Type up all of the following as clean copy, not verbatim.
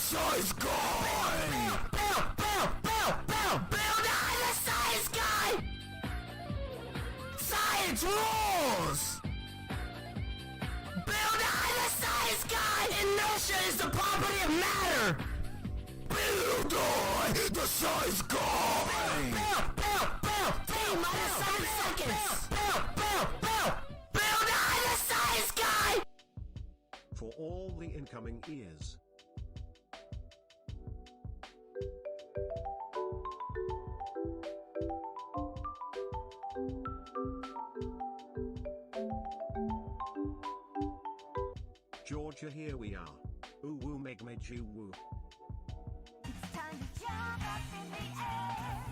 size guy! Build the size guy! Science rules! Build the size guy! Inertia is the property of matter! Build the size guy! T-minus 7 seconds! Build the size guy! For all the incoming ears. Georgia, here we are. Ooh woo meg you woo. It's time to jump up in the air.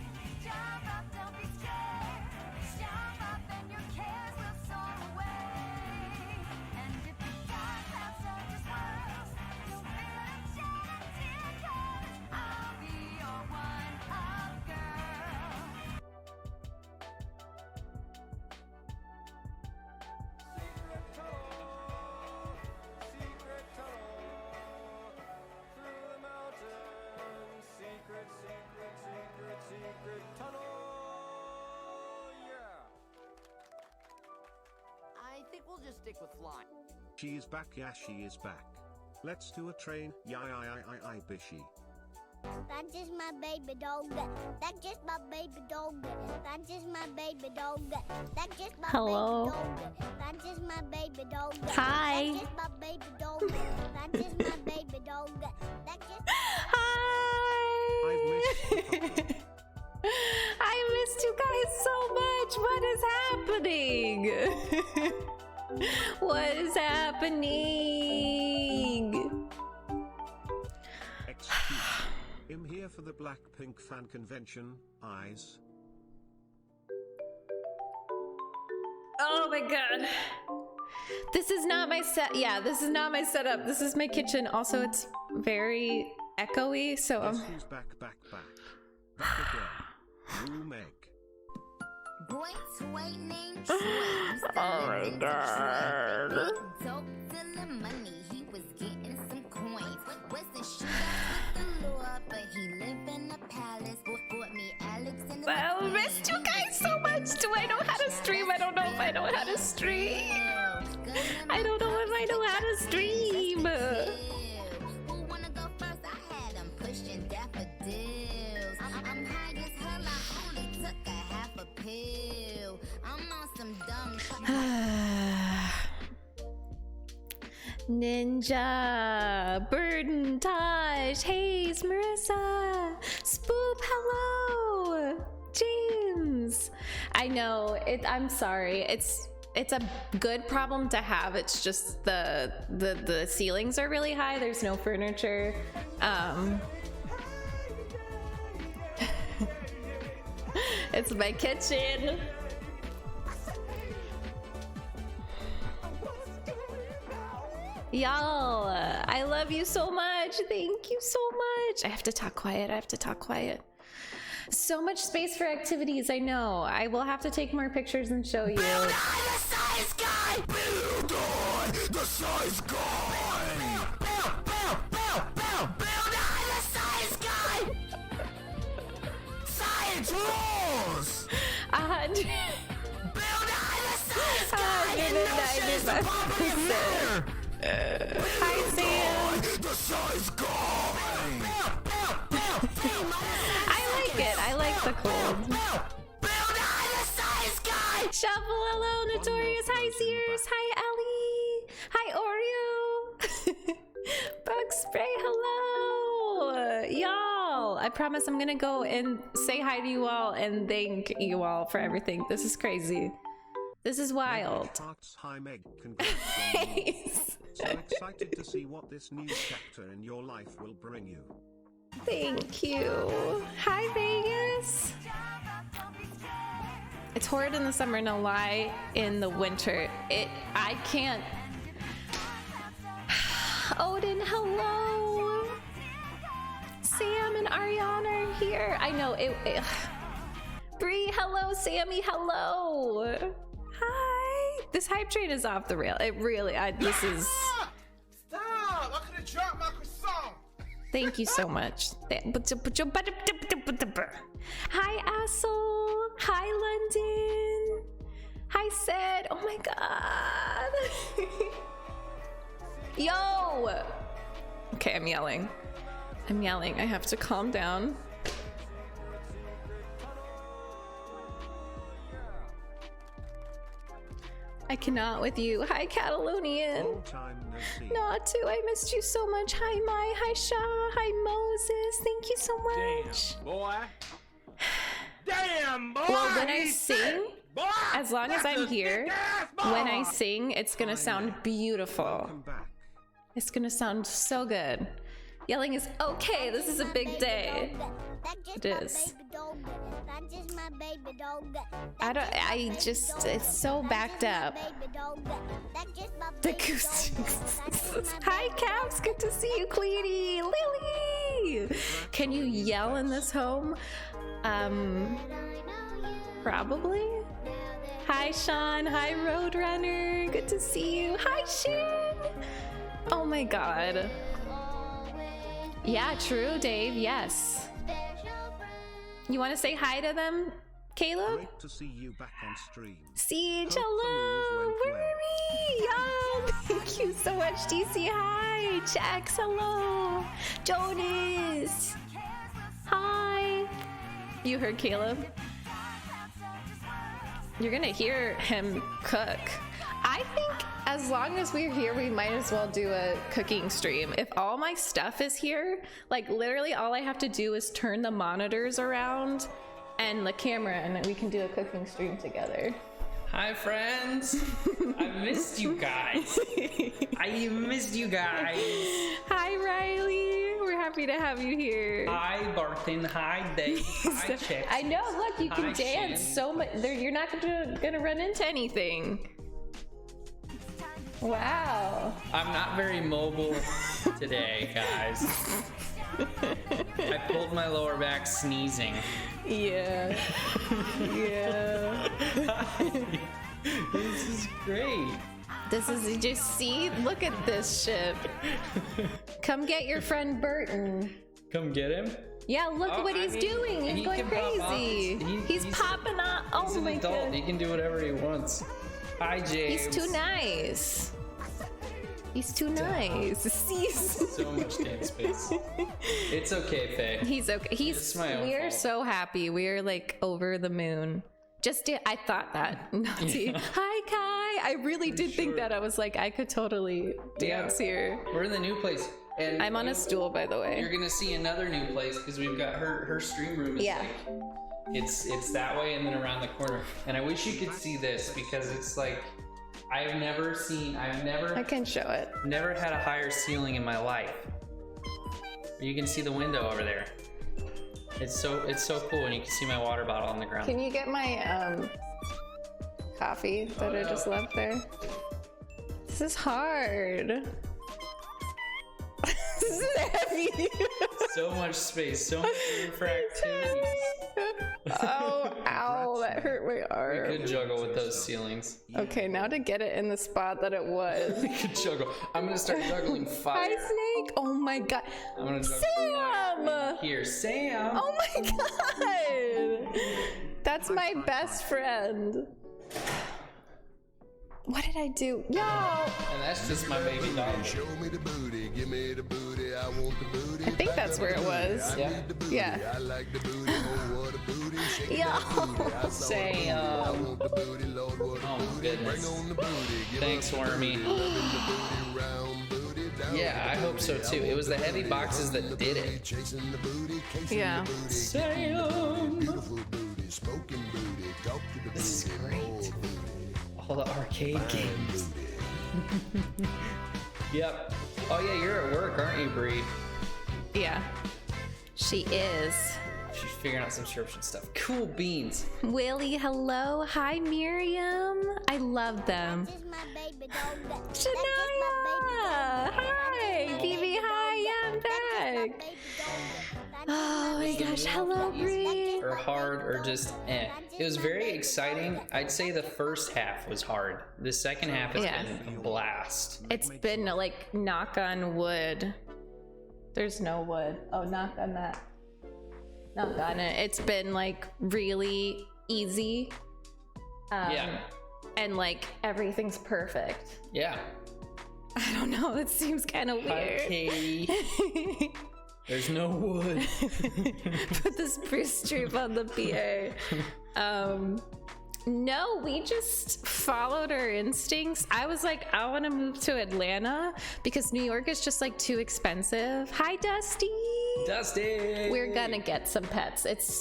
Jump up, don't be scared. Jump up and your cares will soar away. And if the dark clouds start to swirl, you'll feel a shed a tear 'cause I'll be your one-up girl. Secret tunnel through the mountains. Secret tunnel. Yeah. I think we'll just stick with flying. She is back, yeah, she is back. Let's do a train, I bishy. That's just my baby dog. That's just my baby dog. That's just my baby dog. That's just my Hello. baby dog. That's just my baby dog. Hi. That's just my baby dog. That's just my baby dog. That's just I've Hi. missed I missed you guys so much. What is happening? What is happening? Excuse. I'm here for the Blackpink fan convention, eyes. Oh my god. This is not my set. Yeah, this is not my setup. This is my kitchen. Also, it's very echoey, so Guess who's back. Back again. Woo meg. Boy, toy named Troy. Oh my god. Dope till the money, he was getting some coins. Wasn't shootout with the law, but he lived in a palace. Bought me Alexander. I missed you guys so much. Do I know how to stream? I don't know if I know how to stream. I don't know if I know how to stream. Who wanna go first? I had him pushing daffodils. I'm high as hell. I only took a half a pill. I'm on some dumb Ninja, Burden, Taj, Hayes, Marissa, Spoop, hello, James. I know it. I'm sorry. It's a good problem to have. It's just the ceilings are really high. There's no furniture. It's my kitchen. Y'all, I love you so much. Thank you so much. I have to talk quiet. So much space for activities, I know. I will have to take more pictures and show you. Build on the size guy! Build on the size guy! Build on the size guy! Science rules! 100. Build on the size guy! Inertia is the 195%. property of matter! Hi, Sam. The size guy! I like the cold. Build on the size guy! Shuffle, hello, Notorious. Hi, Sears. Hi, Ellie. Hi, Oreo. Bug Spray, hello. Y'all, I promise I'm gonna go and say hi to you all and thank you all for everything. This is crazy. This is wild. Hi Meg, congrats on you. So excited to see what this new chapter in your life will bring you. Thank you. Hi, Vegas. It's horrid in the summer, no lie. In the winter, I can't. Odin, hello. Sam and Ariana are here. I know it. Bree, hello. Sammy, hello. Hi. This hype train is off the rail. It really. This is. Stop! I could have dropped my croissant. Thank you so much. Hi, Assel. Hi, London. Hi, Sid. Oh my god. Yo. Okay, I'm yelling. I'm yelling. I have to calm down. I cannot with you. Hi, Catalonian. Long time no see. Natu, I missed you so much. Hi, Mai. Hi, Shah. Hi, Moses. Thank you so much. boy. Damn, boy. Well, when I sing, as long as I'm here, when I sing, it's gonna sound beautiful. Welcome back. It's gonna sound so good. Yelling is okay. This is a big day. It is. It's so backed up. The acoustics. Hi, Caps. Good to see you, Queenie. Lily. Can you yell in this home? Probably. Hi, Sean. Hi, Roadrunner. Good to see you. Hi, Shin. Oh my god. Yeah, true, Dave. Yes. You want to say hi to them, Caleb? Great to see you back on stream. Siege, Hope the hello, move went Wormy. Oh, thank you so much, DC. Hi, Jax, hello, Jonas. Hi. You heard Caleb? You're gonna hear him cook. I think as long as we're here, we might as well do a cooking stream. If all my stuff is here, like literally all I have to do is turn the monitors around and the camera, and then we can do a cooking stream together. Hi, friends. I missed you guys. I missed you guys. Hi, Riley. We're happy to have you here. Hi, Barton. Hi, Dave. Hi, Chick. I know. Look, you can Hi, dance Shin. so much. You're not gonna run into anything. Wow. I'm not very mobile today, guys. I pulled my lower back sneezing. Yeah. Yeah. This is great. This is just see. Look at this shit. Come get your friend Burton. Come get him. Yeah, look Oh, what I he's mean, doing. He's he going can pop up. crazy. He's popping up. He's Oh an my adult. god. He can do whatever he wants. Hi, James. He's too nice. He's too nice. He's So much dance space. It's okay, Faye. He's okay. It's my own We're fault. so happy. We're like over the moon. I thought that. Naughty. Hi, Kai. I really did think sure. that. I was like, I could totally dance here. We're in the new place. And I'm on a stool, by the You're way. gonna see another new place because we've got her stream room is Yeah. like it's that way and then around the corner. And I wish you could see this because it's like I've never I can show it. never had a higher ceiling in my life. You can see the window over there. It's so cool, and you can see my water bottle on the ground. Can you get my coffee that I just left there? This is hard. This is heavy. So much space, so much room for activities. Oh, ow, that hurt my arm. Good juggle with those ceilings. Okay, now to get it in the spot that it was. Good juggle. I'm gonna start juggling Hi, fire. Snake. Oh my god. I'm gonna juggle Sam! here, Sam. Oh my god. That's my best friend. What did I do? No! And that's just my baby dog. Show me the booty, give me the booty, I want the booty. I think that's where it was. Yeah. Yeah. I like the booty, oh what a booty, shake Yo, that booty. I saw Sam. I want the booty, Lord, what a Oh my booty. goodness. Bring on the booty, give Thanks, us the Wormy. booty, loving the booty, round booty, down Yeah, I the hope so booty. too. I It was the want heavy booty, boxes that loving the did booty, it. Chasing the booty, casing Yeah. the booty, Sam. beautiful booty, smoking booty, talk to the This is booty, great. more booty, All the arcade fine games. booty. Yep. Oh yeah, you're at work, aren't you, Bree? Yeah. She is. She's figuring out some subscription stuff. Cool beans. Willie, hello. Hi, Miriam. I love them. That's just my baby dog. Shania! Hi! BB, hi, yeah, I'm back. Oh my gosh, hello, Bree. Or hard, or just eh. It was very exciting. I'd say the first half was hard. The second half has Yeah. been a blast. It's been like knock on wood. There's no wood. Oh, knock on that. Knock on it. It's been like really easy. Yeah. And like everything's perfect. Yeah. I don't know. It seems kind of Hi, weird. Katie. There's no wood. Put the spruce strip on the PA. No, we just followed our instincts. I was like, I want to move to Atlanta because New York is just like too expensive. Hi, Dusty. Dusty. We're gonna get some pets. It's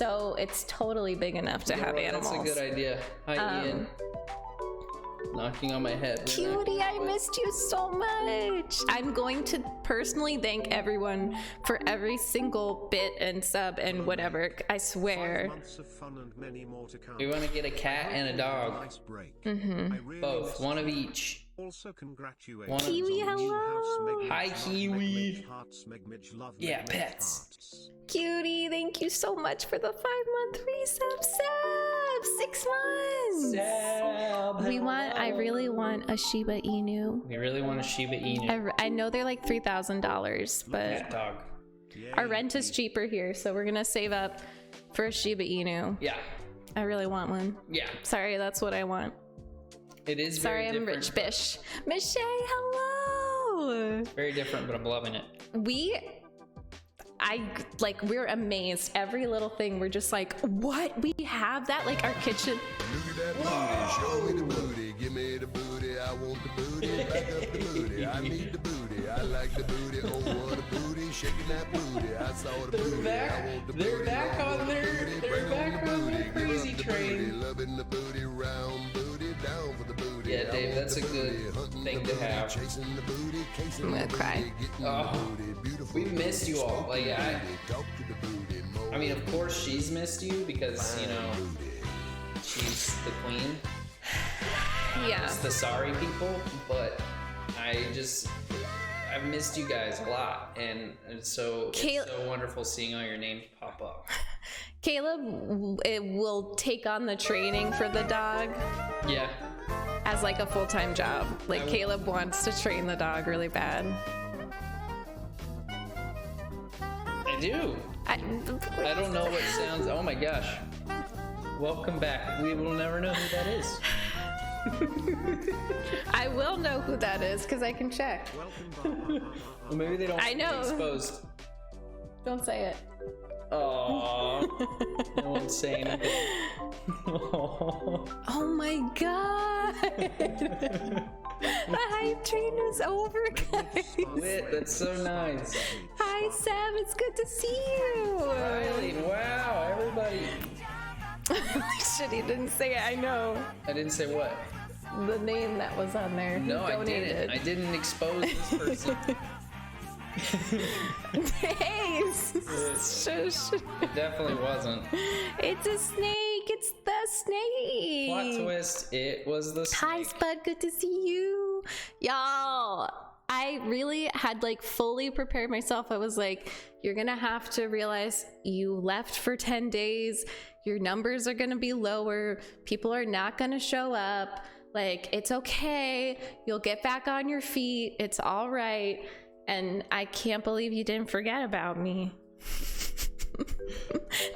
totally big enough to have animals. That's a good idea. Hi, Ian. Knocking on my head. Cutie, I missed you so much. I'm going to personally thank everyone for every single bit and sub and whatever. I 5 swear. months of fun and many more to come. We want to get a cat and a dog. Nice break. Mm-hmm. I really Both, missed one you. of each. Also, congratulations One- Kiwi, on the new hello. house, Megmij. Hi, Love Kiwi. Megmij, hearts, Megmij, love Yeah, Megmij, pets. hearts. Cutie, thank you so much for the 5-month resub sub. 6 months. I really want a Shiba Inu. We really want a Shiba Inu. I know they're like $3,000, but Cat dog. Yay. our rent is cheaper here, so we're gonna save up for a Shiba Inu. Yeah. I really want one. Yeah. Sorry, that's what I want. It is Sorry, very I'm different. Rich Bish. Michelle, hello. Very different, but I'm loving it. We're amazed. Every little thing, we're just like, what? We have that? Like our kitchen. Look at that booty, show me the booty, give me the booty, I want the booty, back up the booty, I need the booty, I like the booty, oh what a booty, shaking that booty, I saw the booty, I want the booty, They're back on their crazy train. loving the booty, round booty, down for the booty. Yeah, Dave, that's a good thing to have. Chasing the booty, casing I'm gonna cry. Oh, we've missed you all. Like I mean, of course she's missed you because you know she's the queen. Yeah. It's the sorry people, but I've missed you guys a lot, and it's so wonderful seeing all your names pop up. Caleb will take on the training for the dog Yeah, as like a full-time job. Like Caleb wants to train the dog really bad. I do. I don't know what sounds. Oh my gosh! Welcome back. We will never know who that is. I will know who that is because I can check. Welcome back. Well, maybe they don't. I know. Be exposed. Don't say it. Aww. No one's saying anything. Aww. Oh my god! The hype train is over, guys. Lit, that's so nice. Hi, Sam. It's good to see you. Riley, wow, everybody. Shit, he didn't say it. I know I didn't say what. the name that was on there. He No, I donated. didn't. I didn't expose this person. Hey, shush. It definitely wasn't. It's a snake. It's the snake. Plot twist, it was the Hi, snake. Spud. Good to see you. Y'all, I really had like fully prepared myself. I was like, you're going to have to realize you left for 10 days. Your numbers are going to be lower. People are not going to show up. Like, it's okay. You'll get back on your feet. It's all right. And I can't believe you didn't forget about me.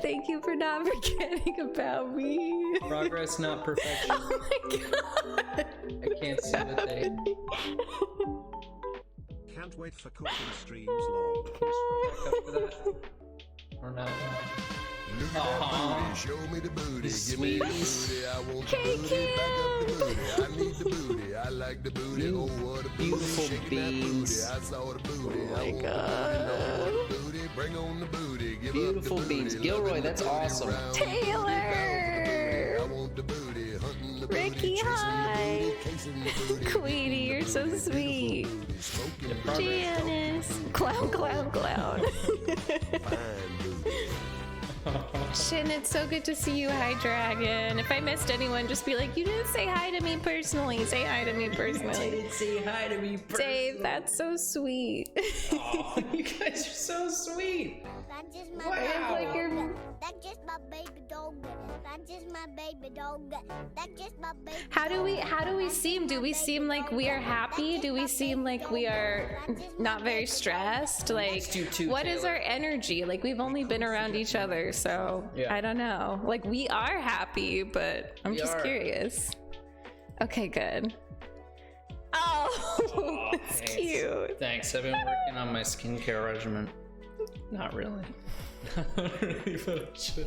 Thank you for not forgetting about me. Progress, not perfection. Oh my god. I can't see the thing. Can't wait for cooking streams, lol. Can you scroll back up for that? Or not? Look at that booty, show me the booty, give me the Sweeties. booty, I want the booty, back up the booty, I need the booty, I like the booty, oh what a booty, Beautiful shaking beans. that booty, I saw the booty, Oh I my want god. the booty, bring on the booty, give Beautiful up the beans. booty, Gilroy, loving that's the booty, awesome. round Taylor. booty, I want the booty, hunting the booty, Ricky, chasing hi. the booty, casing the booty, Queenie, you're so sweet. smoking Janice. Clown, clown, clown. fine booty. Shin, it's so good to see you. Hi, Dragon. If I missed anyone, just be like, you didn't say hi to me personally. Say hi to me personally. Say hi to me, Dave, that's so sweet. Oh, you guys are so sweet. That's just my Wow. baby Like you're- dog. That's just my baby dog. That's just my baby dog. That's just my baby. How do we seem? Do we seem like we are happy? Do we seem like we are not very stressed? Like, you too, what is Taylor. our energy? Like, we've only been around each other, so Yeah. I don't know. Like, we are happy, but I'm We just are. curious. Okay, good. Oh, it's Thanks. cute. Thanks. I've been working on my skincare regimen. Not really. Not really, but I should.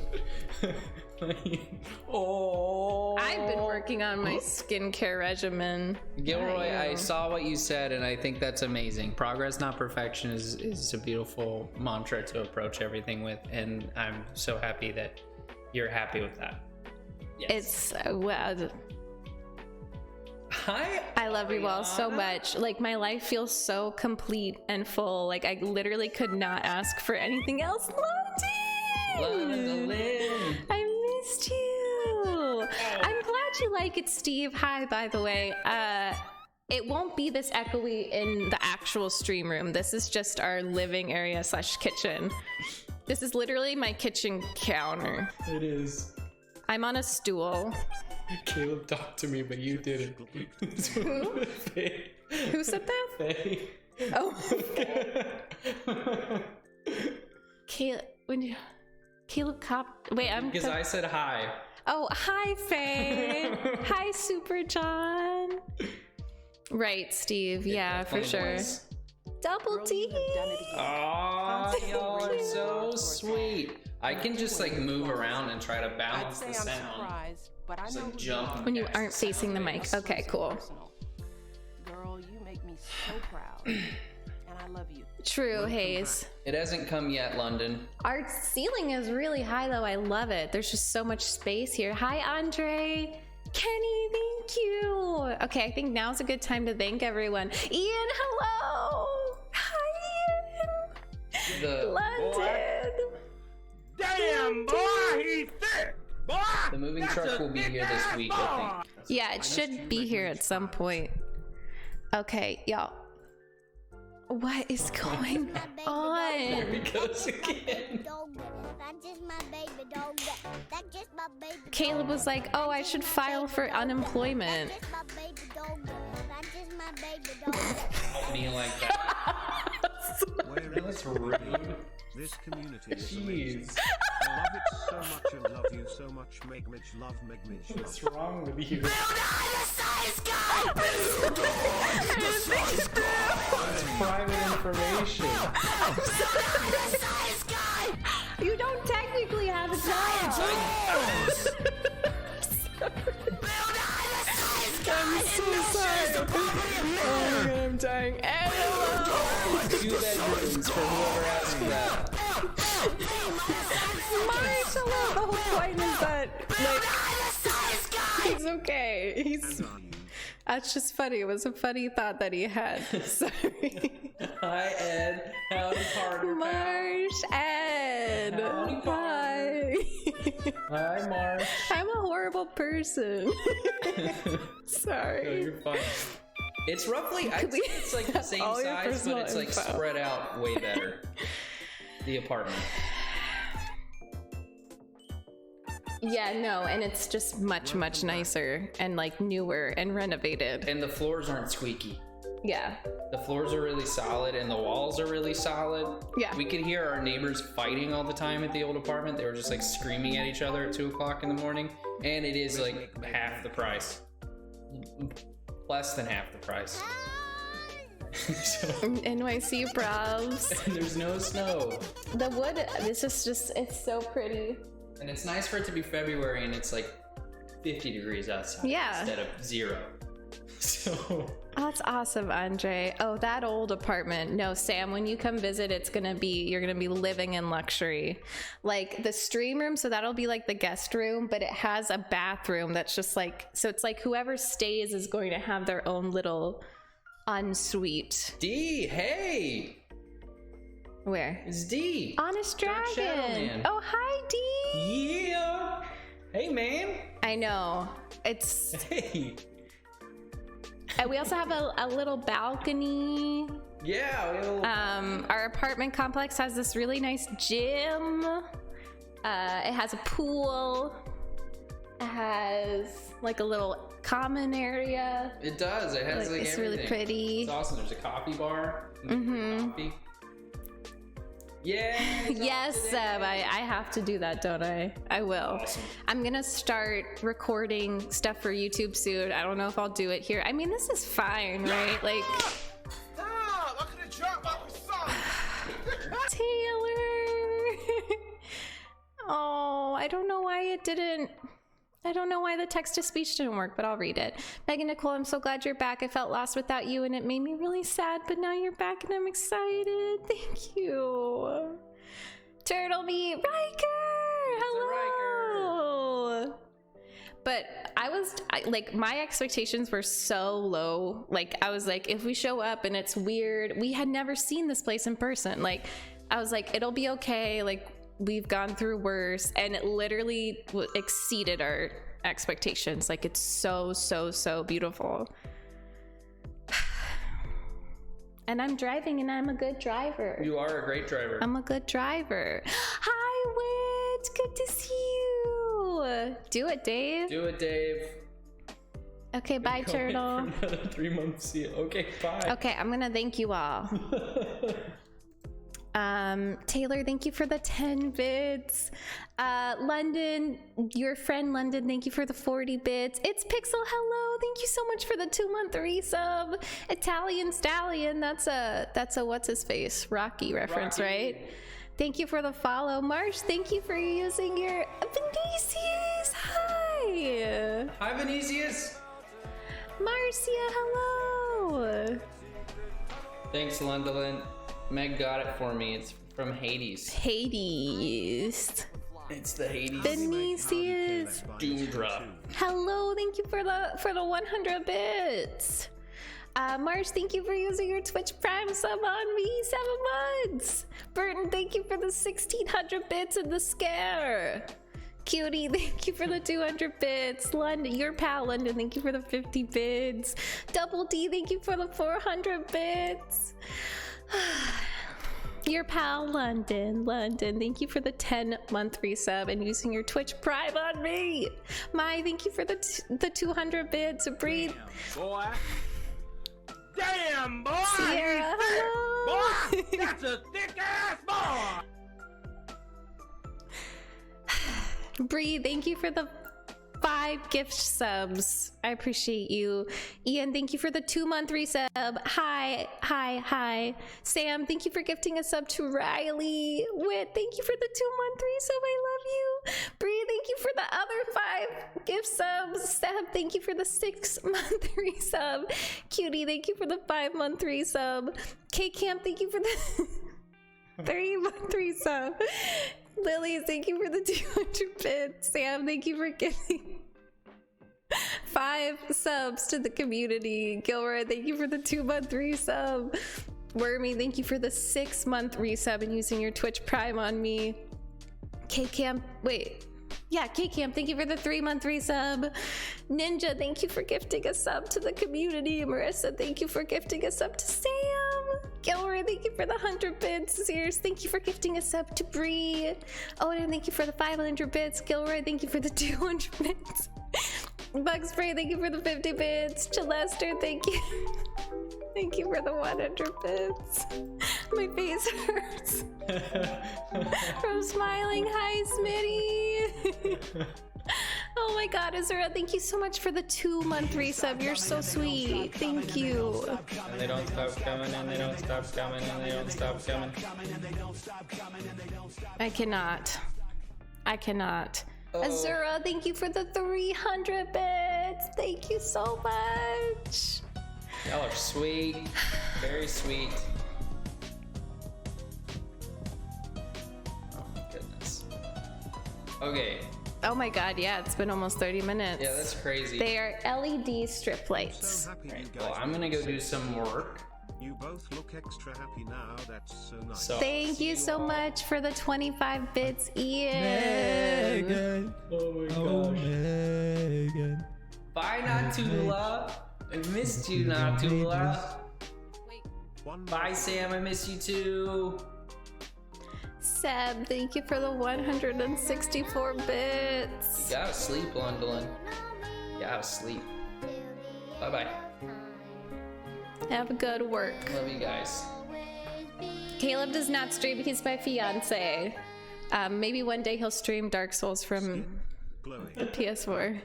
Oh. I've been working on my skincare regimen. Gilroy, Not I you. saw what you said, and I think that's amazing. Progress, not perfection, is a beautiful mantra to approach everything with, and I'm so happy that you're happy with that. Yes. It's well, Hi. I love you all so Ariana. much. Like, my life feels so complete and full. Like, I literally could not ask for anything else. London! London. I missed you. I'm glad you like it, Steve. Hi, by the way. It won't be this echoey in the actual stream room. This is just our living area / kitchen. This is literally my kitchen counter. It is. I'm on a stool. Caleb talked to me, but you didn't. Who? Faye. Who said that? Faye. Oh. Caleb Cop. Wait, I'm. Because I said hi. Oh, hi, Faye. Hi, Super John. Right, Steve. Yeah, for sure. Double Girl, you D. have done it again. Oh, Thank y'all are you. so sweet. I can just like move around and try to I'd balance say the I'm sound. surprised, but I Just, know like, who jump. are. When you aren't facing the mic. Okay, cool. Personal. Girl, you make me so proud, and I love you. True, Hayes. It hasn't come yet, London. Our ceiling is really high, though. I love it. There's just so much space here. Hi, Andre. Kenny, thank you. Okay, I think now's a good time to thank everyone. Ian, hello. Hi, Ian. The London. Damn, boy, he's thick, boy. The moving truck will be here this week, I think. Yeah, it should be here at some point. Okay, y'all. What is going on? Here he goes again. That's just my baby dog. That's just my baby dog. Caleb was like, oh, I should file for unemployment. That's just my baby dog. That's just my baby dog. Me like that. That's rude. This community is amazing. Jeez. I love it so much and love you so much. Megmich love, Megmich love. What's wrong with you? It's private information. You don't technically have a job. I'm so sorry. Oh my God, I'm dying. Hello. 2 bedrooms for whoever asked for that. Marshall, the whole point is that, like, he's okay. He's. And are you? That's just funny. It was a funny thought that he had. Sorry. Hi, Ed. Howdy, Carter. Marsh, Ed. Howdy, Hi. Hi, Marsh. I'm a horrible person. No, Sorry. you're fine. It's roughly, I'd say it's like the same All your size, but personal it's like info. spread out way better. The apartment. Yeah, no, and it's just much, much nicer and like newer and renovated. And the floors aren't squeaky. Yeah. The floors are really solid and the walls are really solid. Yeah. We could hear our neighbors fighting all the time at the old apartment. They were just like screaming at each other at 2 o'clock in the morning. And it is like half the price. Less than half the price. So, NYC probs. there's no snow. The wood, this is just, it's so pretty. And it's nice for it to be February and it's like 50 degrees outside Yeah. instead of 0. So Oh, that's awesome, Andre. Oh, that old apartment. No, Sam, when you come visit, you're gonna be living in luxury. Like the stream room, so that'll be like the guest room, but it has a bathroom that's just like, so it's like whoever stays is going to have their own little ensuite. D, hey, Where? it's D. Honest Dark Shadow Dragon. Man. Oh, hi, D. Yeah. Hey, man. I know. It's, Hey. and we also have a little balcony. Yeah. We have a little- Our apartment complex has this really nice gym. It has a pool. has like a little common area. It does. It has like It's everything. really pretty. It's awesome. There's a coffee bar. Coffee. Yeah. Yes, Seb, I have to do that, don't I? I will. Awesome. I'm gonna start recording stuff for YouTube soon. I don't know if I'll do it here. I mean, this is fine, right? Like, Stop! I could have dropped my son. Taylor. Oh, I don't know why it didn't. I don't know why the text to speech didn't work, but I'll read it. Megan Nicole, I'm so glad you're back. I felt lost without you and it made me really sad, but now you're back and I'm excited. Thank you. Turtle Meat, Riker! Hello! But like, my expectations were so low. Like, I was like, if we show up and it's weird, we had never seen this place in person. Like, I was like, it'll be okay. Like, we've gone through worse, and it literally exceeded our expectations. Like, it's so beautiful. And I'm driving, and I'm a good driver. You are a great driver. I'm a good driver. Hi, Wit. Good to see you. Do it, Dave. Do it, Dave. Okay, bye, Go Turtle. wait for another 3 months. See you. Okay, bye. Okay, I'm gonna thank you all. Taylor, thank you for the 10 bits. London, your friend London, thank you for the 40 bits. It's Pixel, hello, thank you so much for the 2-month resub. Italian Stallion, that's a what's his face, Rocky reference, Rocky. right? Thank you for the follow. Marsh, thank you for using your Vinicius. Hi. Hi, Vinicius. Marcia, hello. Thanks, London. Meg got it for me. It's from Hades. Hades. It's the Hades Vinicius. Doom Drop. Hello, thank you for the 100 bits. Marsh, thank you for using your Twitch Prime sub on me, 7 months. Burton, thank you for the 1600 bits and the scare. Cutie, thank you for the 200 bits. London, your pal London, thank you for the 50 bits. Double D, thank you for the 400 bits. Your pal London, thank you for the 10-month resub and using your Twitch Prime on me. Mai, thank you for the 200 bits. Breathe. Boy. Damn, boy! Sierra, He's thick, hello. boy! That's a thick ass boy! Bree, thank you for the 5 gift subs. I appreciate you. Ian, thank you for the 2-month resub. Hi. Sam, thank you for gifting a sub to Riley. Wit, thank you for the 2-month resub. I love you. Bree, thank you for the other 5 gift subs. Seb, thank you for the 6-month resub. Cutie, thank you for the 5-month resub. K-Camp, thank you for the 3-month resub. Lily, thank you for the 200 bits. Sam, thank you for giving 5 subs to the community. Gilroy, thank you for the 2-month resub. Wormy, thank you for the 6-month resub and using your Twitch Prime on me. K-Camp, K-Camp, thank you for the 3-month resub. Ninja, thank you for gifting a sub to the community. Marissa, thank you for gifting a sub to Sam. Gilroy, thank you for the 100 bits. Sears, thank you for gifting a sub to Bree. Odin, thank you for the 500 bits. Gilroy, thank you for the 200 bits. Bug Spray, thank you for the 50 bits. Chalester, thank you. Thank you for the 100 bits. My face hurts from smiling. Hi, Smitty. Oh my god, Azura, thank you so much for the 2-month resub. You're so sweet. Thank you. And they don't stop coming, and they don't stop coming, and they don't stop coming. I cannot. Oh. Azura, thank you for the 300 bits. Thank you so much. Y'all are sweet. Very sweet. Oh my goodness. Okay. Oh my god, yeah, it's been almost 30 minutes. Yeah, that's crazy. They are LED strip lights. So happy you Right, guys well, I'm gonna go do some work. You both look extra happy now. That's so nice. So Thank you so all. much for the 25 bits, Ian. Oh my gosh. Bye, Natula. I missed you, Natula. Bye, Sam. I miss you too. resub. Thank you for the 164 bits. You gotta sleep, Londolin. You gotta sleep. Bye bye. Have a good work. Love you guys. Caleb does not stream, he's my fiance. Maybe one day he'll stream Dark Souls from Glowing. PS4.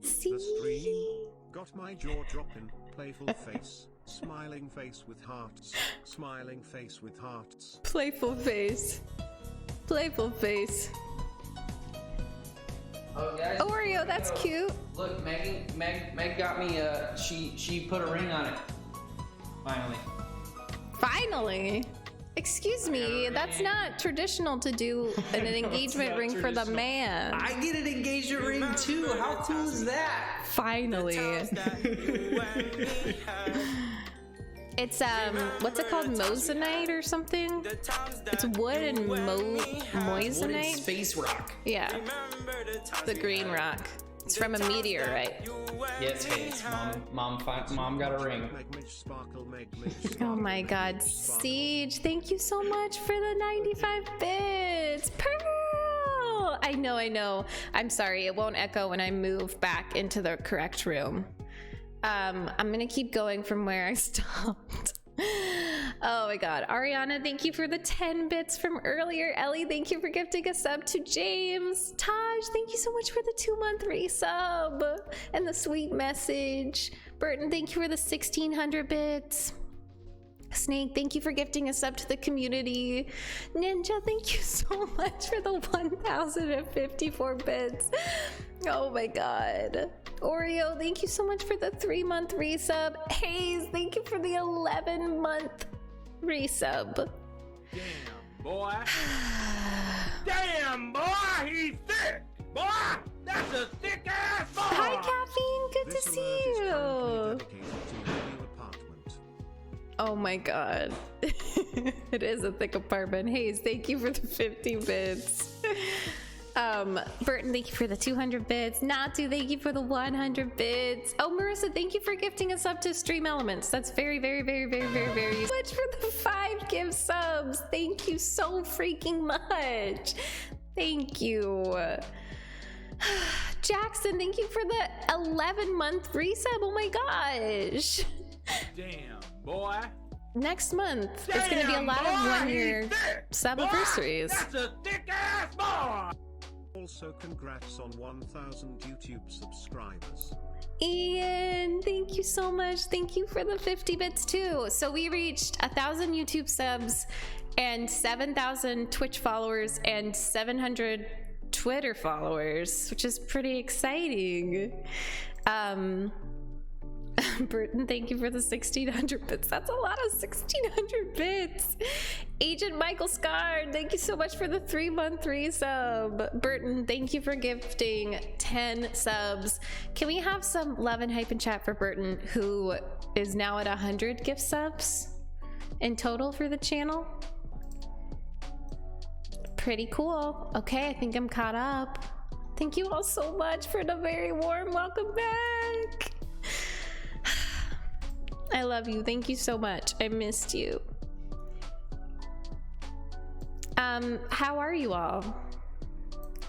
The stream got my jaw dropping. Playful face. Smiling face with hearts. Smiling face with hearts. Playful face. Playful face. Oh, guys. Oreo, that's cute. Look, Meg got me. She put a ring on it. Finally. Finally. Excuse me, that's not traditional to do an engagement ring for the man. I get an engagement ring too. How cool is that? Finally. It's what's it called? Moissanite or something? It's wood and moissanite. Wooded space rock. Yeah. The green rock. It's from a meteorite. Yes, Hayes. Mom got a ring. Oh my god, Siege, thank you so much for the 95 bits. Pearl! I know. I'm sorry, it won't echo when I move back into the correct room. I'm gonna keep going from where I stopped. Oh my god. Ariana, thank you for the 10 bits from earlier. Ellie, thank you for gifting a sub to James. Taj, thank you so much for the 2-month resub and the sweet message. Burton, thank you for the 1600 bits. Snake, thank you for gifting a sub to the community. Ninja, thank you so much for the 1054 bits. Oh my god. Oreo, thank you so much for the 3-month resub. Hayes, thank you for the 11-month resub. Damn, boy. Damn, boy, he's thick. Boy, that's a thick ass boy. Hi, Caffeine. Good to see you. Oh my god. It is a thick apartment. Hayes, thank you for the 50 bits. Burton, thank you for the 200 bits. Natu, thank you for the 100 bits. Oh, Marissa, thank you for gifting us up to Stream Elements. That's very much for the 5 gift subs. Thank you so freaking much. Thank you. Jackson, thank you for the 11-month resub. Oh my gosh. Damn, boy. Next month, it's gonna be a lot of 1-year sub-anniversaries. That's a thick ass boy. Also, congrats on 1,000 YouTube subscribers. Ian, thank you so much. Thank you for the 50 bits too. So we reached 1,000 YouTube subs and 7,000 Twitch followers and 700 Twitter followers, which is pretty exciting. Burton, thank you for the 1,600 bits. That's a lot of 1,600 bits. Agent Michael Scard, thank you so much for the 3-month resub. Burton, thank you for gifting 10 subs. Can we have some love and hype in chat for Burton, who is now at 100 gift subs in total for the channel? Pretty cool. Okay, I think I'm caught up. Thank you all so much for the very warm welcome back. I love you. Thank you so much. I missed you. How are you all?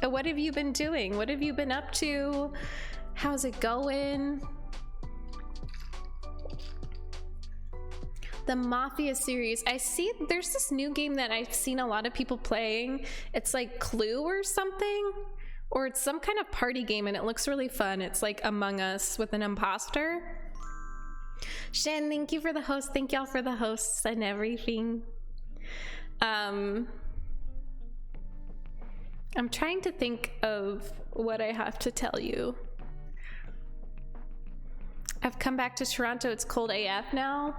What have you been doing? What have you been up to? How's it going? The Mafia series. I see there's this new game that I've seen a lot of people playing. It's like Clue or something, or it's some kind of party game, and it looks really fun. It's like Among Us with an imposter. Shen, thank you for the host. Thank y'all for the hosts and everything. I'm trying to think of what I have to tell you. I've come back to Toronto. It's cold AF now.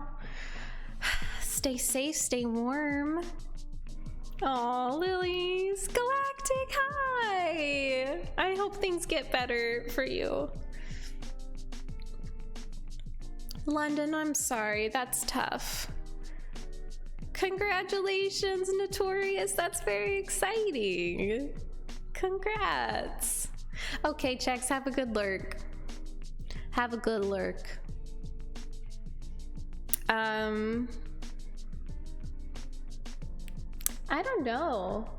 Stay safe, stay warm. Aw, Lilies. Galactic, hi! I hope things get better for you. London, I'm sorry, that's tough. Congratulations, Notorious, that's very exciting. Congrats. Okay, Chex, have a good lurk. Have a good lurk. I don't know.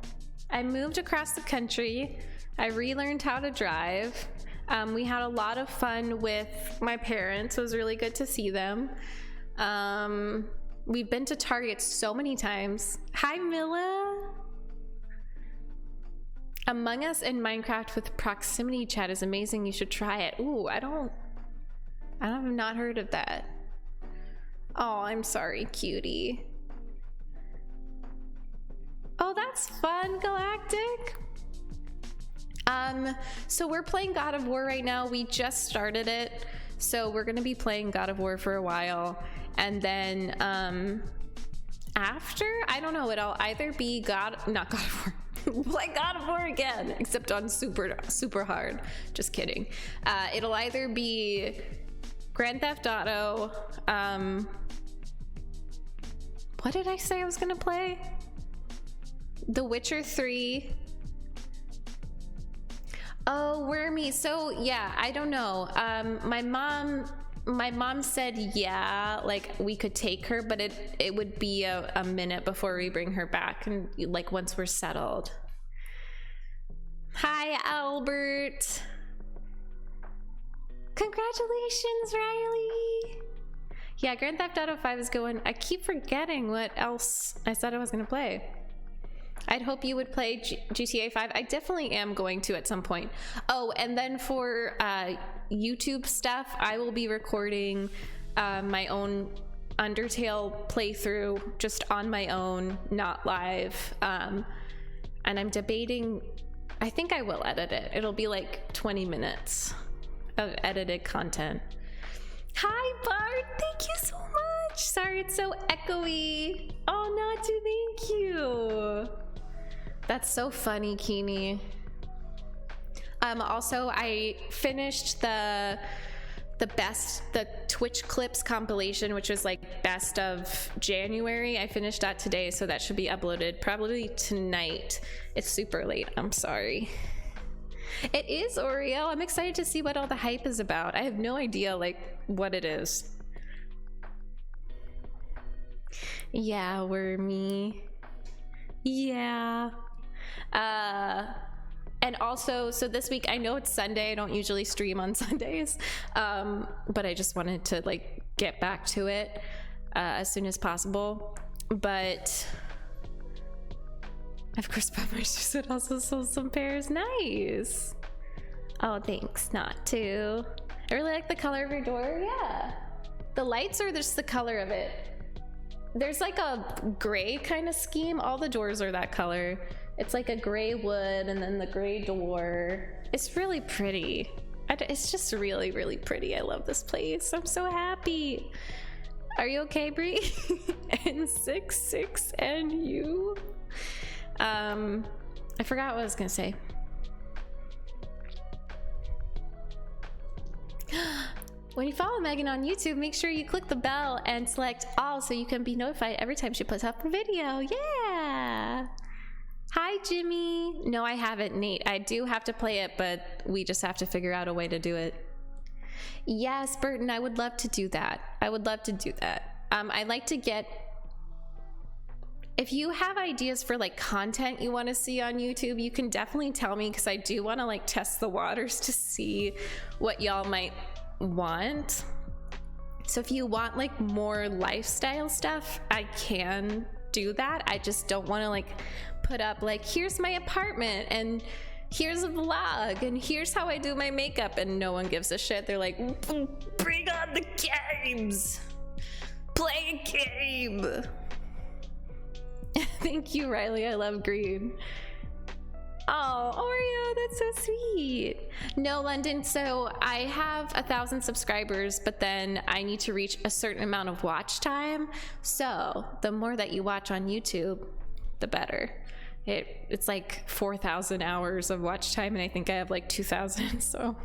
I moved across the country. I relearned how to drive. We had a lot of fun with my parents. It was really good to see them. We've been to Target so many times. Hi, Milla. Among Us in Minecraft with proximity chat is amazing. You should try it. Ooh, I have not heard of that. Oh, I'm sorry, cutie. Oh, that's fun, Galactic. So we're playing God of War right now. We just started it. So we're gonna be playing God of War for a while. And then, after, I don't know, it'll either be not God of War. Play God of War again, except on super hard. Just kidding. It'll either be Grand Theft Auto. What did I say I was gonna play? The Witcher 3. Oh, Wormy. So yeah, I don't know. My mom said yeah, like we could take her, but it would be a minute before we bring her back, and like once we're settled. Hi, Albert. Congratulations, Riley. Yeah, Grand Theft Auto 5 is going. I keep forgetting what else I said I was gonna play. I'd hope you would play GTA 5. I definitely am going to at some point. Oh, and then for YouTube stuff, I will be recording my own Undertale playthrough just on my own, not live. And I'm debating, I think I will edit it. It'll be like 20 minutes of edited content. Hi, Bart. Thank you so much. Sorry, it's so echoey. Oh, Natu, thank you. That's so funny, Keeney. Also, I finished the Twitch clips compilation, which was like best of January. I finished that today, so that should be uploaded probably tonight. It's super late. I'm sorry. It is, Oreo. I'm excited to see what all the hype is about. I have no idea like what it is. Yeah, Wormy. Yeah. And also, so this week, I know it's Sunday. I don't usually stream on Sundays, but I just wanted to like get back to it as soon as possible. But of course, Pepper said also sold some pairs. Nice. Oh, thanks. Not too. I really like the color of your door. Yeah. The lights are just the color of it. There's like a gray kind of scheme. All the doors are that color. It's like a gray wood and then the gray door. It's really pretty. It's just really, really pretty. I love this place. I'm so happy. Are you okay, Bree? N66 and you? I forgot what I was gonna say. When you follow Megan on YouTube, make sure you click the bell and select all so you can be notified every time she puts up a video. Yeah. Hi, Jimmy. No, I haven't, Nate. I do have to play it, but we just have to figure out a way to do it. Yes, Burton, I would love to do that. I would love to do that. I'd like to get... If you have ideas for like content you want to see on YouTube, you can definitely tell me, because I do want to like test the waters to see what y'all might want. So if you want like more lifestyle stuff, I can do that. I just don't want to like put up like, here's my apartment and here's a vlog and here's how I do my makeup, and no one gives a shit. They're like, bring on the games, play a game. Thank you, Riley. I love green. Oh, Oreo, that's so sweet. No, London, so I have 1,000 subscribers, but then I need to reach a certain amount of watch time. So the more that you watch on YouTube, the better. It's like 4,000 hours of watch time, and I think I have like 2,000, so.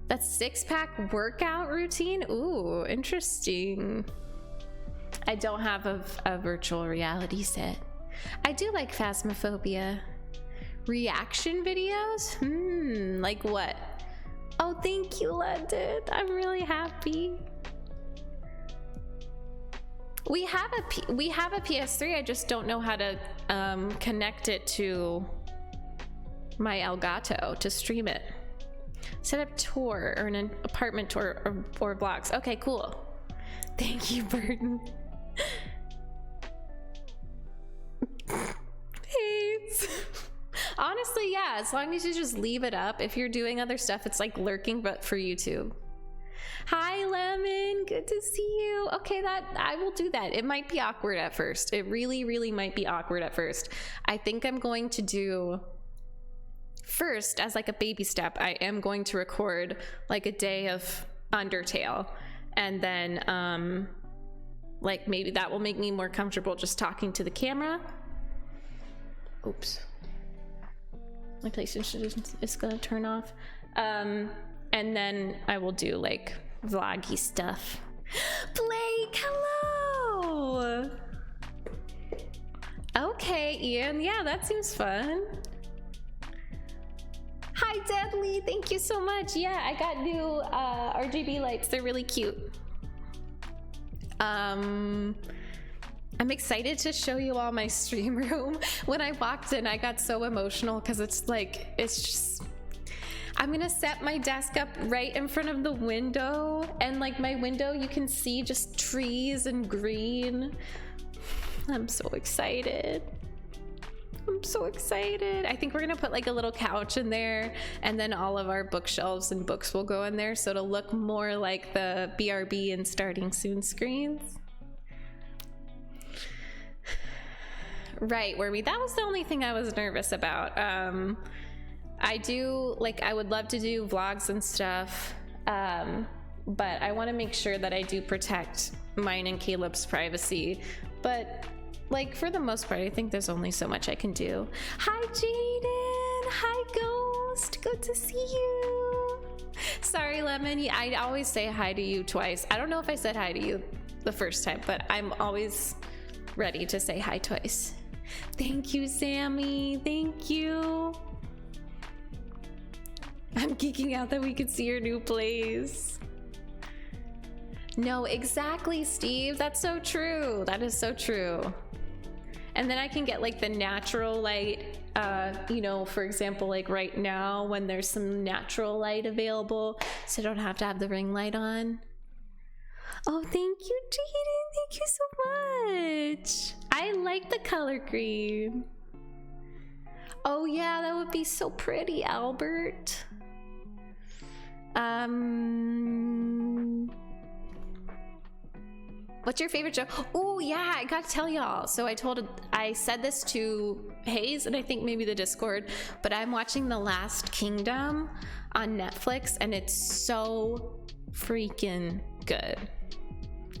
That's six-pack workout routine? Ooh, interesting. I don't have a virtual reality set. I do like Phasmophobia. Reaction videos? Like what? Oh, thank you, London. I'm really happy. We have a PS3. I just don't know how to connect it to my Elgato to stream it. Set up tour or an apartment tour or vlogs. Okay, cool. Thank you, Burton. Thanks. Honestly, yeah, as long as you just leave it up. If you're doing other stuff, it's like lurking, but for YouTube. Hi, Lemon. Good to see you. Okay, I will do that. It might be awkward at first. It really, really might be awkward at first. I think I'm going to do first, as like a baby step, I am going to record like a day of Undertale, and then like maybe that will make me more comfortable just talking to the camera. Oops, my PlayStation is gonna turn off. And then I will do like vloggy stuff. Blake, hello. Okay, Ian, yeah, that seems fun. Hi, Deadly, thank you so much. Yeah, I got new RGB lights. They're really cute. I'm excited to show you all my stream room. When I walked in, I got so emotional because it's just, I'm gonna set my desk up right in front of the window, and like my window, you can see just trees and green. I'm so excited. I'm so excited. I think we're gonna put like a little couch in there, and then all of our bookshelves and books will go in there, so it'll look more like the BRB and Starting Soon screens. Right, were we? That was the only thing I was nervous about. I would love to do vlogs and stuff, but I want to make sure that I do protect mine and Caleb's privacy. But like, for the most part, I think there's only so much I can do. Hi, Jaden. Hi, Ghost. Good to see you. Sorry, Lemon. I always say hi to you twice. I don't know if I said hi to you the first time, but I'm always ready to say hi twice. Thank you, Sammy. Thank you. I'm geeking out that we could see your new place. No, exactly, Steve. That's so true. That is so true. And then I can get like the natural light, you know, for example, like right now when there's some natural light available, so I don't have to have the ring light on. Oh, thank you, Jaden. Thank you so much. I like the color green. Oh yeah, that would be so pretty, Albert. What's your favorite show? Oh yeah, I gotta tell y'all. So I said this to Hayes and I think maybe the Discord, but I'm watching The Last Kingdom on Netflix and it's so freaking good.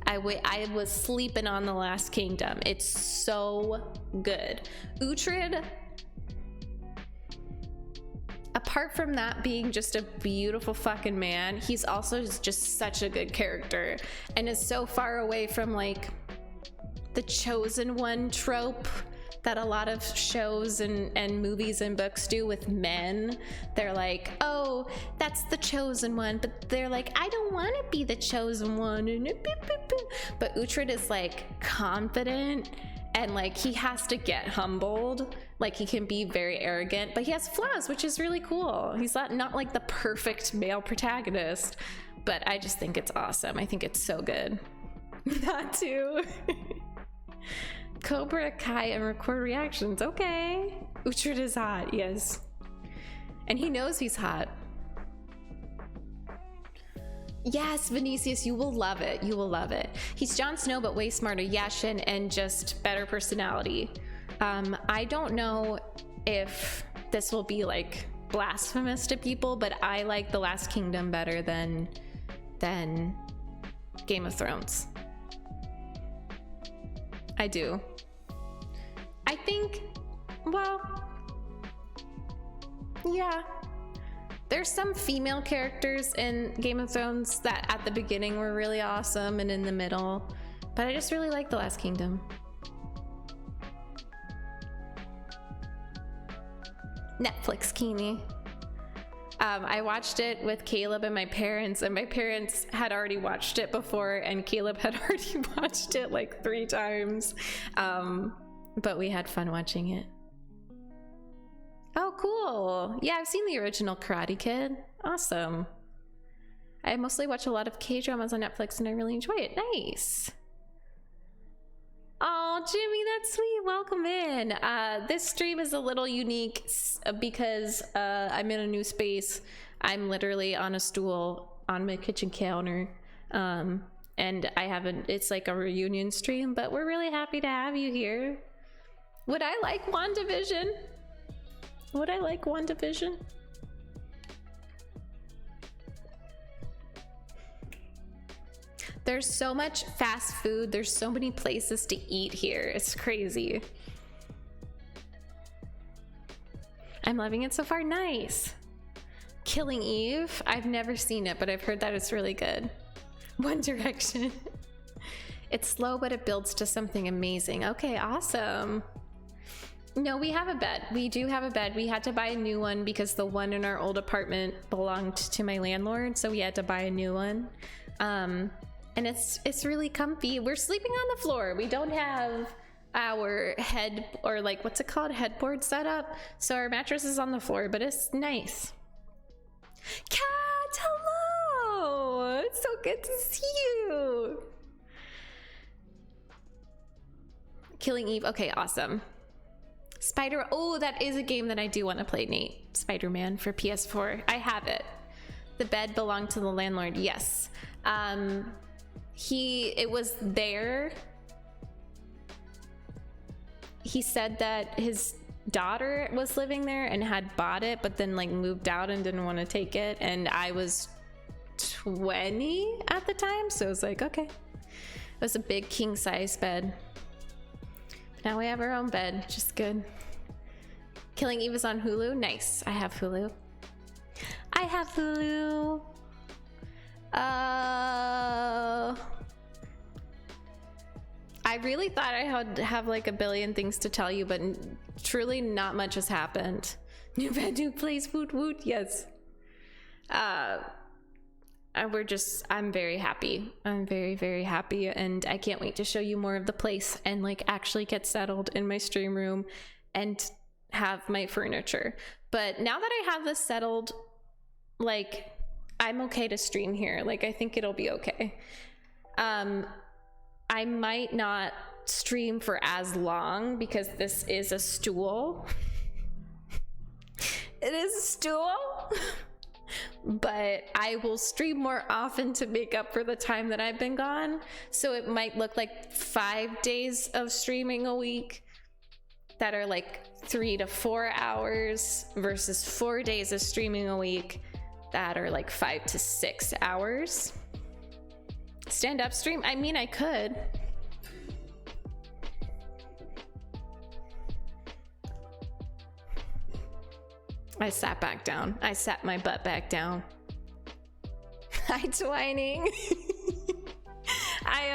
I was sleeping on The Last Kingdom. It's so good. Uhtred, apart from that being just a beautiful fucking man, he's also just such a good character and is so far away from like the chosen one trope that a lot of shows and movies and books do with men. They're like, oh, that's the chosen one, but they're like, I don't want to be the chosen one. But Uhtred is like confident and like he has to get humbled. Like he can be very arrogant, but he has flaws, which is really cool. He's not like the perfect male protagonist, but I just think it's awesome. I think it's so good. Not to Cobra Kai and record reactions. Okay. Uhtred is hot, yes. And he knows he's hot. Yes, Vinicius, you will love it. You will love it. He's Jon Snow, but way smarter. Yashin, and just better personality. I don't know if this will be like blasphemous to people, but I like The Last Kingdom better than Game of Thrones. I do. I think, well, yeah. There's some female characters in Game of Thrones that at the beginning were really awesome and in the middle, but I just really like The Last Kingdom. Netflix Kini. I watched it with Caleb and my parents had already watched it before, and Caleb had already watched it like 3 times. But we had fun watching it. Oh, cool. Yeah, I've seen the original Karate Kid. Awesome. I mostly watch a lot of K-dramas on Netflix and I really enjoy it. Nice. Oh, Jimmy, that's sweet. Welcome in. This stream is a little unique because I'm in a new space. I'm literally on a stool on my kitchen counter. And it's like a reunion stream, but we're really happy to have you here. Would I like WandaVision? Would I like WandaVision? There's so much fast food. There's so many places to eat here. It's crazy. I'm loving it so far. Nice. Killing Eve. I've never seen it, but I've heard that it's really good. One Direction. It's slow, but it builds to something amazing. Okay, awesome. No, we have a bed. We do have a bed. We had to buy a new one because the one in our old apartment belonged to my landlord, so we had to buy a new one. And it's really comfy. We're sleeping on the floor. We don't have our head, or like, what's it called? Headboard set up. So our mattress is on the floor, but it's nice. Cat, hello! It's so good to see you. Killing Eve. Okay, awesome. Oh, that is a game that I do want to play, Nate. Spider-Man for PS4. I have it. The bed belonged to the landlord. Yes. It was there. He said that his daughter was living there and had bought it, but then like moved out and didn't want to take it. And I was 20 at the time, so it was like, okay. It was a big king size bed. Now we have our own bed, which is good. Killing Eve is on Hulu. Nice. I have Hulu. I have Hulu. I really thought I would have like a billion things to tell you, but truly not much has happened. New bed, new place, woot woot. Yes. I'm very happy. I'm very, very happy, and I can't wait to show you more of the place and like actually get settled in my stream room and have my furniture. But now that I have this settled, like I'm okay to stream here. Like I think it'll be okay. I might not stream for as long because this is a stool. It is a stool. But I will stream more often to make up for the time that I've been gone. So it might look like 5 days of streaming a week that are like 3 to 4 hours versus 4 days of streaming a week that are like 5 to 6 hours. Stand up stream? I mean, I could. I sat back down. I sat my butt back down. Hi, Twining. I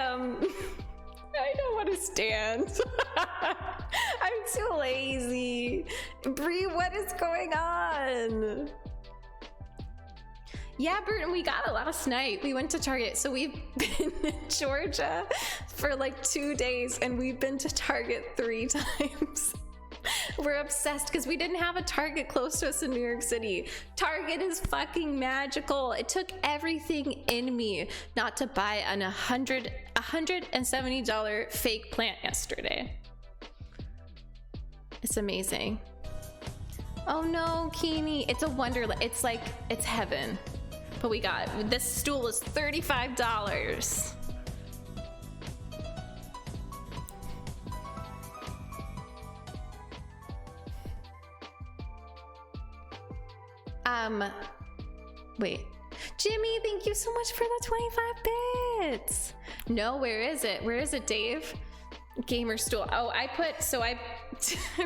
don't want to stand. I'm too lazy. Bree, what is going on? Yeah, Burton, we got it last night. We went to Target. So we've been in Georgia for like 2 days and we've been to Target 3 times. We're obsessed because we didn't have a Target close to us in New York City. Target is fucking magical. It took everything in me not to buy an $170 fake plant yesterday. It's amazing. Oh no, Keeney. It's a wonderland. It's like, it's heaven. But we got, this stool is $35. Wait. Jimmy, thank you so much for the 25 bits. No, where is it? Where is it, Dave? Gamer stool. Oh, I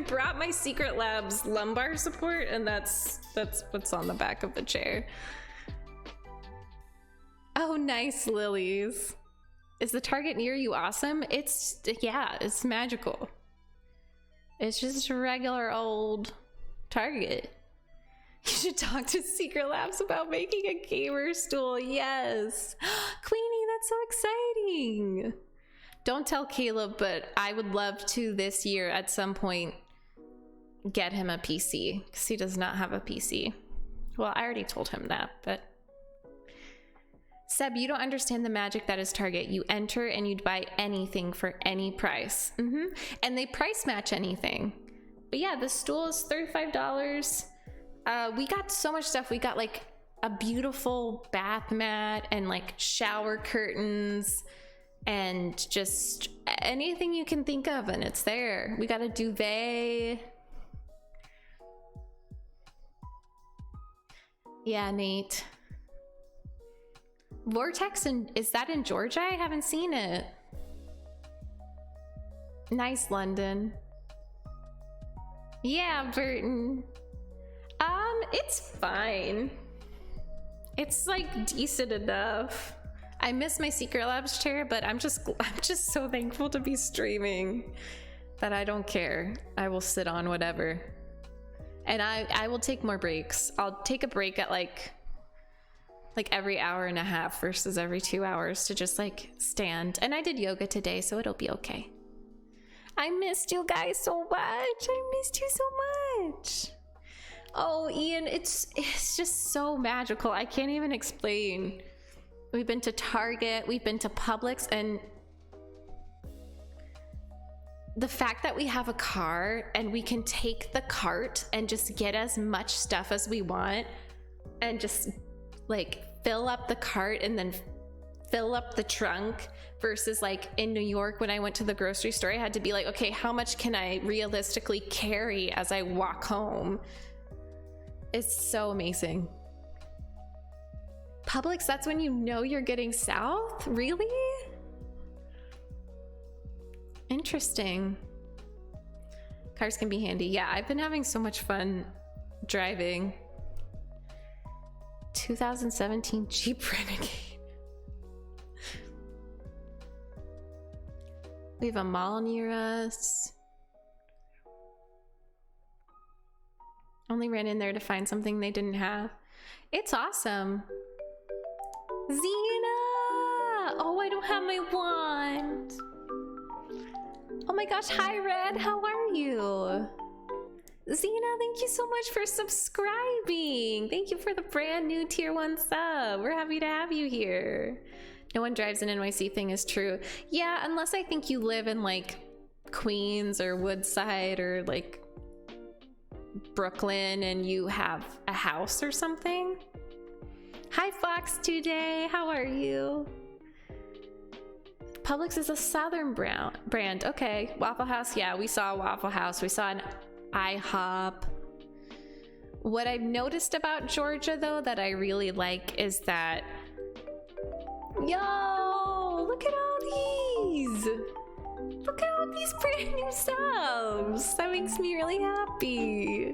brought my Secret Labs lumbar support, and that's what's on the back of the chair. Oh, nice, Lilies. Is the Target near you awesome? Yeah, it's magical. It's just a regular old Target. You should talk to Secret Labs about making a gamer stool. Yes. Queenie, that's so exciting. Don't tell Caleb, but I would love to this year at some point get him a PC because he does not have a PC. Well, I already told him that, but Seb, you don't understand the magic that is Target. You enter and you'd buy anything for any price. And they price match anything. But yeah, the stool is $35. We got so much stuff. We got like a beautiful bath mat and like shower curtains and just anything you can think of, and it's there. We got a duvet. Yeah, Nate. Vortex, and is that in Georgia? I haven't seen it. Nice, London. Yeah, Burton. It's fine. It's like decent enough. I miss my Secret Labs chair, but I'm just so thankful to be streaming that I don't care. I will sit on whatever. And I will take more breaks. I'll take a break at like every hour and a half versus every 2 hours to just like stand. And I did yoga today, so it'll be okay. I missed you guys so much. I missed you so much. Oh, Ian, it's just so magical. I can't even explain. We've been to Target, we've been to Publix, and the fact that we have a car and we can take the cart and just get as much stuff as we want and just like fill up the cart and then fill up the trunk versus like in New York when I went to the grocery store, I had to be like, okay, how much can I realistically carry as I walk home? It's so amazing. Publix, that's when you know you're getting south? Really? Interesting. Cars can be handy. Yeah, I've been having so much fun driving. 2017 Jeep Renegade. We have a mall near us. Only ran in there to find something they didn't have. It's awesome. Xena! Oh, I don't have my wand. Oh my gosh, hi Red, how are you? Xena, thank you so much for subscribing. Thank you for the brand new tier 1 sub. We're happy to have you here. No one drives an NYC thing is true. Yeah, unless I think you live in like Queens or Woodside or like Brooklyn and you have a house or something. Hi Fox today, how are you? Publix is a Southern brand. Okay, Waffle House. Yeah, we saw a Waffle House. We saw an IHOP. What I've noticed about Georgia though that I really like is that, yo, look at all these. Look at all these brand new subs. That makes me really happy.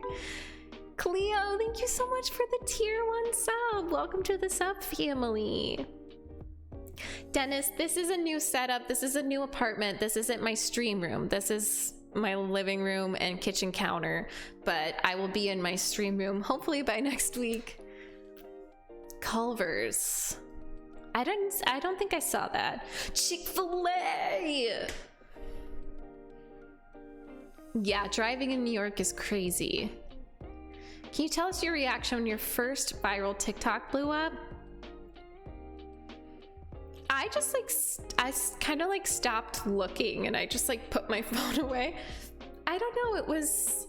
Cleo, thank you so much for the tier 1 sub. Welcome to the sub family. Dennis, this is a new setup. This is a new apartment. This isn't my stream room. This is my living room and kitchen counter, but I will be in my stream room hopefully by next week. Culver's. I don't think I saw that. Chick-fil-A. Yeah, driving in New York is crazy. Can you tell us your reaction when your first viral TikTok blew up? I just like, I kind of like stopped looking and I just like put my phone away. I don't know, it was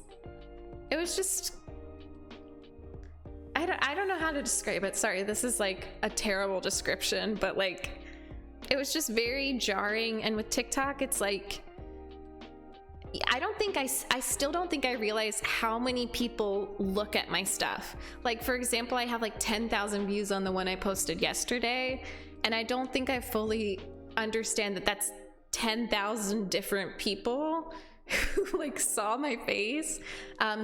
just, I don't know how to describe it. Sorry, this is like a terrible description, but like, it was just very jarring. And with TikTok, it's like, I still don't think I realize how many people look at my stuff. Like, for example, I have like 10,000 views on the one I posted yesterday. And I don't think I fully understand that that's 10,000 different people who like saw my face.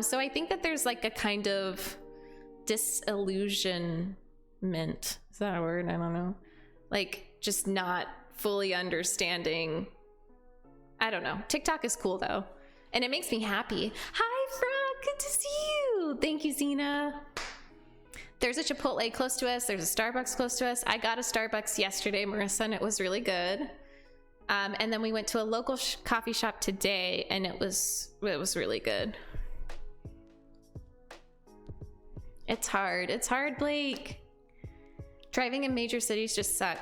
So I think that there's like a kind of disillusionment. Is that a word? I don't know. Like just not fully understanding. I don't know. TikTok is cool though. And it makes me happy. Hi, Frog. Good to see you. Thank you, Xena. There's a Chipotle close to us. There's a Starbucks close to us. I got a Starbucks yesterday, Marissa, and it was really good. And then we went to a local coffee shop today, and it was really good. It's hard. It's hard, Blake. Driving in major cities just suck.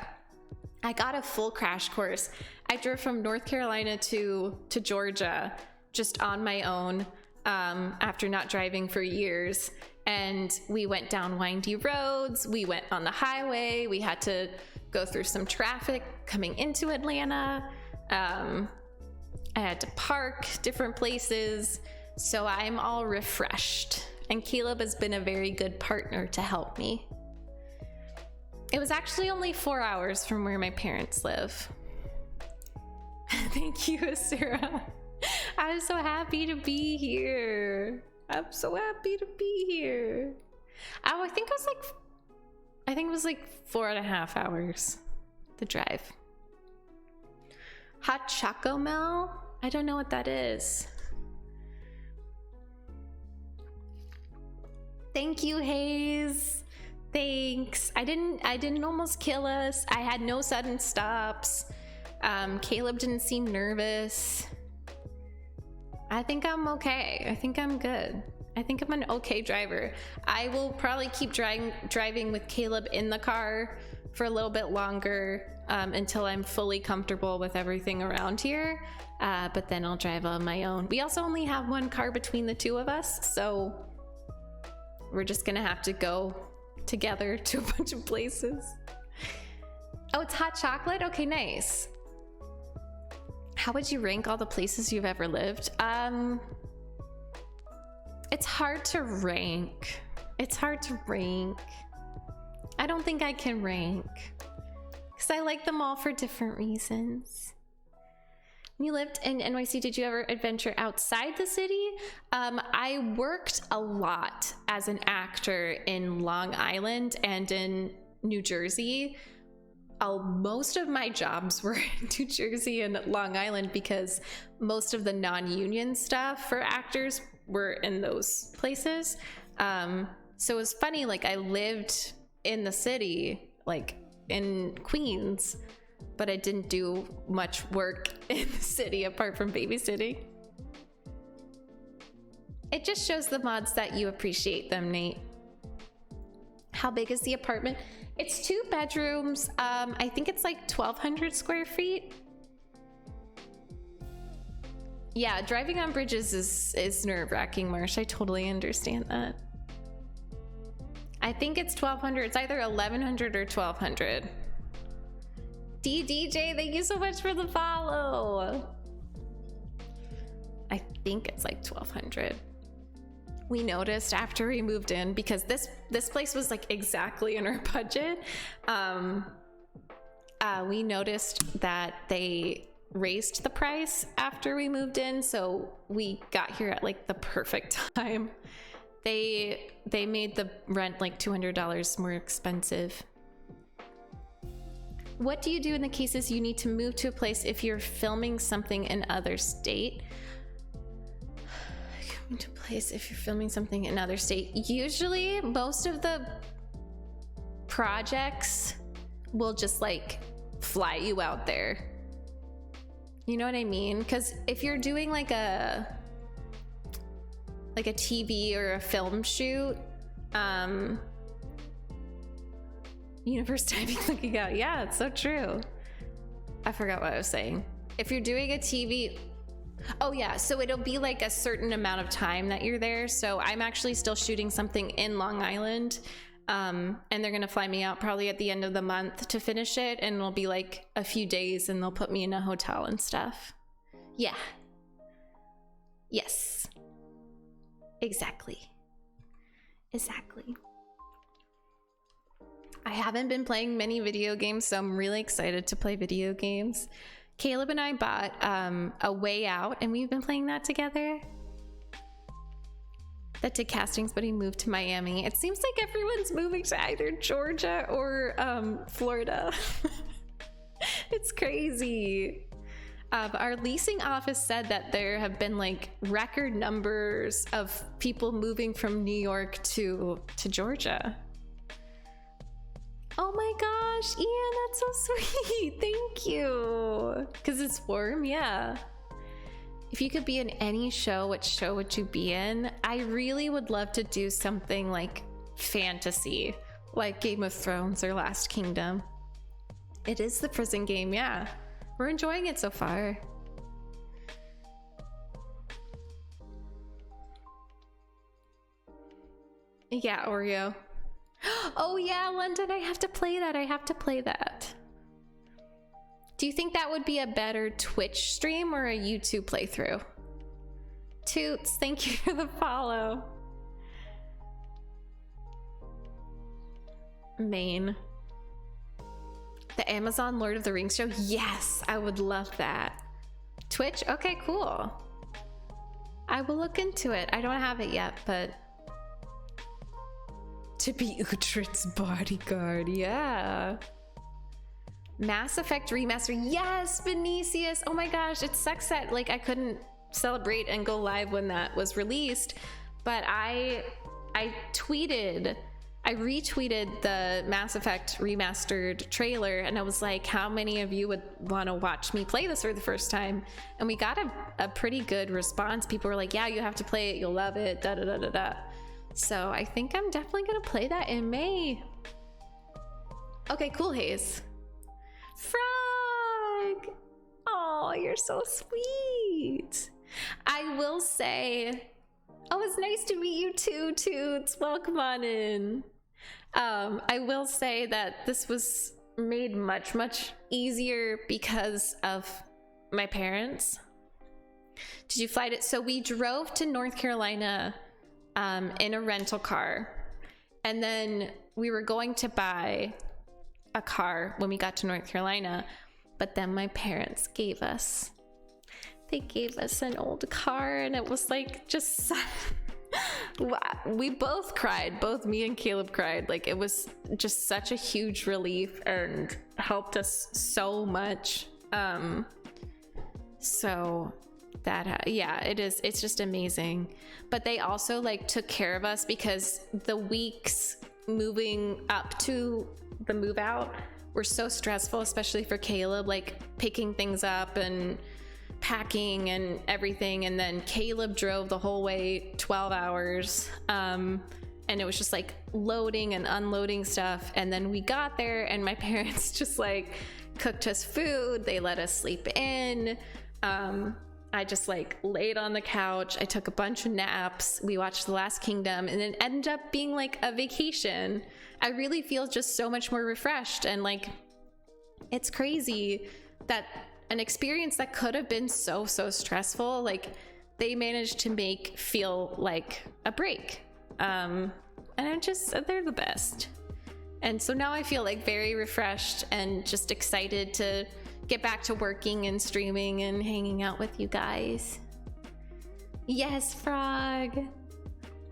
I got a full crash course. I drove from North Carolina to Georgia just on my own after not driving for years. And we went down windy roads. We went on the highway. We had to go through some traffic coming into Atlanta. I had to park different places. So I'm all refreshed. And Caleb has been a very good partner to help me. It was actually only 4 hours from where my parents live. Thank you, Sarah. I'm so happy to be here. I'm so happy to be here. Oh, I think it was like 4.5 hours, the drive. Hot Choco Mel? I don't know what that is. Thank you, Hayes. Thanks. I didn't almost kill us. I had no sudden stops. Caleb didn't seem nervous. I think I'm okay. I think I'm good. I think I'm an okay driver. I will probably keep driving with Caleb in the car for a little bit longer until I'm fully comfortable with everything around here. But then I'll drive on my own. We also only have one car between the two of us, so we're just gonna have to go together to a bunch of places. Oh, it's hot chocolate? Okay, nice. How would you rank all the places you've ever lived? It's hard to rank. It's hard to rank. I don't think I can rank because I like them all for different reasons. When you lived in NYC, did you ever adventure outside the city? I worked a lot as an actor in Long Island and in New Jersey. Most of my jobs were in New Jersey and Long Island because most of the non-union stuff for actors were in those places. So it was funny, like I lived in the city, like in Queens, but I didn't do much work in the city apart from babysitting. It just shows the mods that you appreciate them, Nate. How big is the apartment? It's 2 bedrooms. I think it's like 1,200 square feet. Yeah, driving on bridges is nerve-wracking, Marsh. I totally understand that. I think it's 1,200. It's either 1,100 or 1,200. DJ, thank you so much for the follow. I think it's like 1,200. We noticed after we moved in, because this place was like exactly in our budget. We noticed that they raised the price after we moved in, so we got here at like the perfect time. They made the rent like $200 more expensive. What do you do in the cases you need to move to a place if you're filming something in other state? Coming to a place if you're filming something in another state. Usually, most of the projects will just like fly you out there. You know what I mean? Because if you're doing like a TV or a film shoot, Universe timing looking out. Yeah, it's so true. I forgot what I was saying. If you're doing a TV, oh yeah, so it'll be like a certain amount of time that you're there. So I'm actually still shooting something in Long Island, and they're gonna fly me out probably at the end of the month to finish it, and it'll be like a few days, and they'll put me in a hotel and stuff. Yeah. Yes. Exactly. I haven't been playing many video games, so I'm really excited to play video games. Caleb and I bought A Way Out, and we've been playing that together. That did castings, but he moved to Miami. It seems like everyone's moving to either Georgia or Florida. It's crazy. Our leasing office said that there have been like record numbers of people moving from New York to Georgia. Oh my gosh, Ian, that's so sweet. Thank you. Because it's warm, yeah. If you could be in any show, what show would you be in? I really would love to do something like fantasy, like Game of Thrones or Last Kingdom. It is the prison game, yeah. We're enjoying it so far. Yeah, Oreo. Oh yeah, London, I have to play that. I have to play that. Do you think that would be a better Twitch stream or a YouTube playthrough? Toots, thank you for the follow. Maine. The Amazon Lord of the Rings show? Yes, I would love that. Twitch? Okay, cool. I will look into it. I don't have it yet, but... To be Uhtred's bodyguard, yeah. Mass Effect Remaster, yes, Vinicius. Oh my gosh, it sucks that like I couldn't celebrate and go live when that was released, but I retweeted the Mass Effect Remastered trailer, and I was like, how many of you would want to watch me play this for the first time? And we got a pretty good response. People were like, yeah, you have to play it, you'll love it, da da da da da. So I think I'm definitely gonna play that in May. Okay, cool, Hayes. Frog! Oh, you're so sweet. I will say, oh, it's nice to meet you too, Toots. Welcome on in. I will say that this was made much, much easier because of my parents. Did you fly it? So we drove to North Carolina in a rental car, and then we were going to buy a car when we got to North Carolina, but then my parents gave us an old car, and it was like just we both cried, both me and Caleb cried. Like it was just such a huge relief and helped us so much. So that yeah, it's just amazing. But they also like took care of us because the weeks moving up to the move out were so stressful, especially for Caleb, like picking things up and packing and everything. And then Caleb drove the whole way 12 hours, and it was just like loading and unloading stuff. And then we got there and my parents just like cooked us food, they let us sleep in. I just like laid on the couch, I took a bunch of naps, we watched The Last Kingdom, and it ended up being like a vacation. I really feel just so much more refreshed, and like it's crazy that an experience that could have been so stressful, like they managed to make feel like a break. And I'm just, they're the best. And so now I feel like very refreshed and just excited to get back to working and streaming and hanging out with you guys. Yes, Frog.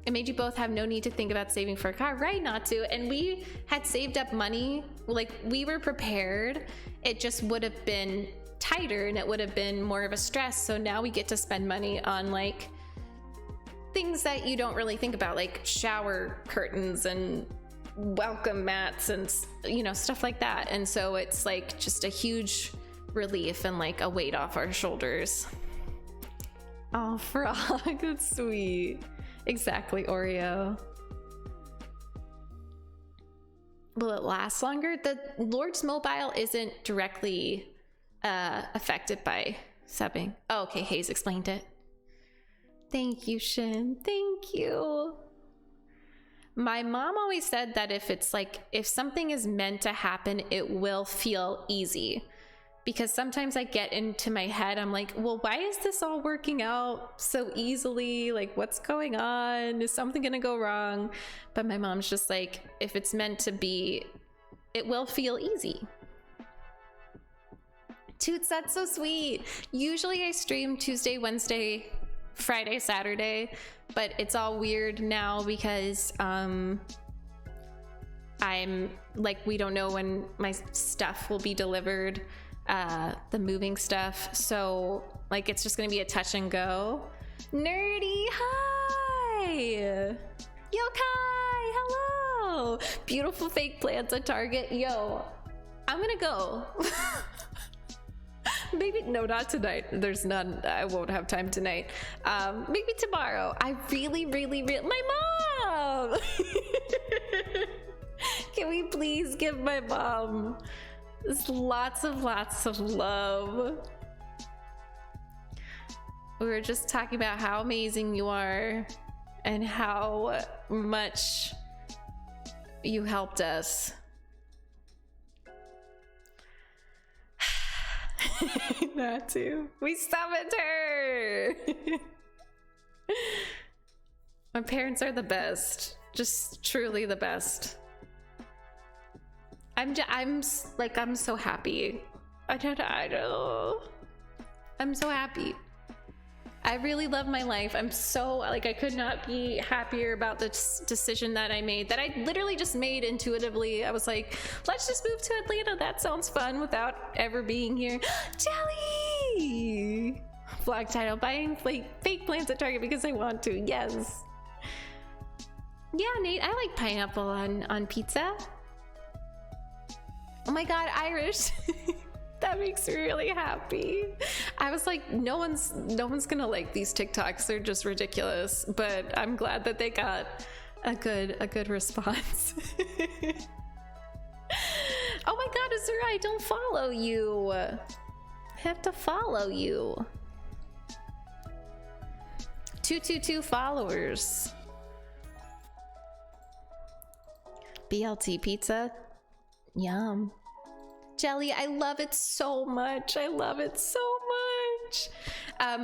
It made you both have no need to think about saving for a car, right? Not to. And we had saved up money, like we were prepared. It just would have been tighter and it would have been more of a stress. So now we get to spend money on like things that you don't really think about, like shower curtains and welcome mats and, you know, stuff like that. And so it's like just a huge relief and like a weight off our shoulders. Oh, Frog, that's sweet. Exactly, Oreo. Will it last longer? The Lord's Mobile isn't directly affected by subbing. Oh, okay, Hayes explained it. Thank you, Shin. Thank you. My mom always said that if it's like, if something is meant to happen, it will feel easy. Because sometimes I get into my head, I'm like, well, why is this all working out so easily? Like, what's going on? Is something gonna go wrong? But my mom's just like, if it's meant to be, it will feel easy. Toots, that's so sweet. Usually I stream Tuesday, Wednesday, Friday, Saturday, but it's all weird now because I'm like, we don't know when my stuff will be delivered, the moving stuff, so like it's just gonna be a touch and go. Nerdy, hi! Yokai, hello! Hello. Beautiful fake plants at Target. Yo, I'm gonna go. Maybe, no, not tonight. There's none. I won't have time tonight. Maybe tomorrow. I really, my mom! Can we please give my mom lots of love? We were just talking about how amazing you are and how much you helped us. Not to. We summoned her. My parents are the best. Just truly the best. I'm so happy. I know. I'm so happy. I really love my life. I'm so, like, I could not be happier about this decision that I made, that I literally just made intuitively. I was like, let's just move to Atlanta. That sounds fun without ever being here. Jelly! Vlog title, buying fake plants at Target because I want to. Yes. Yeah, Nate, I like pineapple on pizza. Oh my God, Irish. That makes me really happy. I was like, no one's gonna like these TikToks. They're just ridiculous. But I'm glad that they got a good response. Oh my God, Azura, I don't follow you. I have to follow you. 222 followers. BLT pizza. Yum. Jelly, I love it so much. I love it so much.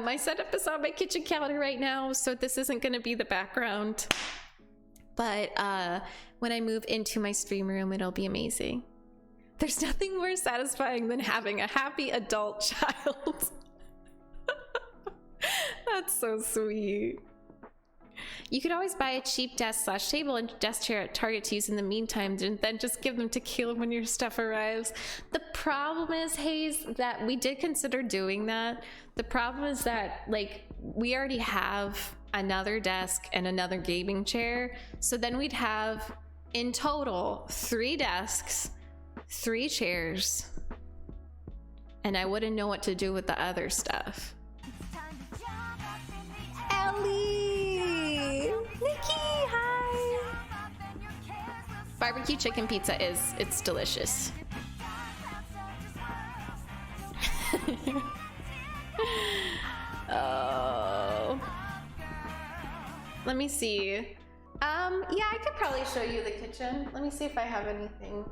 My setup is on my kitchen counter right now, so this isn't going to be the background. But when I move into my stream room, it'll be amazing. There's nothing more satisfying than having a happy adult child. That's so sweet. You could always buy a cheap desk/table and desk chair at Target to use in the meantime, and then just give them to Caleb when your stuff arrives. The problem is, Hayes, that we did consider doing that. The problem is that, like, we already have another desk and another gaming chair. So then we'd have, in total, 3 desks, 3 chairs, and I wouldn't know what to do with the other stuff. Ellie! Nikki, hi! Barbecue chicken pizza it's delicious. Oh. Let me see. Yeah, I could probably show you the kitchen. Let me see if I have anything.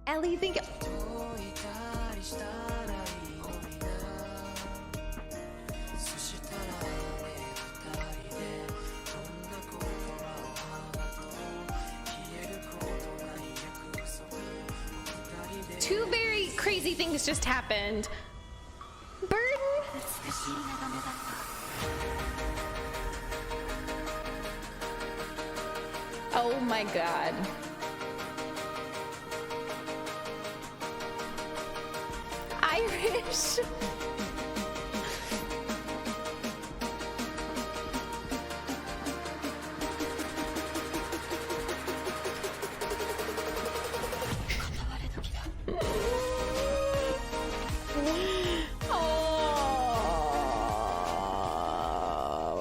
Ellie, think. Two very crazy things just happened. Burden. Oh my God. Irish. Oh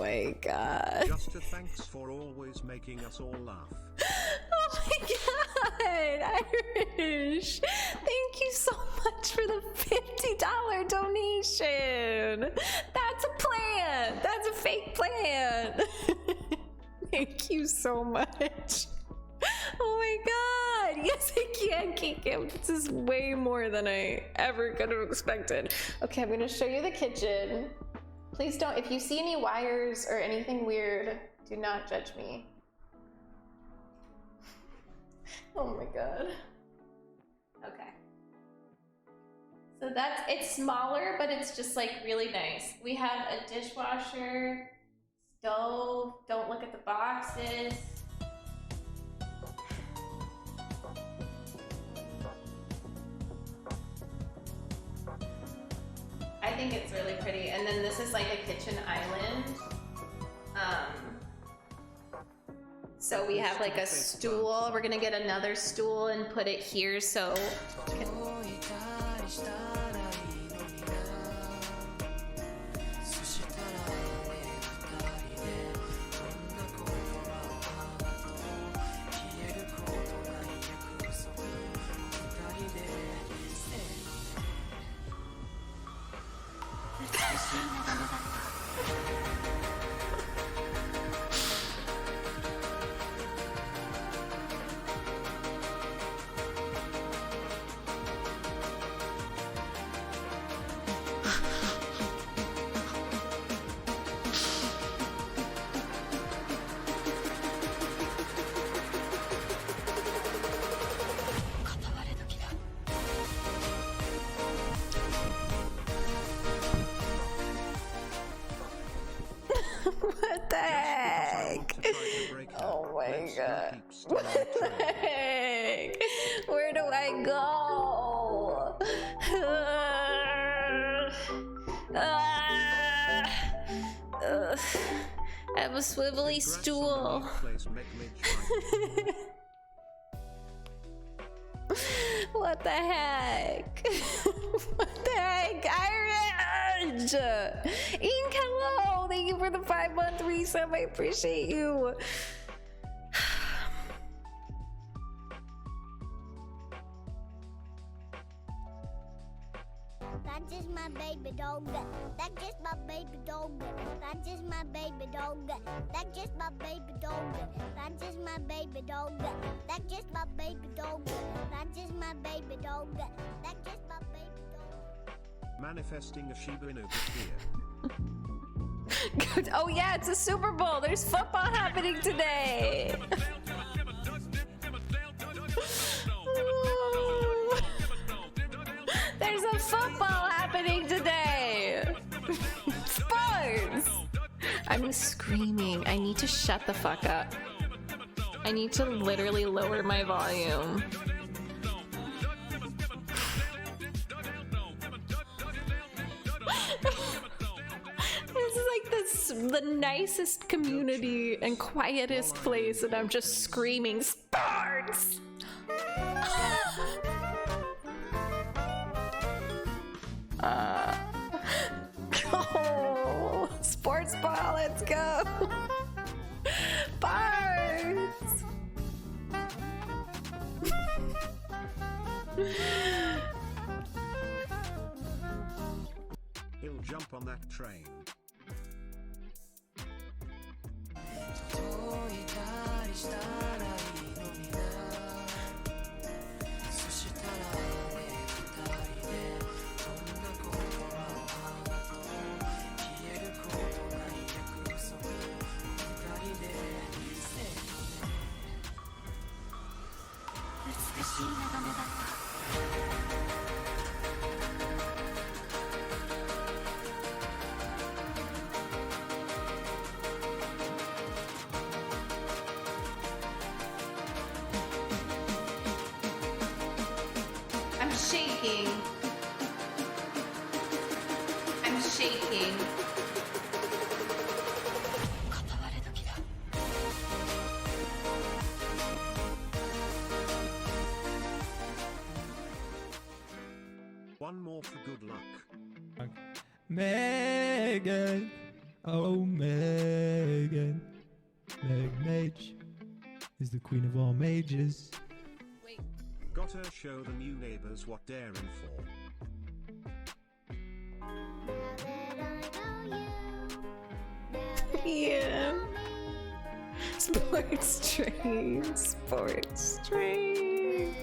my God. Just a thanks for always making us all laugh. Oh my God, Irish. Thank you so much for the $50 donation. That's a plant. That's a fake plant. Thank you so much. Oh my God. Yes, I can kick him. This is way more than I ever could have expected. Okay, I'm gonna show you the kitchen. Please don't, if you see any wires or anything weird, do not judge me. Oh my God. Okay. So it's smaller, but it's just like really nice. We have a dishwasher, stove, don't look at the boxes. I think it's really pretty. And then this is like a kitchen island. So we have like a stool. We're gonna get another stool and put it here so. What the heck? Oh my god. What the heck? Where do I go? I have a swivelly stool. What the heck? What the heck? Irish! Ink, hello! Thank you for the 5-month resub. I appreciate you. That's just my baby dog. That's just my baby dog. That's just my baby dog. That's just my baby dog. That's just my baby dog. That's just my baby dog. That's just my baby dog. That's just my baby dog. Manifesting a Shiba Inu here. Oh yeah, it's a Super Bowl. There's football happening today. There's a football happening today. Sports. I'm screaming. I need to shut the fuck up. I need to literally lower my volume. This is like the nicest community and quietest place, and I'm just screaming sports. Oh, sports ball, let's go. Bards. He'll jump on that train. I'm shaking. I'm shaking. One more for good luck. Megan, oh Megan, Meg Mage is the queen of all mages. Gotta show the new neighbors what they're in for. Yeah. Sports train, sports train.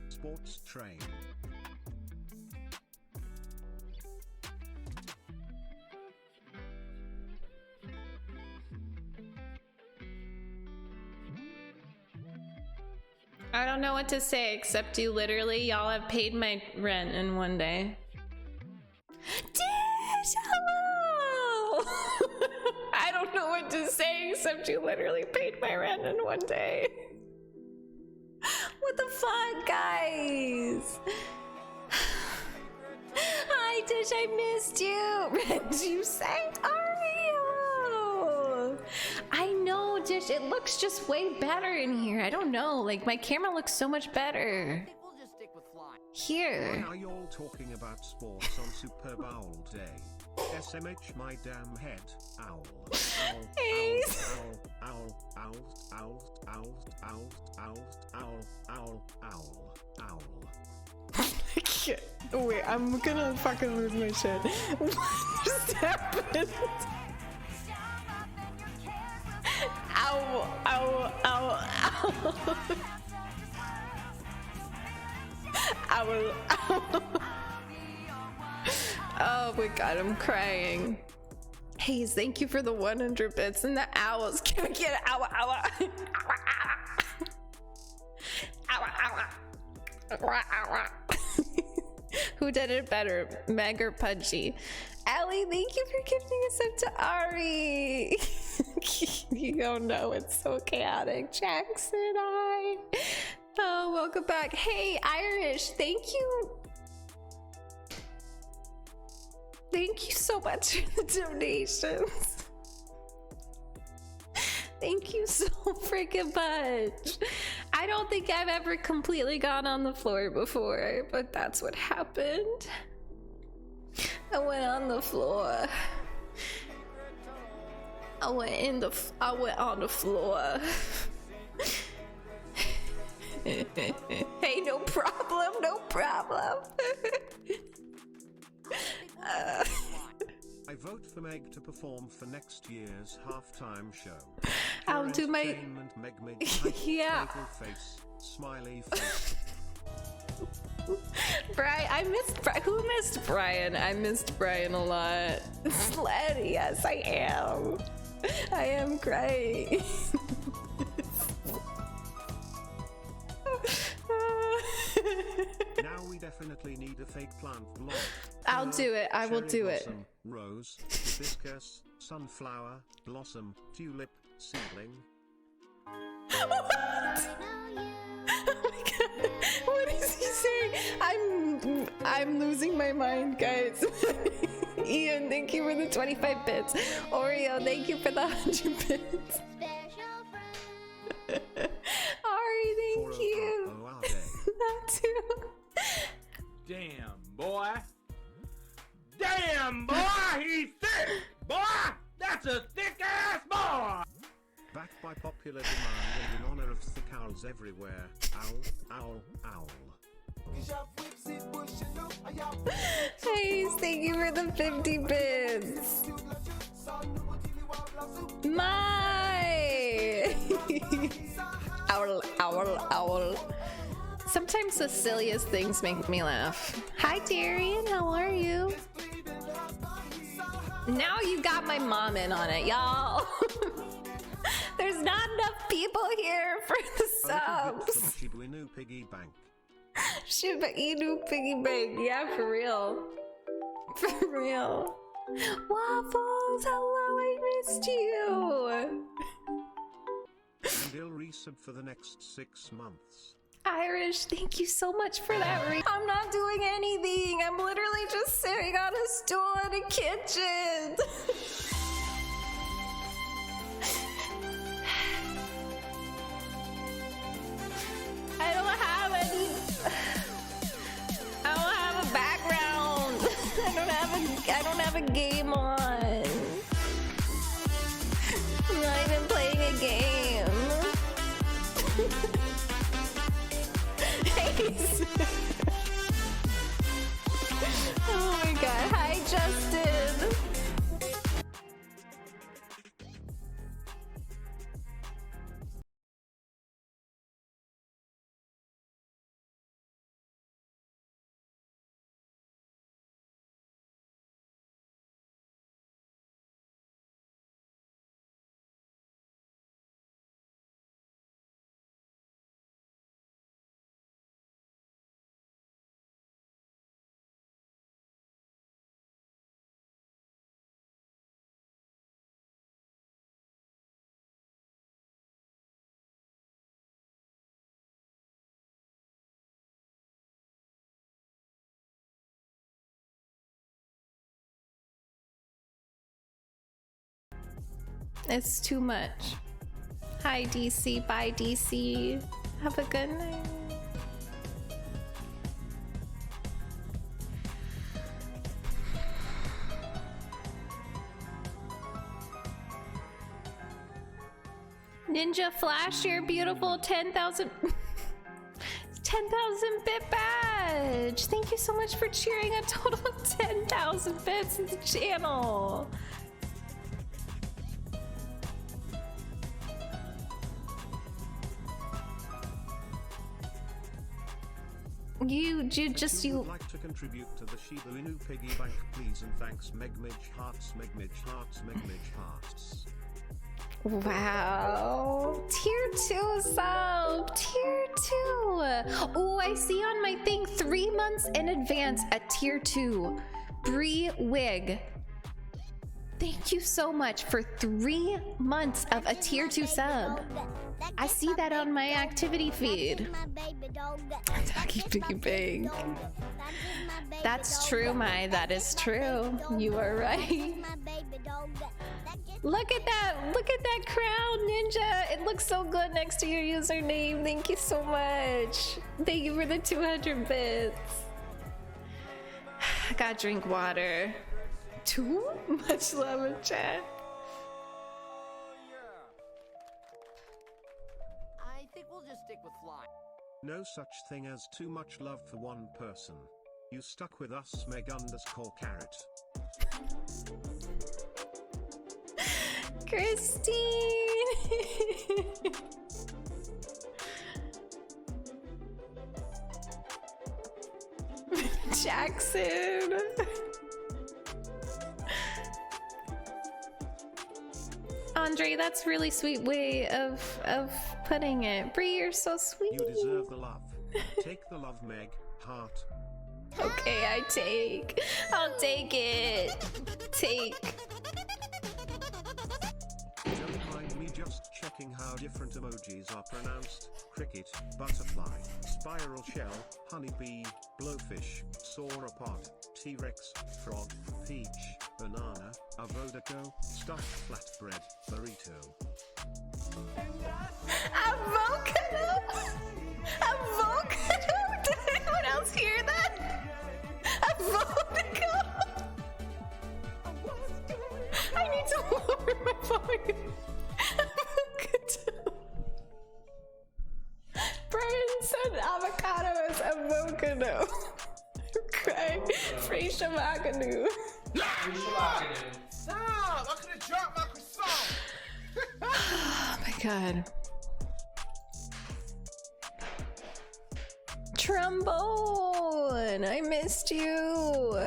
Sports train. I don't know what to say except you literally, y'all have paid my rent in one day. Dish, hello! I don't know what to say except you literally paid my rent in one day. What the fuck, guys? Hi, Tish, I missed you. Did you say Ario? I know, Tish. It looks just way better in here. I don't know. Like, my camera looks so much better. Here. Why are you all talking about sports on Super Bowl day? SMH my damn head. Owl. Owl. Ace. Owl. Owl. Owl. Owl. Owl. Owl. Owl. Owl. Owl. Owl. Wait, I'm gonna fucking lose my shit. What just happened? Ow, ow, ow, ow. Ow, ow. Oh my god, I'm crying. Hayes, thank you for the 100 bits and the owls. Can we get ow, ow, ow, ow, ow, ow. Who did it better, Meg or Pudgy? Allie, thank you for gifting us up to Ari. You don't know, it's so chaotic. Jackson, hi. Oh, welcome back. Hey, Irish, thank you. Thank you so much for the donations. Thank you so freaking much. I don't think I've ever completely gone on the floor before, but that's what happened. I went on the floor. I went on the floor. Hey, no problem, no problem. I vote for Meg to perform for next year's halftime show. I'll do my Meg made yeah. Face, smiley face. Brian, I missed who missed Brian? I missed Brian a lot. Sled, yes, I am. I am great. Now we definitely need a fake plant blog. I'll do it. I will do it. Rose, hibiscus, sunflower, blossom, tulip, seedling. What? Oh my god. What is he saying? I'm losing my mind, guys. Ian, thank you for the 25 bits. Oreo, thank you for the 100 bits. Ari, thank you. That too. Damn, boy. Damn, boy, he's thick. Boy, that's a thick ass boy. Backed by popular demand and in honor of thick owls everywhere. Owl, owl, owl. Hey, thank you for the 50 bits. My owl, owl, owl. Sometimes the silliest things make me laugh. Hi, Darian, how are you? Now you got my mom in on it, y'all. There's not enough people here for the subs. Shiba Inu piggy bank. Shiba Inu piggy bank, yeah, for real. For real. Waffles, hello, I missed you. And he'll resub for the next 6 months. Irish, thank you so much for that. I'm not doing anything. I'm literally just sitting on a stool in a kitchen. I don't have any. I don't have a background. I don't have a game on. I'm not even playing a game. Oh my god. Hi, Justin. It's too much. Hi DC, bye DC. Have a good night. Ninja Flash, your beautiful 10,000 bit badge. Thank you so much for cheering a total of 10,000 bits in the channel. You If you would like to contribute to the Shiba Inu piggy bank, please and thanks. Megmage hearts, Megmage hearts, Megmage hearts. Wow. Tier 2 sub. Tier 2. Oh, I see on my thing 3 months in advance at tier 2. Bree Wig. Thank you so much for 3 months of a tier 2 sub. I see that on my activity feed. Doggy Piggy Bank. That's true, Mai. That is true. You are right. Look at that. Look at that crown, Ninja. It looks so good next to your username. Thank you so much. Thank you for the 200 bits. I gotta drink water. Too much love in chat. I think we'll just stick with flying. No such thing as too much love for one person. You stuck with us, Meg_carrot. Christine. Jackson. Andre, that's really sweet way of putting it. Bree, you're so sweet. You deserve the love. Take the love, Meg. Heart. Okay, I'll take it. Take. Don't mind me just checking how different emojis are pronounced. Cricket, butterfly, spiral shell, honeybee, blowfish, sauropod, T-Rex, frog, peach, banana, avocado, stuffed flatbread, burrito. Avocado? Avocado? Did anyone else hear that? Avocado? I need to lower my volume. Avocado. Brian said avocado is avocado. Okay. Freisha Maganu. Stop! I could have dropped my croissant! Oh my god. Trombone! I missed you!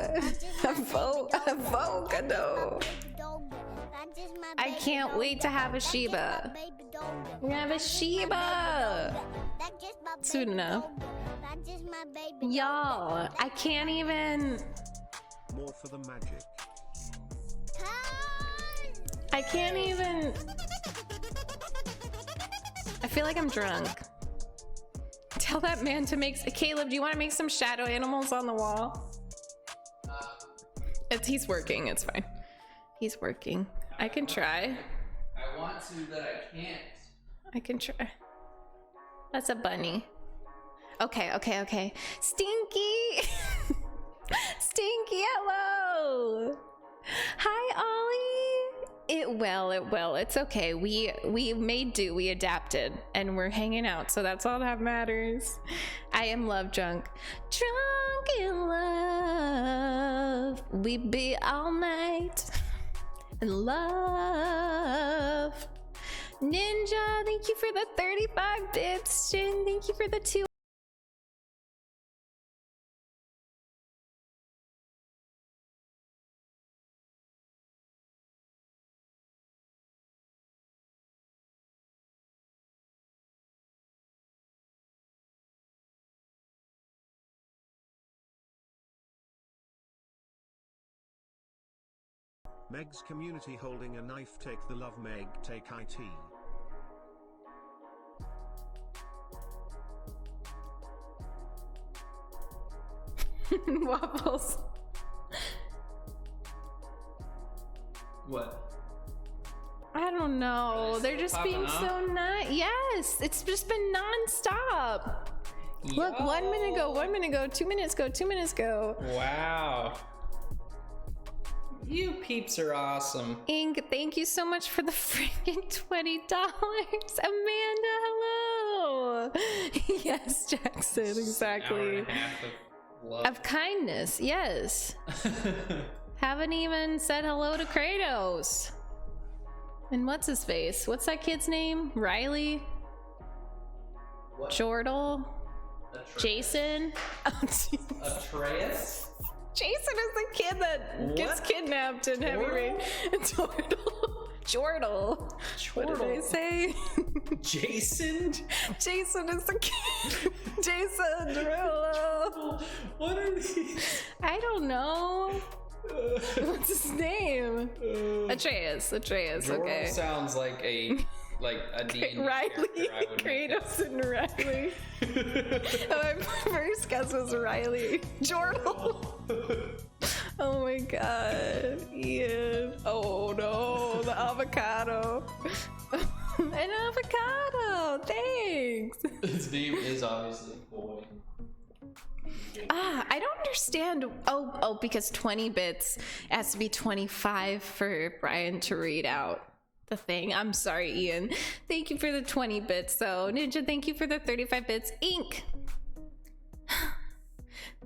Avocado! I can't wait to have a Shiba. We're gonna have a Shiba! Soon enough. Y'all, I can't even... More for the magic. I can't even... I feel like I'm drunk. Tell that man to make... Caleb, do you want to make some shadow animals on the wall? He's working, it's fine. He's working. I can try. I want to, but I can't. I can try. That's a bunny. Okay. Stinky! Stinky, hello! Hi, Ollie! It will. It's okay. We made do. We adapted. And we're hanging out, so that's all that matters. I am love drunk. Drunk in love. We be all night. In love. Ninja, thank you for the 35 bits. Shin, thank you for the 2. Meg's community holding a knife. Take the love, Meg. Take IT. Waffles. What? I don't know. They're just popping being off? so nice. Yes, it's just been non-stop. Look, 1 minute ago, 1 minute ago, 2 minutes ago, 2 minutes ago. Wow. You peeps are awesome. Ink, thank you so much for the freaking $20. Amanda, hello. Yes, Jackson, exactly. Hour and a half of love. Of kindness, yes. Haven't even said hello to Kratos. And what's his face? What's that kid's name? Riley? What? Jordal? Jason? Oh, jeez. Atreus? Jason is the kid that gets What? kidnapped in Heavy Rain. Jordal. Jordal. What did I say? Jason? Jason is the kid. Jason Derulo. What are these? I don't know. What's his name? Atreus. Atreus. Jordan Okay. sounds like a D&D Riley, character I would make up. Kratos, and Riley. My first guess was Riley. Jordal. Oh my god, Ian. Oh no, the avocado. An avocado. Thanks. His name is obviously Boy. I don't understand. Oh, because 20 bits has to be 25 for Brian to read out the thing. I'm sorry, Ian. Thank you for the 20 bits, though. Ninja, thank you for the 35 bits. Ink,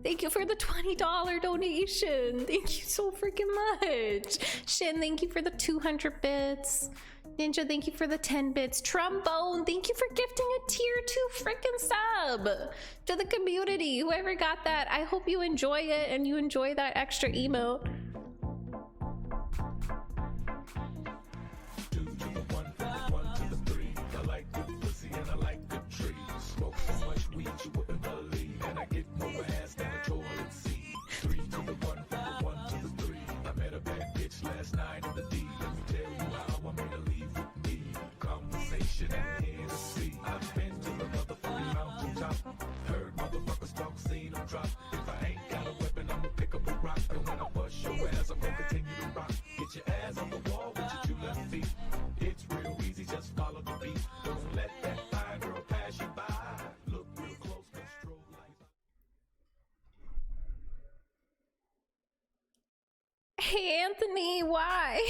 thank you for the $20 donation. Thank you so freaking much. Shin, thank you for the 200 bits. Ninja, thank you for the 10 bits. Trombone, thank you for gifting a tier 2 freaking sub to the community. Whoever got that, I hope you enjoy it and you enjoy that extra emote. Hey Anthony, why?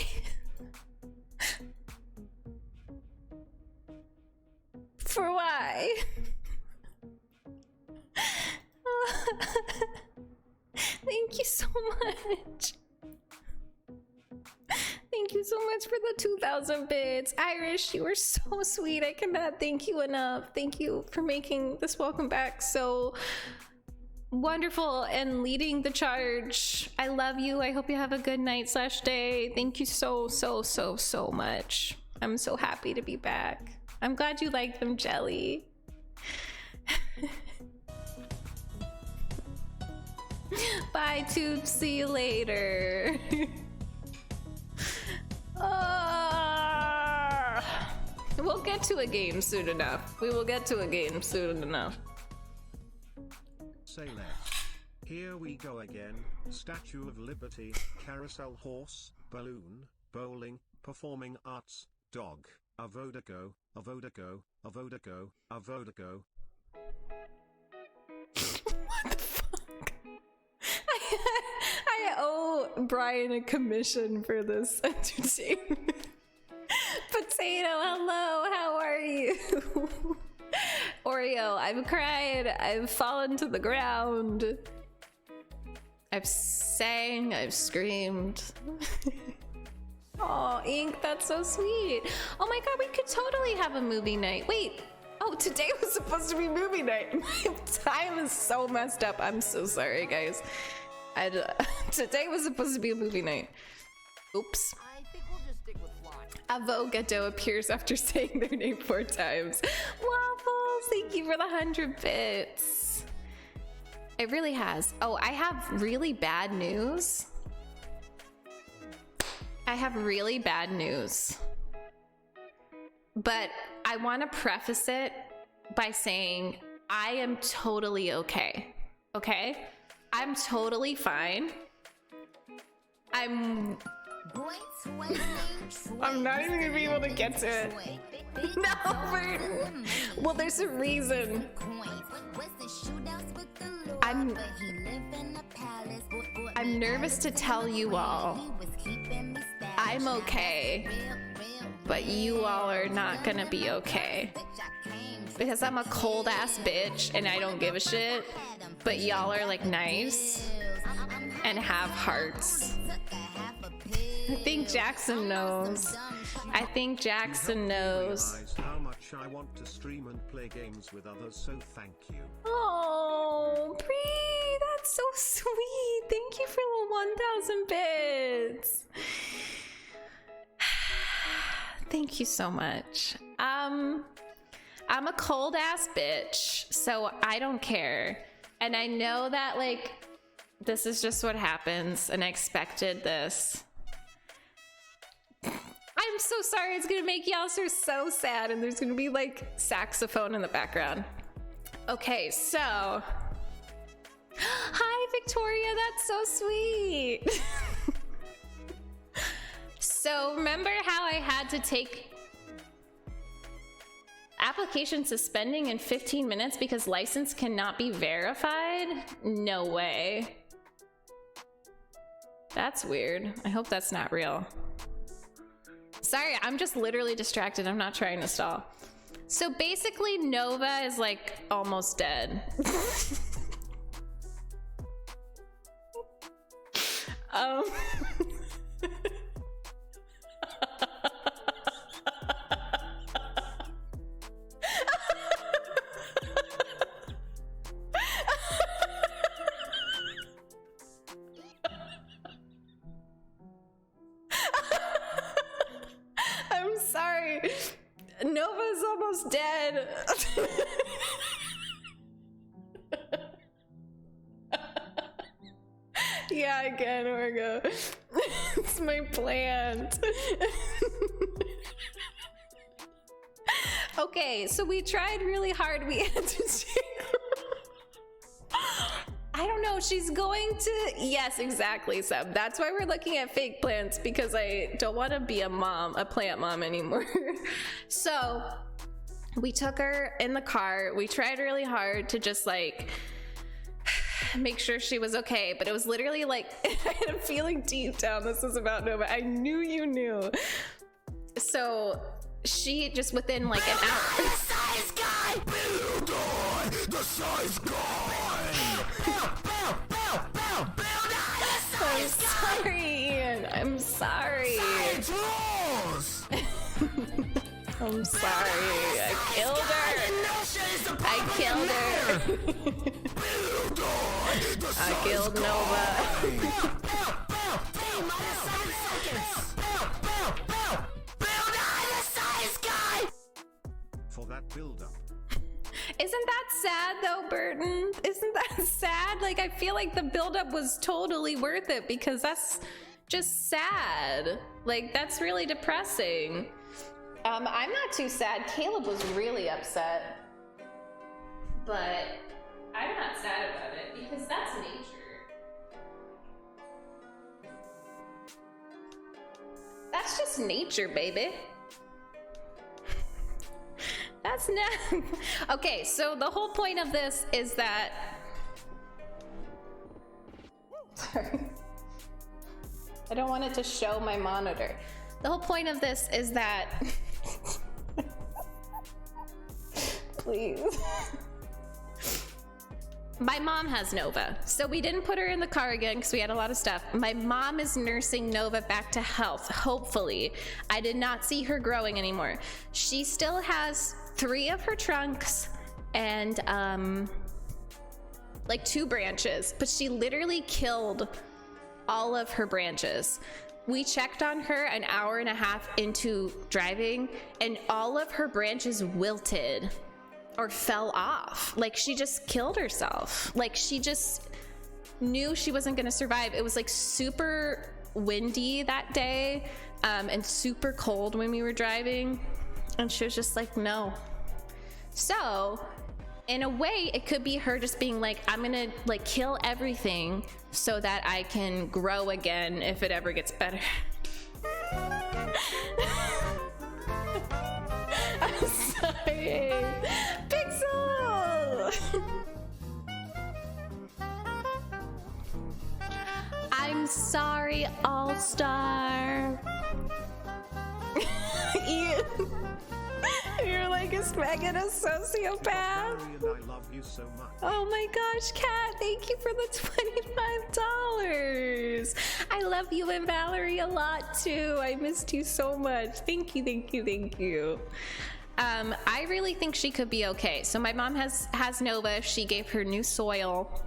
For why? Thank you so much. Thank you so much for the 2,000 bits. Irish, you were so sweet. I cannot thank you enough. Thank you for making this welcome back so wonderful and leading the charge. I love you. I hope you have a good night / day. Thank you so much. I'm so happy to be back. I'm glad you like them, Jelly. Bye, Toots. See you later. We'll get to a game soon enough. We will get to a game soon enough. Say less. Here we go again. Statue of Liberty, carousel horse, balloon, bowling, performing arts, dog, avodago, avodago, avodago, avodago. What the fuck? I owe Brian a commission for this entertainment. Potato, hello, how are you? Oreo, I've cried, I've fallen to the ground. I've sang, I've screamed. Oh, Ink, that's so sweet. Oh my god, we could totally have a movie night. Wait, oh, today was supposed to be movie night. My time is so messed up. I'm so sorry, guys. Today was supposed to be a movie night. Oops. I think we'll just stick with flying. Avogadro appears after saying their name 4 times. Waffles, thank you for the 100 bits. It really has. Oh, I have really bad news. I have really bad news. But I want to preface it by saying I am totally okay. Okay? I'm totally fine. I'm I'm not even gonna be able to get to it. No, Burton. Well, there's a reason. I'm nervous to tell you all. I'm okay, but you all are not gonna be okay. Because I'm a cold ass bitch and I don't give a shit, but y'all are like nice and have hearts. I think Jackson knows. I think Jackson knows. Realize how much I want to stream and play games with others, so thank you. Oh, Bree, that's so sweet. Thank you for the 1,000 bits. Thank you so much. I'm a cold ass bitch, so I don't care. And I know that, like, this is just what happens, and I expected this. I'm so sorry, it's gonna make y'all so sad, and there's gonna be like saxophone in the background. Okay, so hi Victoria, that's so sweet. So remember how I had to take application suspending in 15 minutes because license cannot be verified? No way. That's weird. I hope that's not real. Sorry, I'm just literally distracted. I'm not trying to stall. So basically, Nova is like almost dead. I'm sorry. Nova's almost dead. Yeah, again, Orgo. It's my plant. Okay, so we tried really hard. We had to I don't know, she's going to... Yes, exactly, Seb. That's why we're looking at fake plants, because I don't want to be a plant mom anymore. So we took her in the car. We tried really hard to just like make sure she was okay, but it was literally like I had a feeling deep down this was about Nova. I knew you knew. So she just within like an hour. The size guy! Build on! The size guy! I'm sorry, Ian. I'm sorry. I'm sorry. I killed her. I killed her. I killed Nova. For that build up. Isn't that sad though, Burton? Isn't that sad? Like, I feel like the buildup was totally worth it because that's just sad. Like, that's really depressing. I'm not too sad. Caleb was really upset. But I'm not sad about it because that's nature. That's just nature, baby. That's not... Okay, so the whole point of this is that... Sorry. I don't want it to show my monitor. The whole point of this is that... Please. My mom has Nova, so we didn't put her in the car again because we had a lot of stuff. My mom is nursing Nova back to health, hopefully. I did not see her growing anymore. She still has 3 of her trunks and like 2 branches, but she literally killed all of her branches. We checked on her an hour and a half into driving and all of her branches wilted or fell off. Like, she just killed herself. Like, she just knew she wasn't gonna survive. It was like super windy that day and super cold when we were driving, and she was just like, no. So in a way, it could be her just being like, I'm gonna like kill everything so that I can grow again if it ever gets better. I'm sorry. Pixel! I'm sorry, All-Star. Ian, you're like, is Megan a sociopath? Valerie and I love you so much. Oh my gosh, Kat, thank you for the $25. I love you and Valerie a lot too. I missed you so much. Thank you, thank you, thank you. I really think she could be okay. So my mom has Nova. She gave her new soil.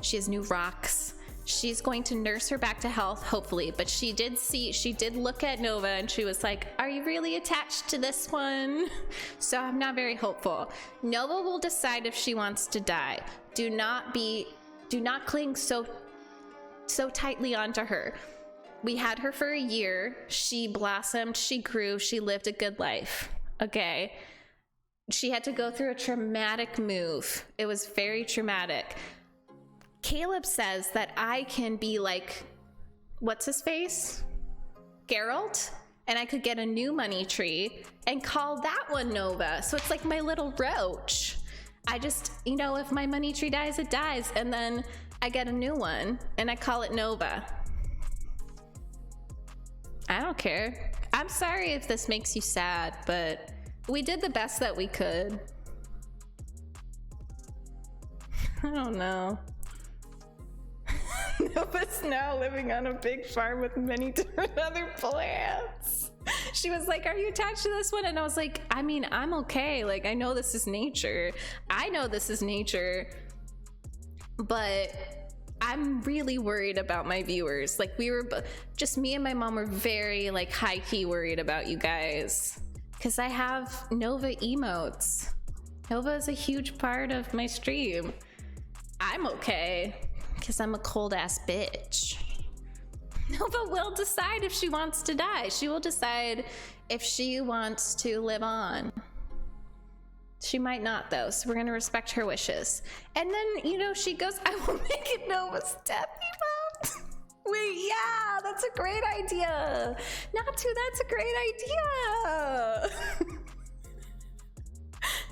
She has new rocks. She's going to nurse her back to health, hopefully. But she did look at Nova and she was like, are you really attached to this one? So I'm not very hopeful. Nova will decide if she wants to die. Do not cling so tightly onto her. We had her for a year. She blossomed, she grew, she lived a good life. Okay. She had to go through a traumatic move. It was very traumatic. Caleb says that I can be like, what's his face? Geralt? And I could get a new money tree and call that one Nova. So it's like my little roach. I just, you know, if my money tree dies, it dies. And then I get a new one and I call it Nova. I don't care. I'm sorry if this makes you sad, but we did the best that we could. I don't know. Nova's now living on a big farm with many different other plants. She was like, are you attached to this one? And I was like, I mean, I'm okay. Like, I know this is nature. I know this is nature. But I'm really worried about my viewers. Like, just me and my mom were very, like, high-key worried about you guys. Because I have Nova emotes. Nova is a huge part of my stream. I'm okay. Because I'm a cold ass bitch. Nova will decide if she wants to die. She will decide if she wants to live on. She might not though, so we're gonna respect her wishes. And then, you know, she goes, I will make it Nova's death emote. Wait, yeah, that's a great idea. Natu, that's a great idea.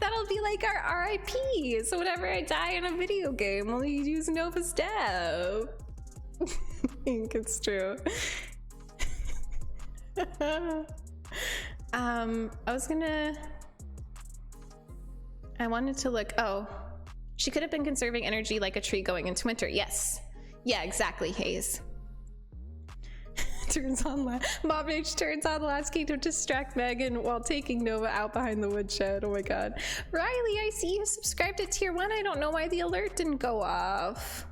That'll be like our RIP. So whenever I die in a video game, we'll use Nova's death. I think it's true. I wanted to look, oh. She could have been conserving energy like a tree going into winter. Yes. Yeah, exactly, Hayes. Turns on Mom H turns on Lasky to distract Megan while taking Nova out behind the woodshed. Oh my god. Riley, I see you subscribed to tier 1. I don't know why the alert didn't go off.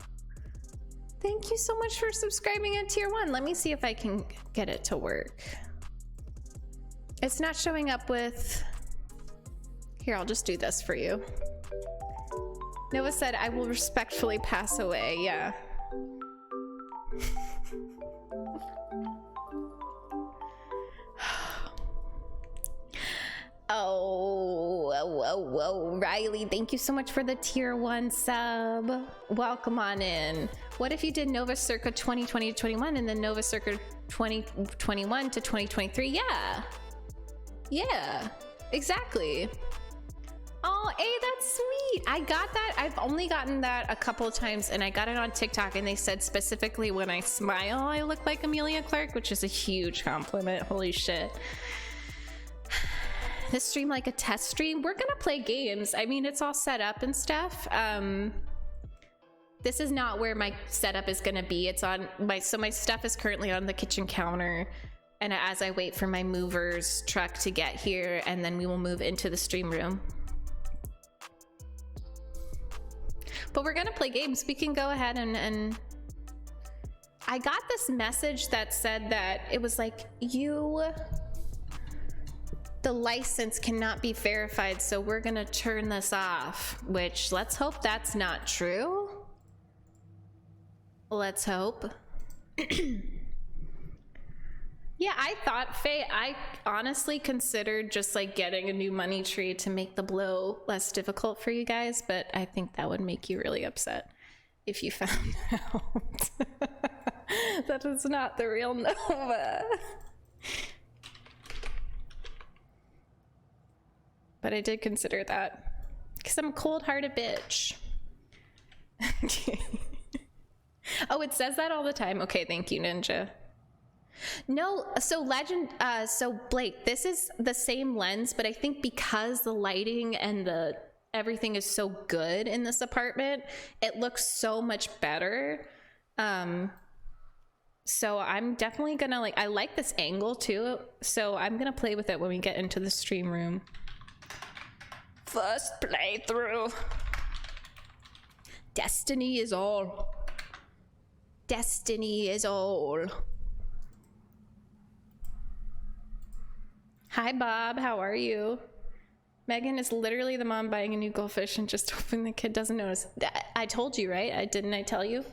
Thank you so much for subscribing at tier 1. Let me see if I can get it to work. It's not showing up with... Here, I'll just do this for you. Nova said, I will respectfully pass away. Yeah. Oh, Riley, thank you so much for the tier 1 sub. Welcome on in. What if you did Nova circa 2020 to 21 and then Nova circa 2021 to 2023? Yeah, exactly. Oh, hey, that's sweet. I got that. I've only gotten that a couple of times, and I got it on TikTok, and they said specifically when I smile, I look like Amelia Clark, which is a huge compliment. Holy shit. This stream like a test stream. We're gonna play games. I mean, it's all set up and stuff. This is not where my setup is gonna be. It's on my stuff is currently on the kitchen counter, and as I wait for my movers truck to get here, and then we will move into the stream room. But we're gonna play games. We can go ahead and I got this message that said that it was like, the license cannot be verified, so we're gonna turn this off, which let's hope that's not true. Let's hope. Yeah, I thought, Faye, I honestly considered just like getting a new money tree to make the blow less difficult for you guys, but I think that would make you really upset if you found out that is not the real Nova. but I did consider that because I'm a cold-hearted bitch. Oh, it says that all the time. Okay, thank you, Ninja. No, so so Blake, this is the same lens, but I think because the lighting and everything is so good in this apartment, it looks so much better. So I'm definitely gonna I like this angle too, so I'm gonna play with it when we get into the stream room. First playthrough. Destiny is all. Destiny is all. Hi Bob, how are you? Megan is literally the mom buying a new goldfish and just hoping the kid doesn't notice. I told you, right? Didn't I tell you?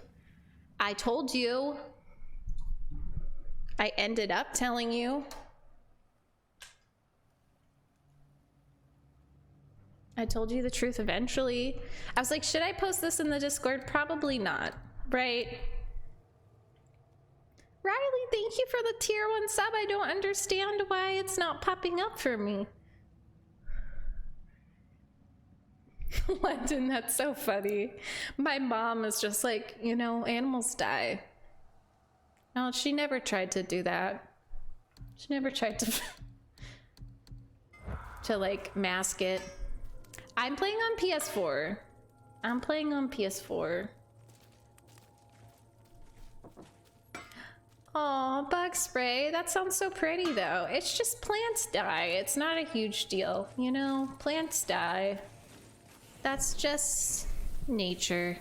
I told you. I ended up telling you. I told you the truth eventually. I was like, should I post this in the Discord? Probably not, right? Riley, thank you for the tier 1 sub. I don't understand why it's not popping up for me. London, that's so funny. My mom is just like, you know, animals die. No, she never tried to do that. She never tried to to like mask it. I'm playing on PS4. I'm playing on PS4. Aw, bug spray. That sounds so pretty though. It's just plants die. It's not a huge deal, you know? Plants die. That's just nature.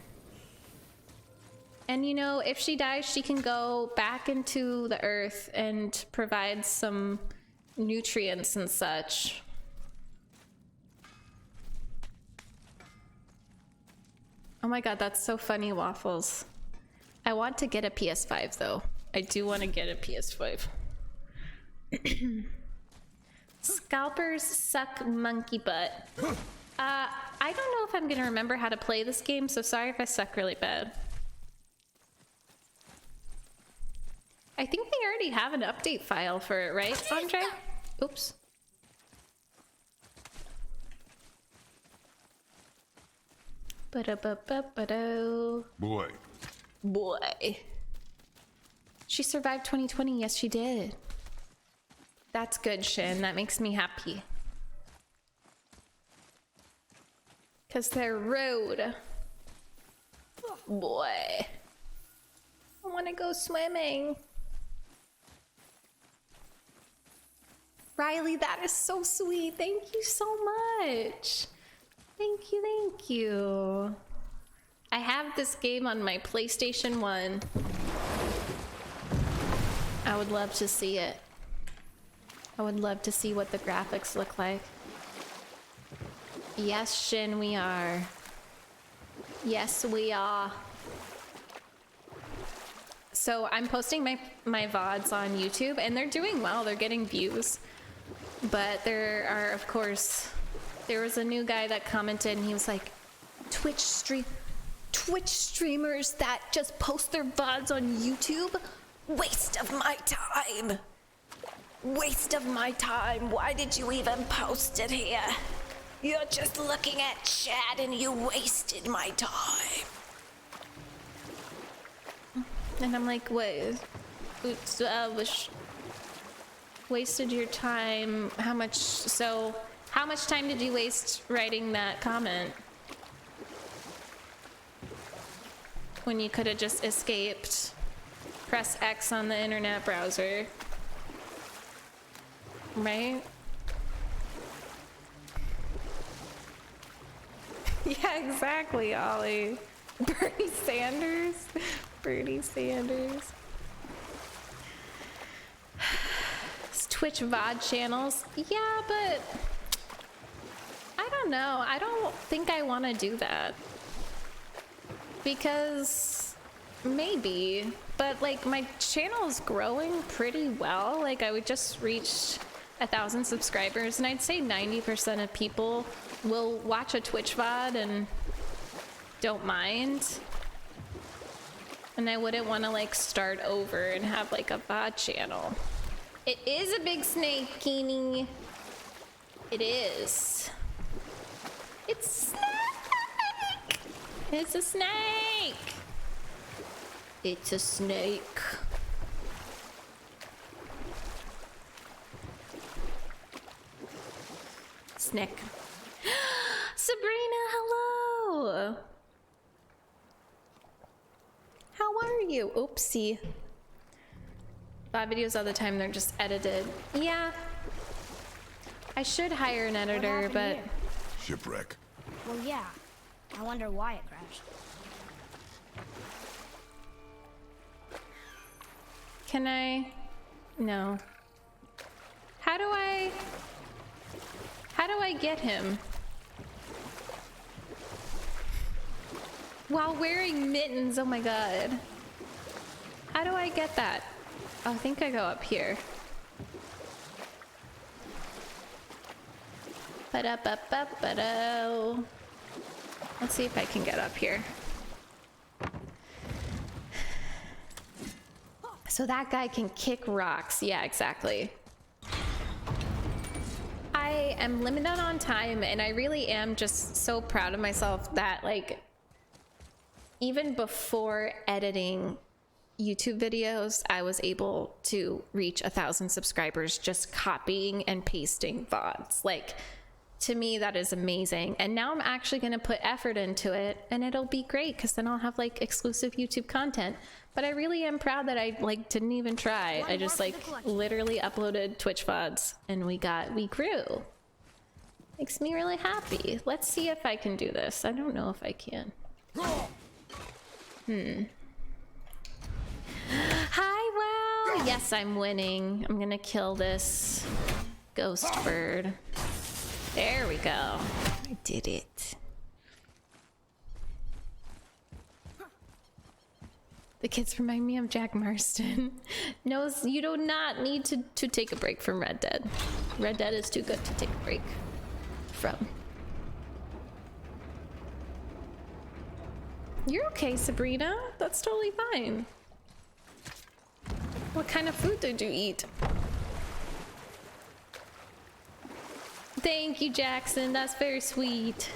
And you know, if she dies, she can go back into the earth and provide some nutrients and such. Oh my god, that's so funny, Waffles. I want to get a PS5 though. I do want to get a PS5. Scalpers suck monkey butt. I don't know if I'm gonna remember how to play this game, so sorry if I suck really bad. I think they already have an update file for it, right, Andre? Oops. Ba-da-ba-ba-ba-do. Boy. Boy. She survived 2020. Yes, she did. That's good, Shin. That makes me happy. Because they're rude. Boy. I want to go swimming. Riley, that is so sweet. Thank you so much. Thank you, thank you. I have this game on my PlayStation 1. I would love to see it. I would love to see what the graphics look like. Yes, Shin, we are. Yes, we are. So I'm posting my VODs on YouTube and they're doing well. They're getting views. But there are, of course, there was a new guy that commented and he was like, Twitch streamers that just post their VODs on YouTube? Waste of my time. Waste of my time. Why did you even post it here? You're just looking at chat and you wasted my time. And I'm like, what? Oops, wasted your time. How much? So, how much time did you waste writing that comment? When you could have just escaped. Press X on the internet browser. Right? Yeah, exactly, Ollie. Bernie Sanders. Bernie Sanders. Twitch VOD channels. Yeah, but I don't know. I don't think I want to do that. Because maybe, but like my channel is growing pretty well. Like I would just reached 1,000 subscribers and I'd say 90% of people will watch a Twitch VOD and don't mind. And I wouldn't want to like start over and have like a VOD channel. It is a big snake, Keeney. It is. It's a snake! It's a snake! It's a snake. Snake. Sabrina, hello! How are you? Oopsie. Bot videos all the time, they're just edited. Yeah. I should hire an editor, but... here? Shipwreck. Well, yeah. I wonder why it crashed. Can I? No. How do I get him? While wearing mittens, oh my god. How do I get that? Oh, I think I go up here. Ba-da-ba-ba-ba-do. Let's see if I can get up here. So that guy can kick rocks. Yeah, exactly. I am limited on time, and I really am just so proud of myself that, like, even before editing YouTube videos, I was able to reach 1,000 subscribers just copying and pasting VODs. Like, to me, that is amazing. And now I'm actually going to put effort into it, and it'll be great because then I'll have like exclusive YouTube content. But I really am proud that I like didn't even try. I just like literally uploaded Twitch VODs and we grew. Makes me really happy. Let's see if I can do this. I don't know if I can. Hi, wow. Yes, I'm winning. I'm gonna kill this ghost bird. There we go. I did it. The kids remind me of Jack Marston. No, you do not need to take a break from Red Dead. Red Dead is too good to take a break from. You're okay, Sabrina. That's totally fine. What kind of food did you eat? Thank you, Jackson. That's very sweet.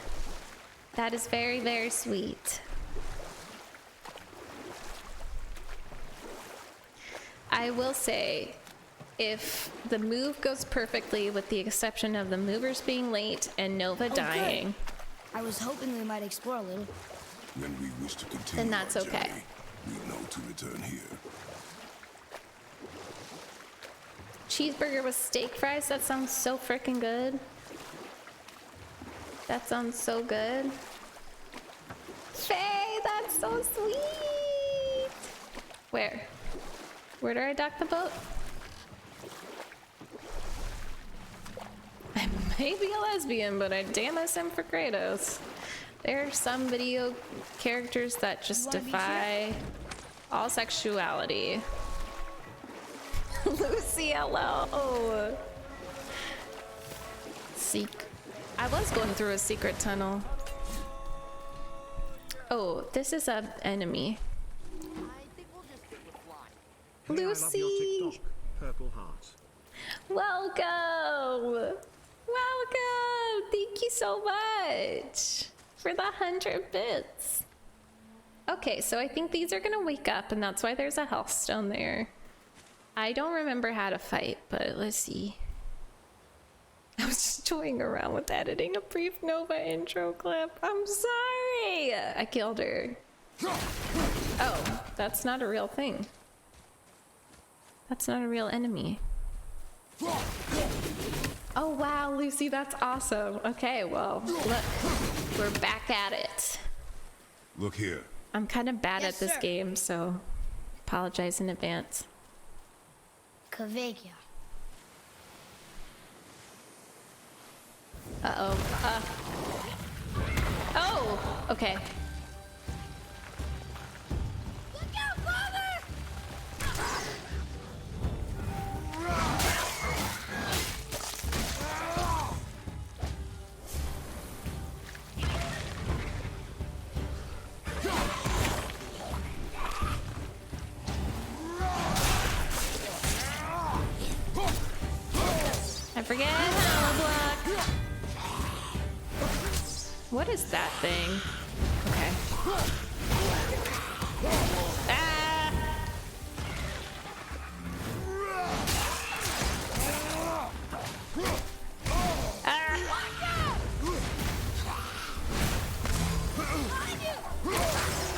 That is very, very sweet. I will say, if the move goes perfectly, with the exception of the movers being late and Nova dying, I was hoping we might explore a little. When we wish to continue then that's our okay. journey, we know to return here. Cheeseburger with steak fries? That sounds so freaking good. That sounds so good. Faye, that's so sweet. Where? Where do I dock the boat? I may be a lesbian, but I damn SM for Kratos. There are some video characters that just defy all sexuality. Lucy, hello. I was going through a secret tunnel. Oh, this is an enemy. I think we'll just stick with flying. Hey, Lucy. I love your TikTok. Purple heart. Welcome. Welcome. Thank you so much for the 100 bits. Okay, so I think these are gonna wake up, and that's why there's a health stone there. I don't remember how to fight, but let's see. I was just toying around with editing a brief Nova intro clip. I'm sorry. I killed her. Oh, that's not a real thing. That's not a real enemy. Oh wow, Lucy, that's awesome. Okay, well, look, we're back at it. Look here. I'm kind of bad at this game, so apologize in advance. Kvekia. Uh-oh. Oh, okay. Look out, father! I forget how to block. What is that thing? Okay. Ah!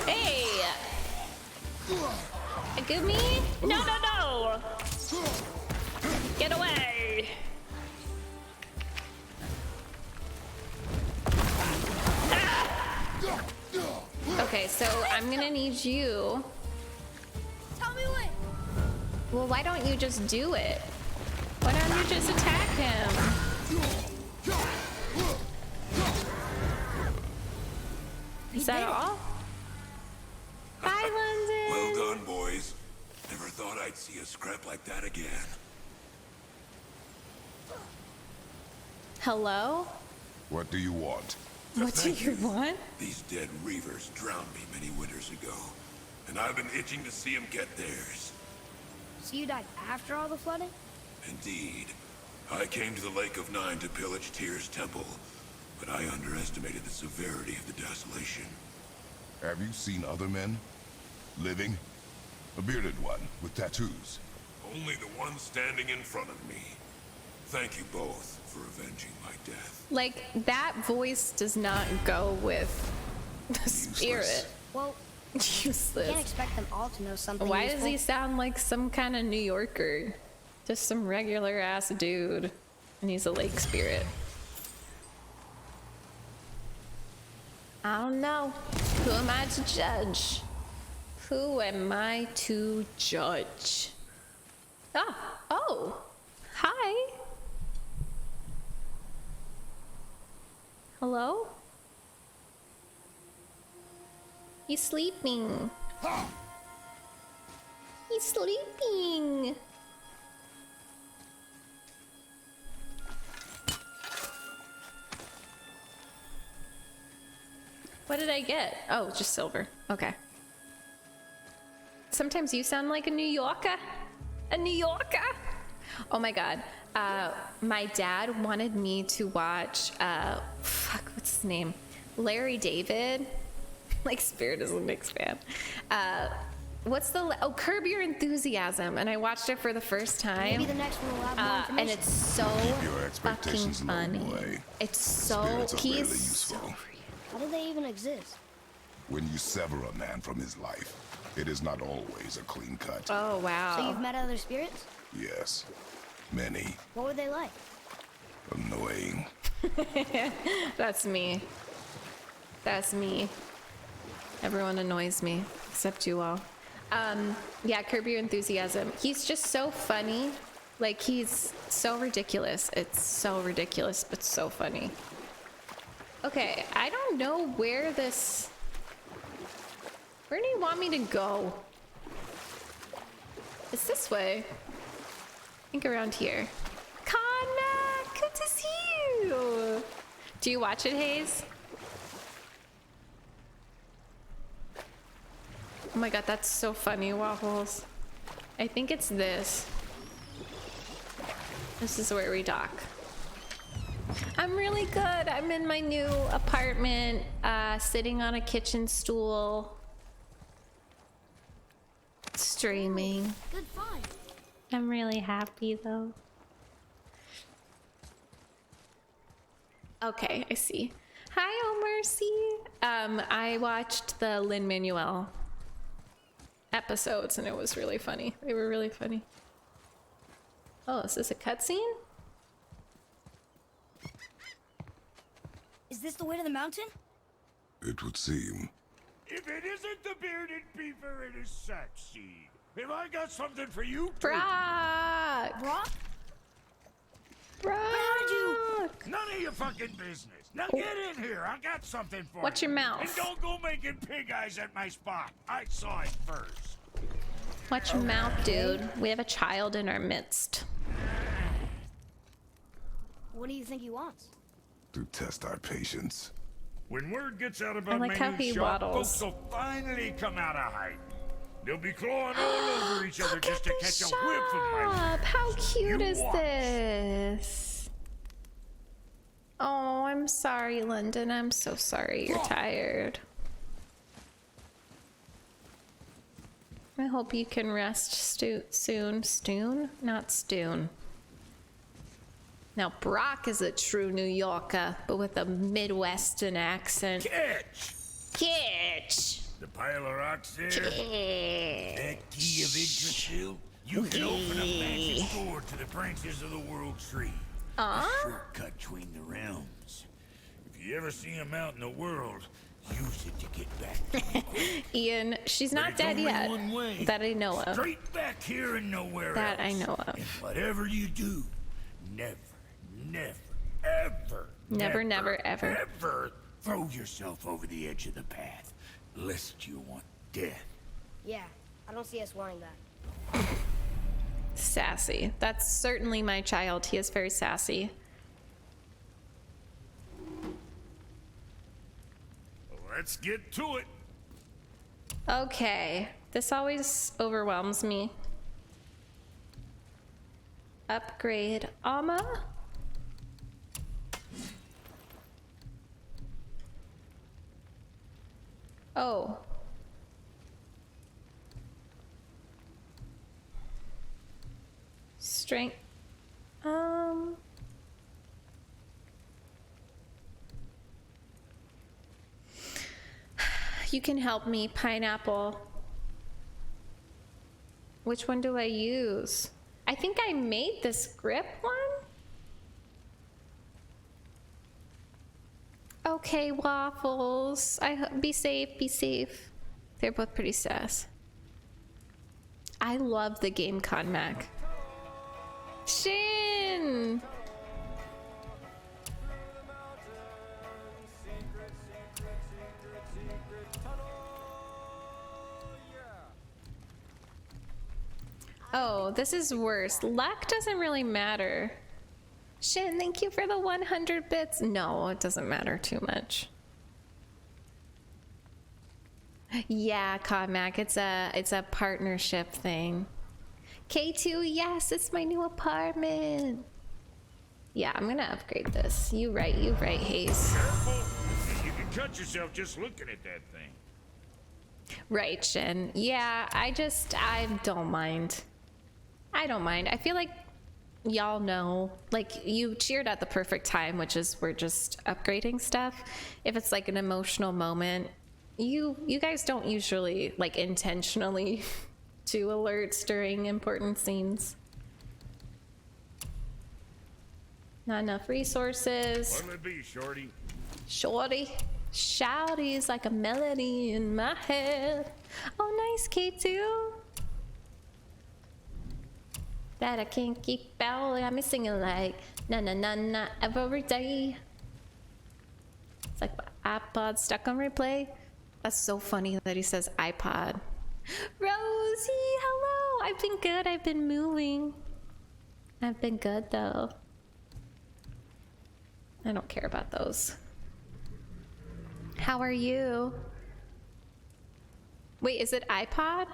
Hey! Give me? No, no, no! Get away! Okay, so I'm gonna need you. Tell me when. Well, why don't you just do it? Why don't you just attack him? Is that all? Bye, London! Well done, boys. Never thought I'd see a scrap like that again. Hello? What do you want? What do you want? These dead reavers drowned me many winters ago, and I've been itching to see them get theirs. So you died after all the flooding? Indeed. I came to the Lake of Nine to pillage Tyr's temple, but I underestimated the severity of the desolation. Have you seen other men? Living? A bearded one with tattoos? Only the one standing in front of me. Thank you both for avenging my death. Like, that voice does not go with the spirit. Well, Useless. you can't expect them all to know something Why useful. does he sound like some kind of New Yorker? Just some regular ass dude. And he's a lake spirit. I don't know. Who am I to judge? Who am I to judge? Ah, oh, hi. Hello? He's sleeping. He's sleeping. What did I get? Oh, just silver. Okay. Sometimes you sound like a New Yorker. A New Yorker? Oh my god. My dad wanted me to watch, fuck, what's his name? Larry David. Like, Spirit is a Knicks fan. What's the, Curb Your Enthusiasm. And I watched it for the first time. Maybe the next one will have more information. And it's so Your expectations fucking low, funny. boy. It's so, Spirits are he rarely is useful. so How do they even exist? When you sever a man from his life, it is not always a clean cut. Oh, wow. So you've met other spirits? Yes. Many. What were they like? Annoying. That's me. That's me. Everyone annoys me, except you all. Yeah, Curb Your Enthusiasm. He's just so funny. Like, he's so ridiculous. It's so ridiculous, but so funny. Okay, I don't know where this... Where do you want me to go? It's this way. I think around here. Conmac, good to see you. Do you watch it, Hayes? Oh my god, that's so funny, Waffles. I think it's this. This is where we dock. I'm really good. I'm in my new apartment, sitting on a kitchen stool, streaming. Good find. I'm really happy though. Okay, I see. Hi, Oh Mercy. I watched the Lin-Manuel episodes and it was really funny. They were really funny. Oh, is this a cutscene? Is this the way to the mountain? It would seem. If it isn't the bearded beaver, it is Sackseed. Have I got something for you too? Brock! Brock? Brock! How did you... None of your fucking business. Now get in here. I got something for Watch you. your mouth. And don't go making pig eyes at my spot. I saw it first. Watch your mouth, dude. We have a child in our midst. What do you think he wants? To test our patience. When word gets out about I like my how new he shop, waddles. folks will finally come out of hiding. They'll be clawing all over each other just to catch a whiff of my... How cute You is watch. this? Oh, I'm sorry, London. I'm so sorry you're tired. I hope you can rest soon. Stoon? Not Stoon. Now, Brock is a true New Yorker, but with a Midwestern accent. Catch! Catch! The pile of rocks there? That key of Yggdrasil? You can open a magic door to the branches of the World Tree. A shortcut between the realms. If you ever see him out in the world, use it to get back to me. Ian, she's not But it's dead only yet. one way. That I know of. Straight back here and nowhere That else. I know of. And whatever you do, never, ever, ever throw yourself over the edge of the path, lest you want death. Yeah, I don't see us wanting that. Sassy. That's certainly my child. He is very sassy. Let's get to it. Okay. This always overwhelms me. Upgrade Amma. Oh. Strength. You can help me, Pineapple. Which one do I use? I think I made this grip one. Okay, Waffles. Be safe, be safe. They're both pretty sass. I love the game Conmac. Shin! Oh, this is worse. Luck doesn't really matter. Shin, thank you for the 100 bits. No, it doesn't matter too much. Yeah, Conmac, it's a partnership thing. K2, yes, it's my new apartment. Yeah, I'm gonna upgrade this. You right, Hayes. Careful. You can cut yourself just looking at that thing. Right, Shin. Yeah, I don't mind. I don't mind. I feel like y'all know, like, you cheered at the perfect time, which is we're just upgrading stuff. If it's like an emotional moment, you guys don't usually like intentionally do alerts during important scenes. Not enough resources. What'll it be, Shorty? Shorty. Shouty is like a melody in my head. Oh, nice, K2. That I can't keep out. I'm singing like na na na na every day. It's like my iPod stuck on replay. That's so funny that he says iPod. Rosie, hello. I've been good. I've been moving. I've been good though. I don't care about those. How are you? Wait, is it iPod?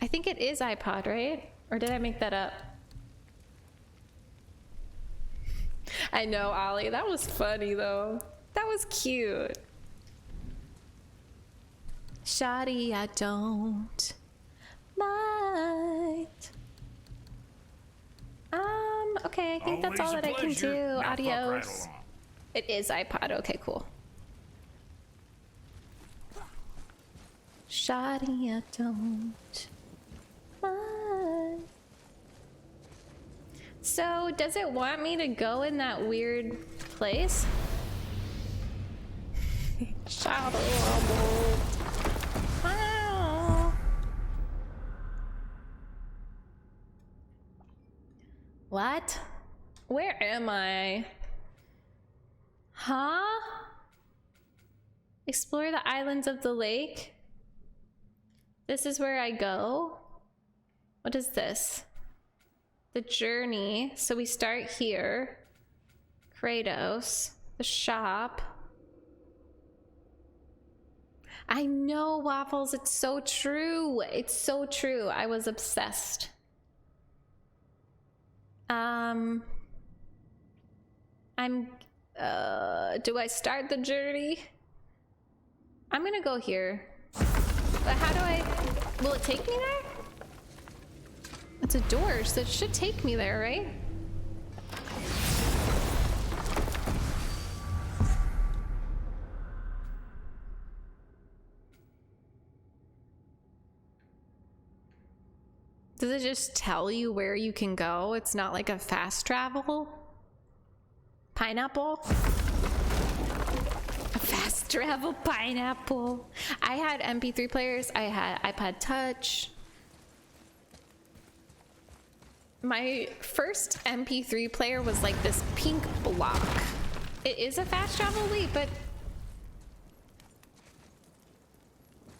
I think it is iPod, right? Or did I make that up? I know, Ollie. That was funny, though. That was cute. Shoddy, I don't mind. Okay, I think that's all that I can do. Adios. It is iPod. Okay, cool. Shoddy, I don't mind. So, does it want me to go in that weird place? Shadow. Oh. What? Where am I? Huh? Explore the islands of the lake? This is where I go? What is this? The journey. So we start here. Kratos. The shop. I know, Waffles. It's so true. It's so true. I was obsessed. Do I start the journey? I'm gonna go here. But how do I... Will it take me there? It's a door, so it should take me there, right? Does it just tell you where you can go? It's not like a fast travel? Pineapple? A fast travel pineapple. I had MP3 players, I had iPod Touch. My first MP3 player was like this pink block. It is a fast travel, wait, but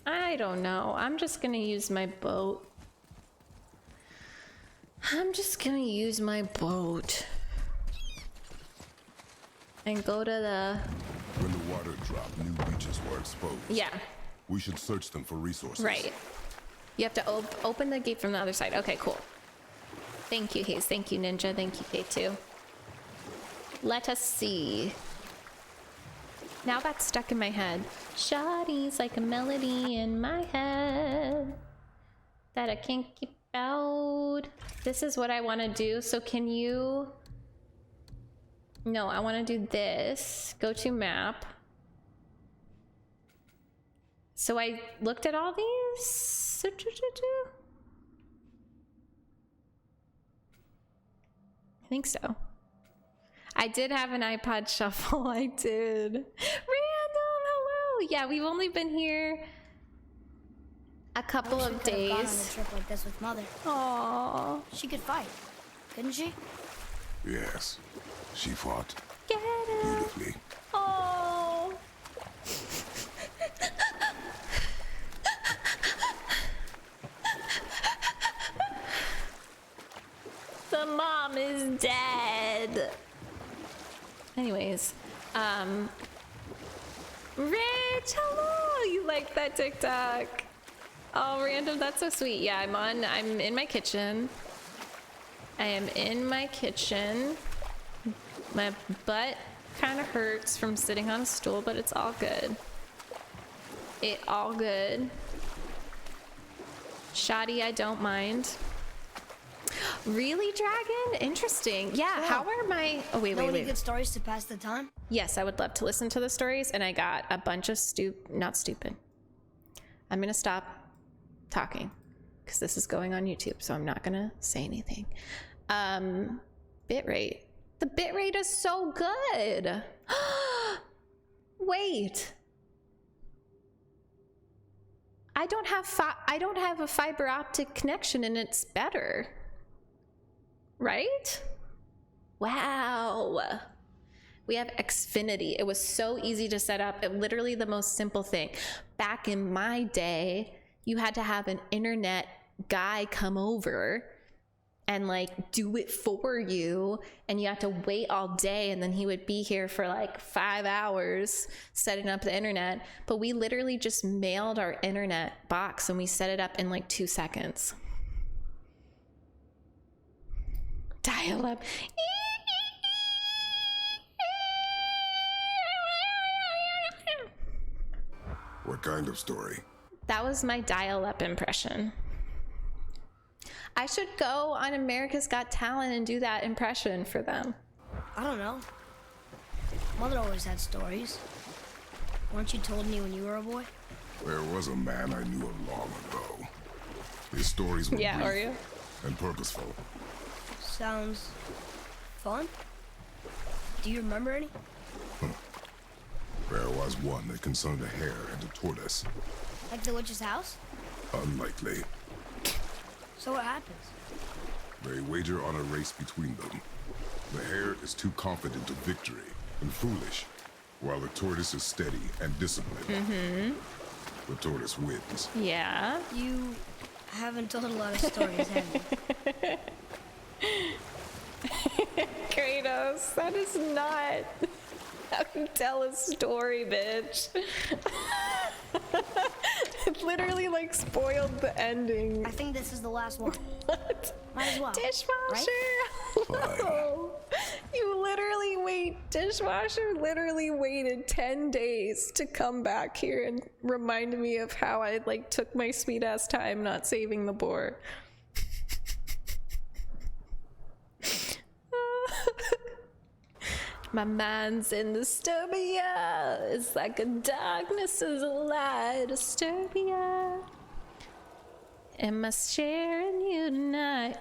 I don't know. I'm just gonna use my boat. I'm just gonna use my boat and go to the... When the water dropped, new beaches were exposed. Yeah. We should search them for resources. Right. You have to open the gate from the other side. Okay, cool. Thank you, Hayes. Thank you, Ninja. Thank you, K2. Let us see. Now that's stuck in my head. Shawty's like a melody in my head that I can't keep out. This is what I want to do. So can you... No, I want to do this. Go to map. So I looked at all these. I think so. I did have an iPod Shuffle. I did. Random, hello. Yeah, we've only been here a couple of days. Gone on a trip like this with Mother. Aww. She could fight, couldn't she? Yes, she fought Get it. beautifully. Oh. The mom is dead. Anyways, Rich, hello. You like that TikTok? Oh, random. That's so sweet. Yeah, I'm in my kitchen. I am in my kitchen. My butt kind of hurts from sitting on a stool, but it's all good. It all good. Shoddy, I don't mind. Really, Dragon? Interesting. Yeah, how are my... Oh, wait. Any good stories to pass the time? Yes, I would love to listen to the stories, and I got a bunch of not stupid. I'm gonna stop talking, because this is going on YouTube, so I'm not gonna say anything. Bitrate. The bitrate is so good! Wait. I don't have a fiber optic connection, and it's better. Right? Wow. We have Xfinity. It was so easy to set up. Literally the most simple thing. Back in my day, you had to have an internet guy come over and like do it for you, and you had to wait all day, and then he would be here for like 5 hours setting up the internet. But we literally just mailed our internet box and we set it up in like 2 seconds. Dial up. What kind of story? That was my dial-up impression. I should go on America's Got Talent and do that impression for them. I don't know. Mother always had stories. Weren't you told me when you were a boy? There was a man I knew of long ago. His stories were Yeah, are you? and purposeful. Sounds fun. Do you remember any? There was one that concerned a hare and a tortoise. Like the witch's house? Unlikely. So what happens? They wager on a race between them. The hare is too confident of victory and foolish, while the tortoise is steady and disciplined. Mm-hmm. The tortoise wins. Yeah. You haven't told a lot of stories, have you? Kratos, that is not how you tell a story, bitch. It literally like spoiled the ending. I think this is the last one. What? Might as well. Dishwasher. Fine. You literally dishwasher literally waited 10 days to come back here and remind me of how I like took my sweet ass time not saving the boar. My mind's in disturbia. It's like a darkness is a light. Disturbia. Am I sharing you tonight?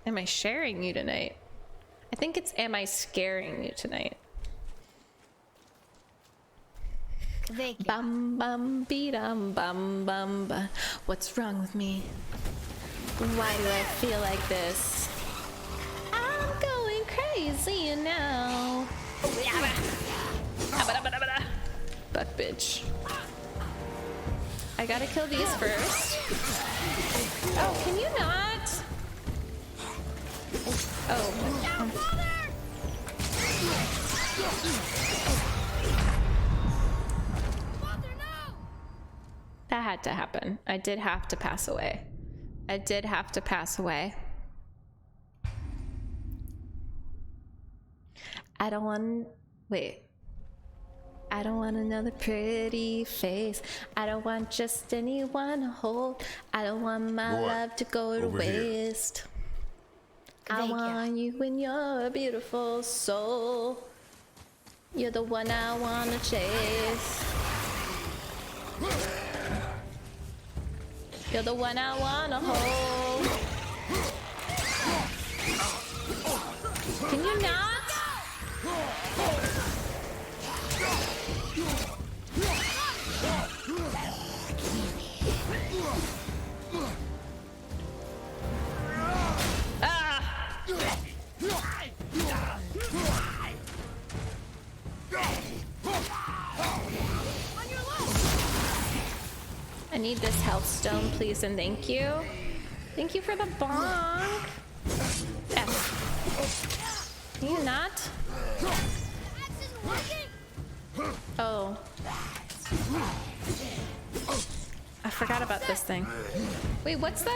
Am I sharing you tonight? I think it's am I scaring you tonight? Bum bum be dum bum bum ba. What's wrong with me? Why do I feel like this? I'm going crazy now. Fuck bitch. I gotta kill these first. Oh, can you not? Oh. That had to happen. I did have to pass away. I did have to pass away. I don't want... Wait. I don't want another pretty face. I don't want just anyone to hold. I don't want my love to go to waste. I want you in your beautiful soul. You're the one I wanna chase. You're the one I wanna hold. Can you not? I need this health stone, please, and thank you. Thank you for the bonk. F. Can you not? Oh. I forgot about this thing. Wait, what's the...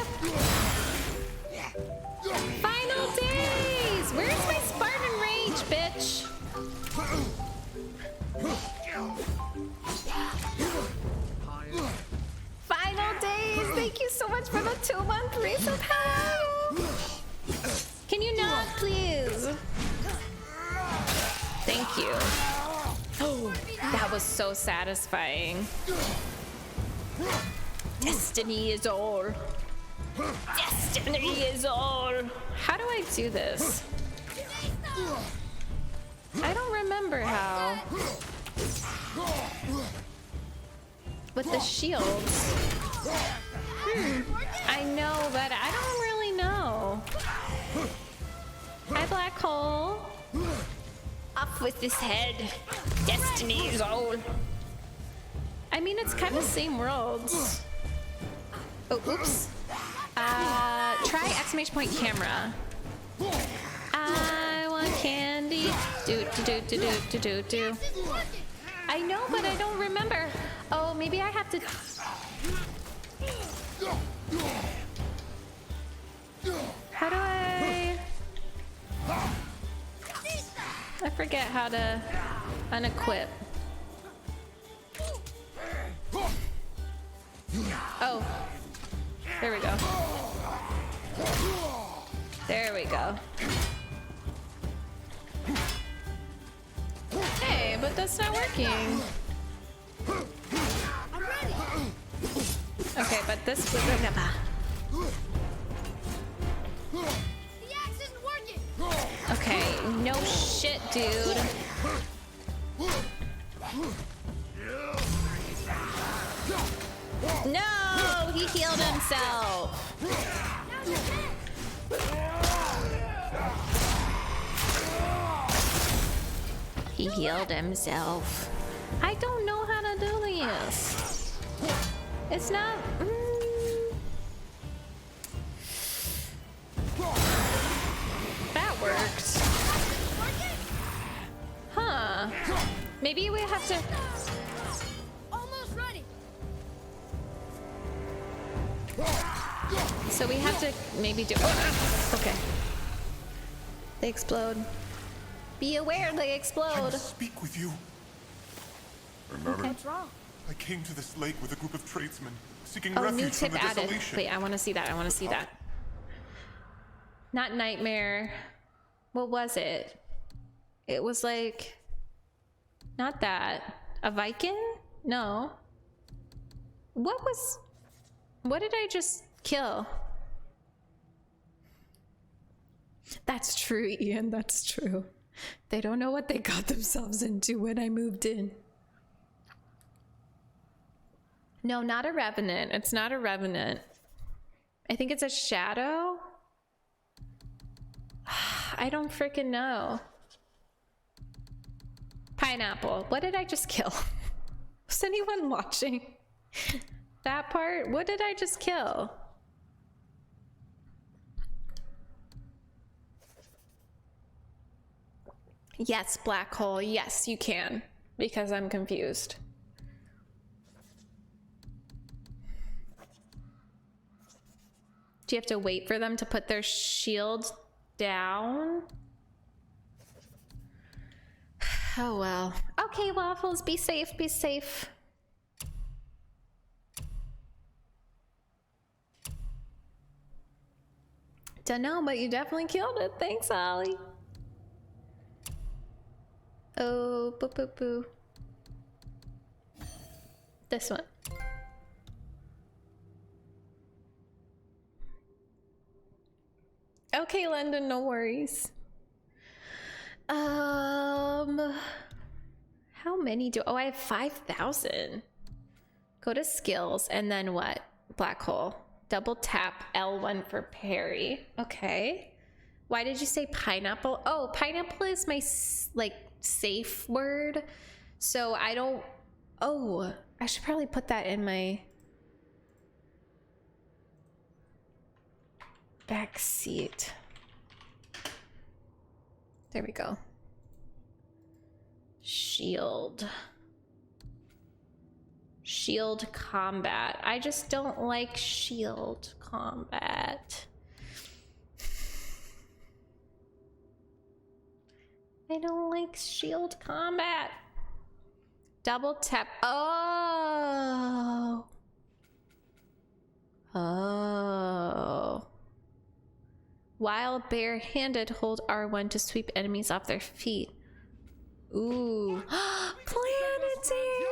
Final days! Where's my Spartan rage, bitch? Final days! Thank you so much for the 2-month resub. Can you not, please? Thank you. Oh, that was so satisfying. Destiny is all. Destiny is all. How do I do this? I don't remember how. With the shields. I know, but I don't really know. Hi, black hole. Up with this head. Destiny is all. I mean, it's kind of same worlds. Oh, oops. Try exclamation point camera. I want candy. Do. I know, but I don't remember. Oh, maybe I have to. How do I? I forget how to unequip. Oh, there we go. There we go. Hey, but that's not working. Okay, but this was the axe isn't working. Okay, no shit, dude. No, he healed himself. He healed himself. I don't know how to do this. It's not... That worked. Huh. Maybe we have to... Almost ready. So we have to maybe do... Okay. They explode. Be aware they I explode. must speak with you. Remember, What's wrong? I came to this lake with a group of tradesmen seeking Oh, new refuge from tip the added. desolation. Wait, I want to see that. I want to see that. Not nightmare. What was it? It was like, not that. A Viking? No. What did I just kill? That's true, Ian. That's true. They don't know what they got themselves into when I moved in. No, not a revenant. It's not a revenant. I think it's a shadow. I don't freaking know. Pineapple. What did I just kill? Was anyone watching that part? What did I just kill? Yes, black hole. Yes, you can. Because I'm confused. Do you have to wait for them to put their shield down? Oh well. Okay, Waffles, be safe, be safe. Dunno, but you definitely killed it. Thanks, Ollie. Oh, boo boo boo. This one. Okay, London, no worries. How many do, oh, I have 5,000. Go to skills and then what? Black hole. Double tap L1 for parry. Okay. Why did you say pineapple? Oh, pineapple is my like safe word. So I don't, oh, I should probably put that in my back seat. There we go. Shield. Shield combat. I just don't like shield combat. I don't like shield combat. Double tap. Oh. Oh. While barehanded, hold R1 to sweep enemies off their feet. Ooh. Planetary!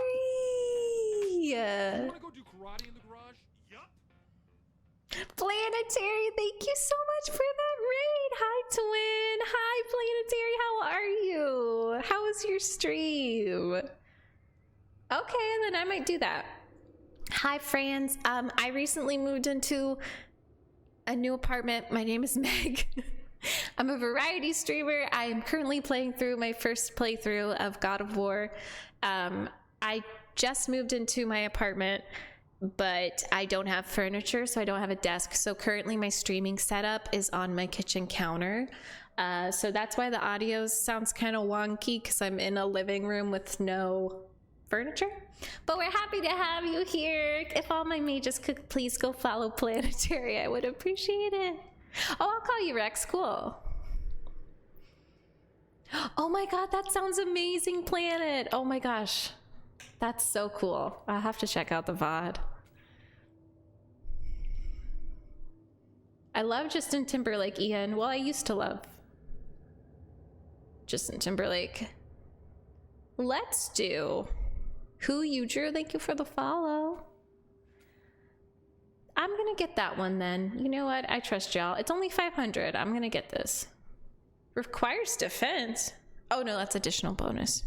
Planetary, thank you so much for that raid. Hi, Twin. Hi, Planetary. How are you? How was your stream? Okay, then I might do that. Hi, friends. I recently moved into a new apartment. My name is Meg. I'm a variety streamer. I am currently playing through my first playthrough of God of War. I just moved into my apartment, but I don't have furniture, so I don't have a desk. So currently my streaming setup is on my kitchen counter. So that's why the audio sounds kind of wonky, because I'm in a living room with no furniture. But we're happy to have you here. If all my mages could please go follow Planetary, I would appreciate it. Oh, I'll call you Rex. Cool. Oh my god, that sounds amazing, Planet. Oh my gosh. That's so cool. I'll have to check out the VOD. I love Justin Timberlake, Ian. Well, I used to love Justin Timberlake. Let's do Who You Drew. Thank you for the follow. I'm gonna get that one then. You know what? I trust y'all. It's only 500. I'm gonna get this. Requires defense. Oh no, that's additional bonus.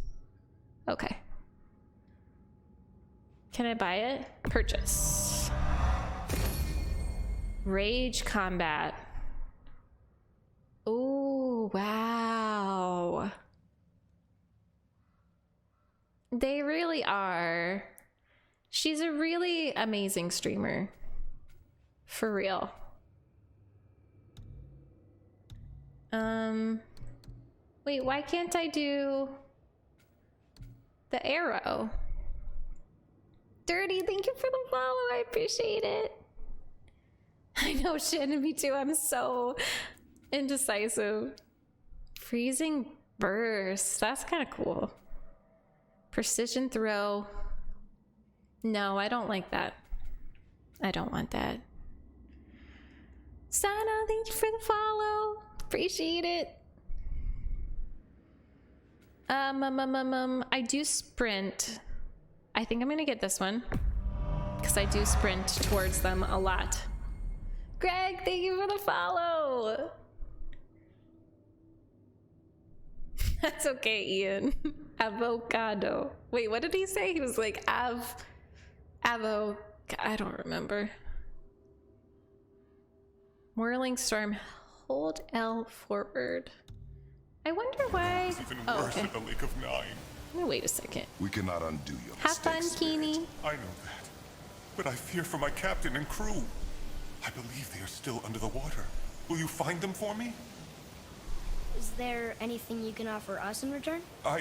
Okay. Can I buy it? Purchase. Rage combat. Oh, wow. They really are. She's a really amazing streamer. For real. Wait, why can't I do the arrow? Dirty, thank you for the follow. I appreciate it. I know, Shannon, me too. I'm so indecisive. Freezing Burst. That's kind of cool. Precision throw. No, I don't like that. I don't want that. Sana, thank you for the follow. Appreciate it. I do sprint. I think I'm gonna get this one because I do sprint towards them a lot. Greg, thank you for the follow. That's okay, Ian. Avocado. Wait, what did he say? He was like I don't remember. Whirling storm. Hold L forward. I wonder why. It's even Oh, worse okay. at the Lake of Nine. No, wait a second. We cannot undo your Have fun, mistakes, Keeney. I know that. But I fear for my captain and crew. I believe they are still under the water. Will you find them for me? Is there anything you can offer us in return? I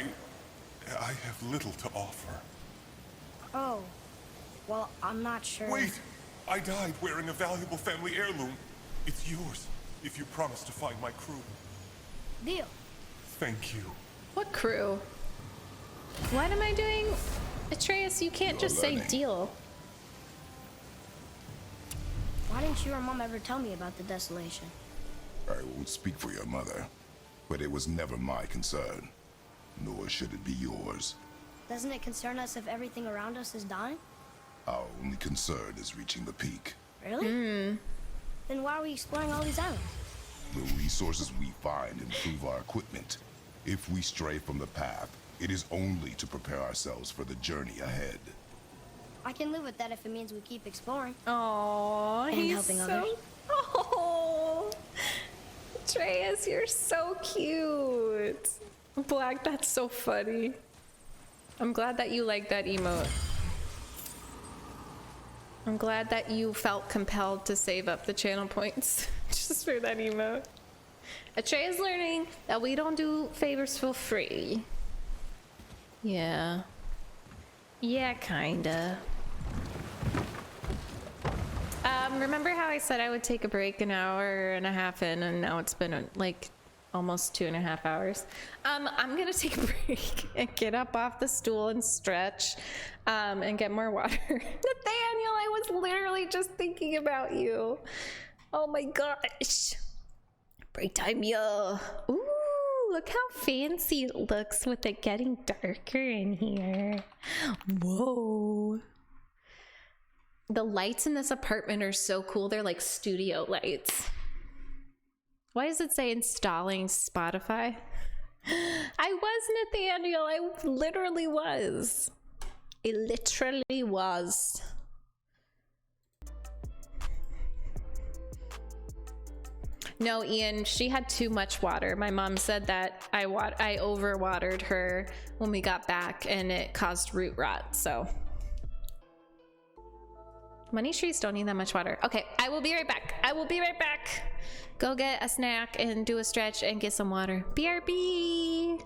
have little to offer. Oh, well, I'm not sure. Wait! I died wearing a valuable family heirloom. It's yours, if you promise to find my crew. Deal. Thank you. What crew? What am I doing? Atreus, you can't just say deal. Why didn't you or Mom ever tell me about the desolation? I won't speak for your mother, but it was never my concern. Nor should it be yours. Doesn't it concern us if everything around us is dying? Our only concern is reaching the peak. Really? Then why are we exploring all these islands? The resources we find improve our equipment. If we stray from the path, it is only to prepare ourselves for the journey ahead. I can live with that if it means we keep exploring. Aww, And he's helping so... others. Oh, Atreus, you're so cute. Black, that's so funny. I'm glad that you like that emote. I'm glad that you felt compelled to save up the channel points just for that emote. Atreus learning that we don't do favors for free. Yeah. Yeah, kinda. Remember how I said I would take a break an hour and a half in, and now it's been like almost 2.5 hours. I'm gonna take a break and get up off the stool and stretch, and get more water. Nathaniel, I was literally just thinking about you. Oh my gosh. Break time, yo. Ooh, look how fancy it looks with it getting darker in here. Whoa. The lights in this apartment are so cool. They're like studio lights. Why does it say installing Spotify? I was, Nathaniel. I literally was. It literally was. No, Ian, she had too much water. My mom said that I overwatered her when we got back and it caused root rot, so. Money trees don't need that much water. Okay, I will be right back. I will be right back. Go get a snack and do a stretch and get some water. BRB!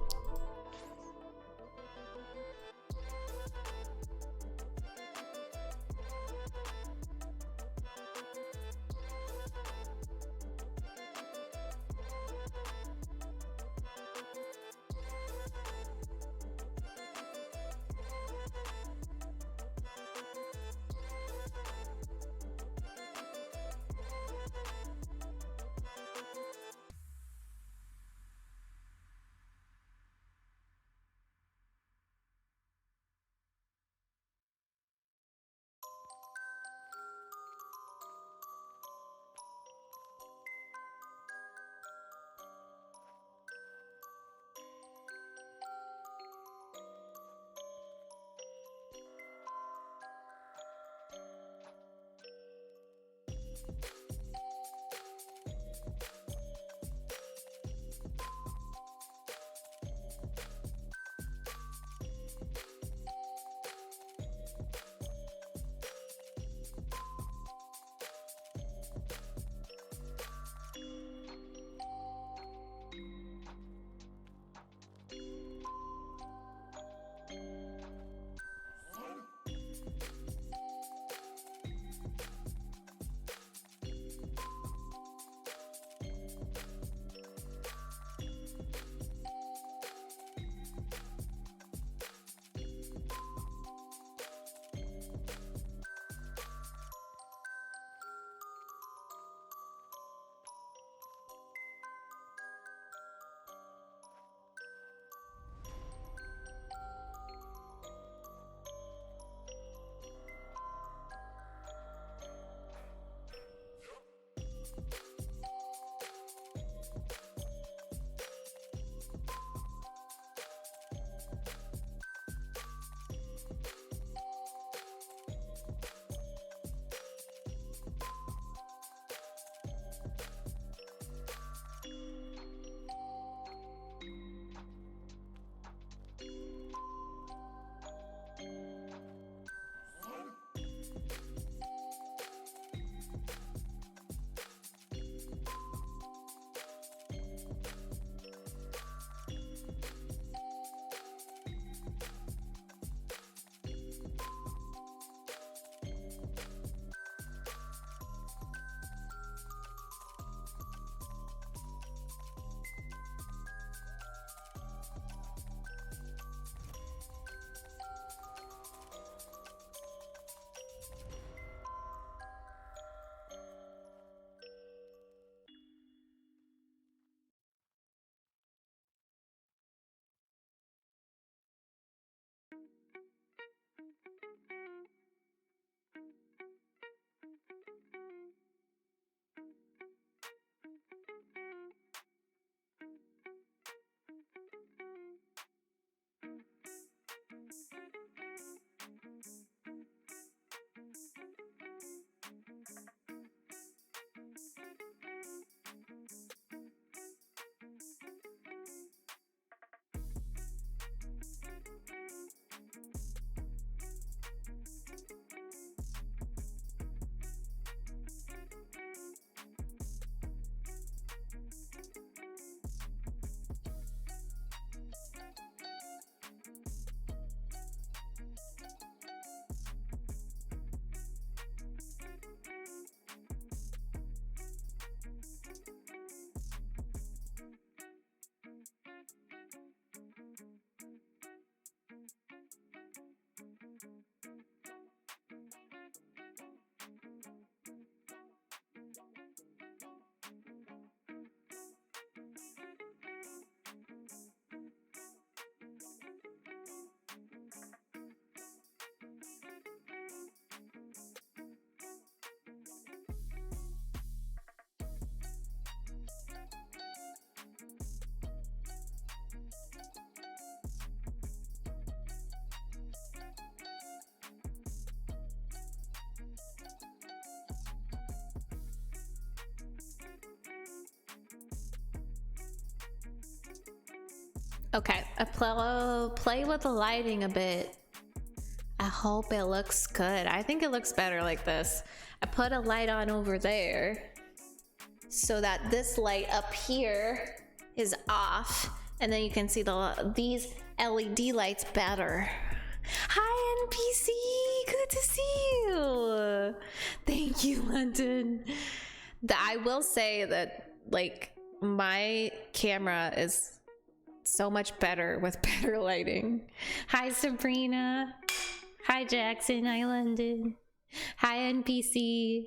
Okay, play with the lighting a bit. I hope it looks good. I think it looks better like this. I put a light on over there so that this light up here is off, and then you can see these LED lights better. Hi NPC, good to see you. Thank you, London. I will say that like my camera is so much better with better lighting. Hi Sabrina. Hi Jackson. Hi London. Hi NPC.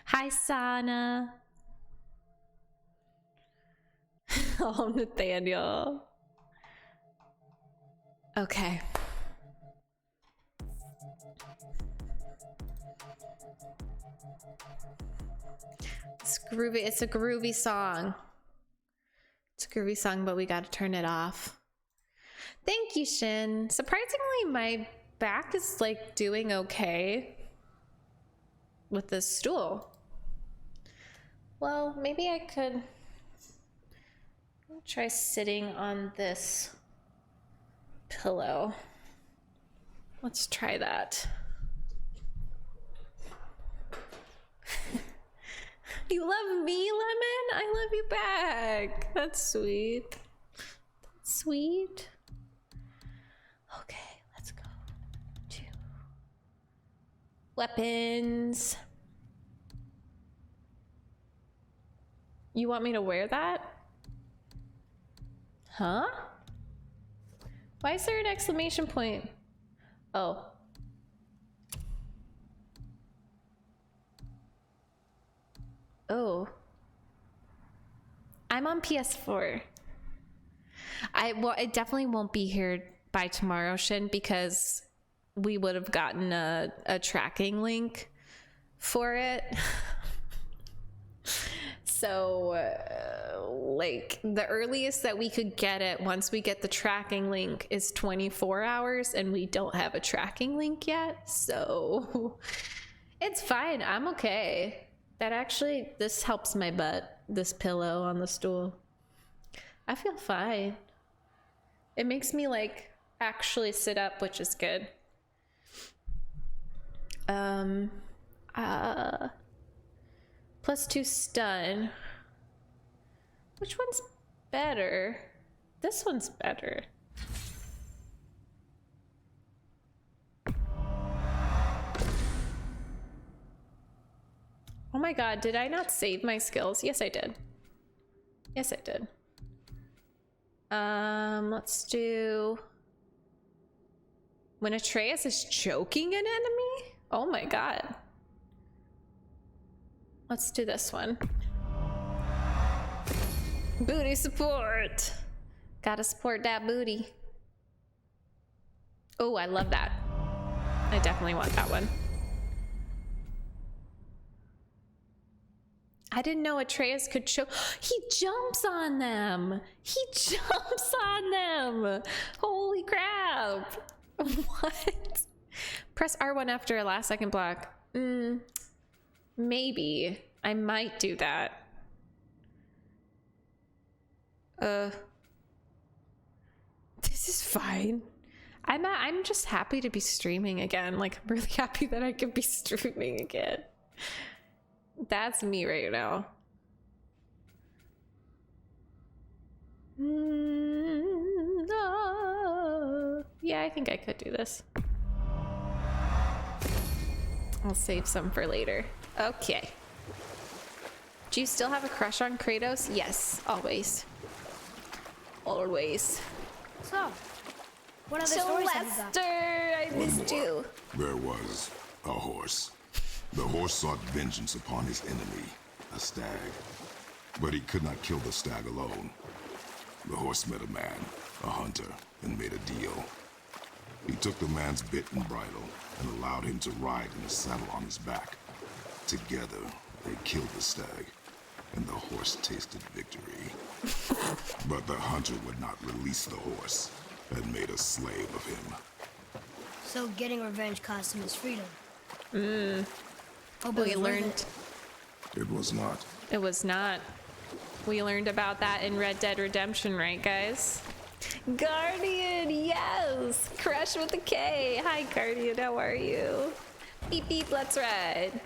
Hi Sana. Oh, Nathaniel. Okay. It's groovy. It's a groovy song. It's a groovy song, but we gotta turn it off. Thank you, Shin. Surprisingly, my back is like doing okay with this stool. Well, maybe I could try sitting on this pillow. Let's try that. You love me, Lemon? I love you back. That's sweet. That's sweet. Okay, let's go to weapons. You want me to wear that? Huh? Why is there an exclamation point? Oh. Oh. I'm on PS4. It definitely won't be here by tomorrow, Shin, because we would have gotten a tracking link for it. So, like, the earliest that we could get it once we get the tracking link is 24 hours, and we don't have a tracking link yet, so it's fine. I'm okay. That actually, this helps my butt, this pillow on the stool. I feel fine. It makes me, like, actually sit up, which is good. +2 stun. Which one's better? This one's better. Oh my god, did I not save my skills? Yes, I did. Yes, I did. Let's do... When Atreus is choking an enemy? Oh my god. Let's do this one. Booty support. Gotta support that booty. Oh, I love that. I definitely want that one. I didn't know Atreus could choke. He jumps on them. He jumps on them. Holy crap. What? Press R1 after a last second block. Maybe. I might do that. This is fine. I'm just happy to be streaming again. Like, I'm really happy that I can be streaming again. That's me right now. Yeah, I think I could do this. I'll save some for later. Okay. Do you still have a crush on Kratos? Yes, always. Always. So, what other stories have you got? Sylvester, I missed you. There was a horse. The horse sought vengeance upon his enemy, a stag. But he could not kill the stag alone. The horse met a man, a hunter, and made a deal. He took the man's bit and bridle and allowed him to ride in a saddle on his back. Together, they killed the stag, and the horse tasted victory. But the hunter would not release the horse and made a slave of him. So getting revenge cost him his freedom. Oh, we learned. It was not. It was not. We learned about that in Red Dead Redemption, right, guys? Guardian, yes! Crush with a K. Hi, Guardian, how are you? Beep beep, let's ride.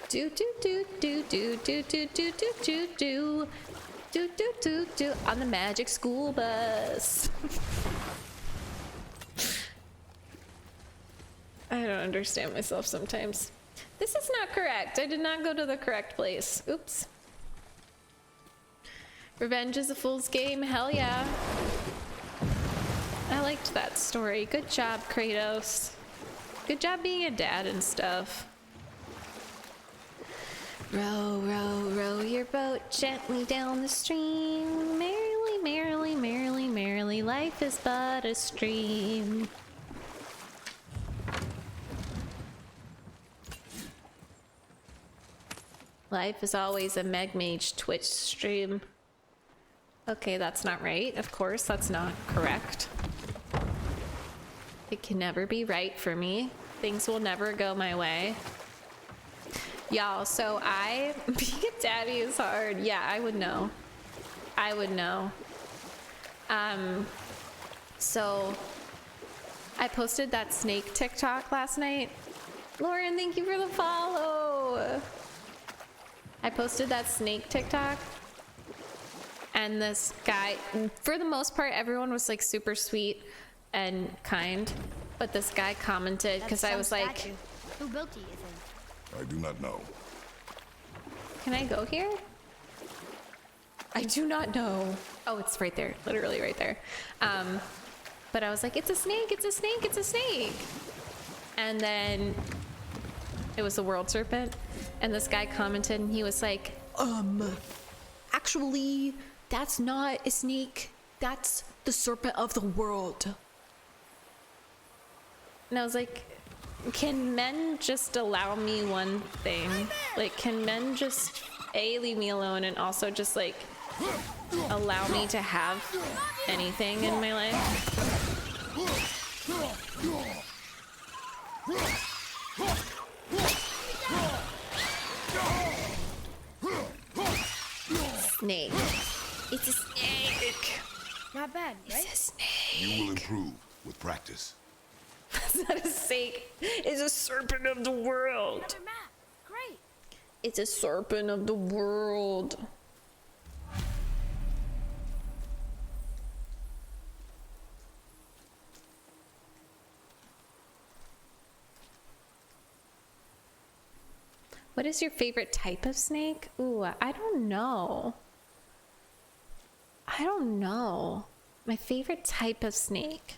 Do do do do do do do do do do do do do do do on the magic school bus. I don't understand myself sometimes. This is not correct. I did not go to the correct place. Oops. Revenge is a fool's game. Hell yeah. I liked that story. Good job, Kratos. Good job being a dad and stuff. Row, row, row your boat gently down the stream. Merrily, merrily, merrily, merrily, life is but a stream. Life is always a Megmage Twitch stream. Okay, that's not right. Of course, that's not correct. It can never be right for me. Things will never go my way. Y'all, so being a daddy is hard. Yeah, I would know. I would know. So I posted that snake TikTok last night. Lauren, thank you for the follow. I posted that snake TikTok. And this guy, for the most part, everyone was like super sweet and kind. But this guy commented because I was like, statue. Who built it, you think? I do not know. can I go here? I do not know. Oh, it's right there, literally right there. But I was like, it's a snake, it's a snake, it's a snake. And then it was a world serpent. And this guy commented and he was like, actually, that's not a snake. That's the serpent of the world. And I was like, can men just allow me one thing? Like, can men just A, leave me alone, and also just like allow me to have anything in my life? Snake. It's a snake. Not bad, right? It's a snake. You will improve with practice. That's not a snake. It's a serpent of the world. Another map. Great. It's a serpent of the world. What is your favorite type of snake? Ooh, I don't know. I don't know. My favorite type of snake.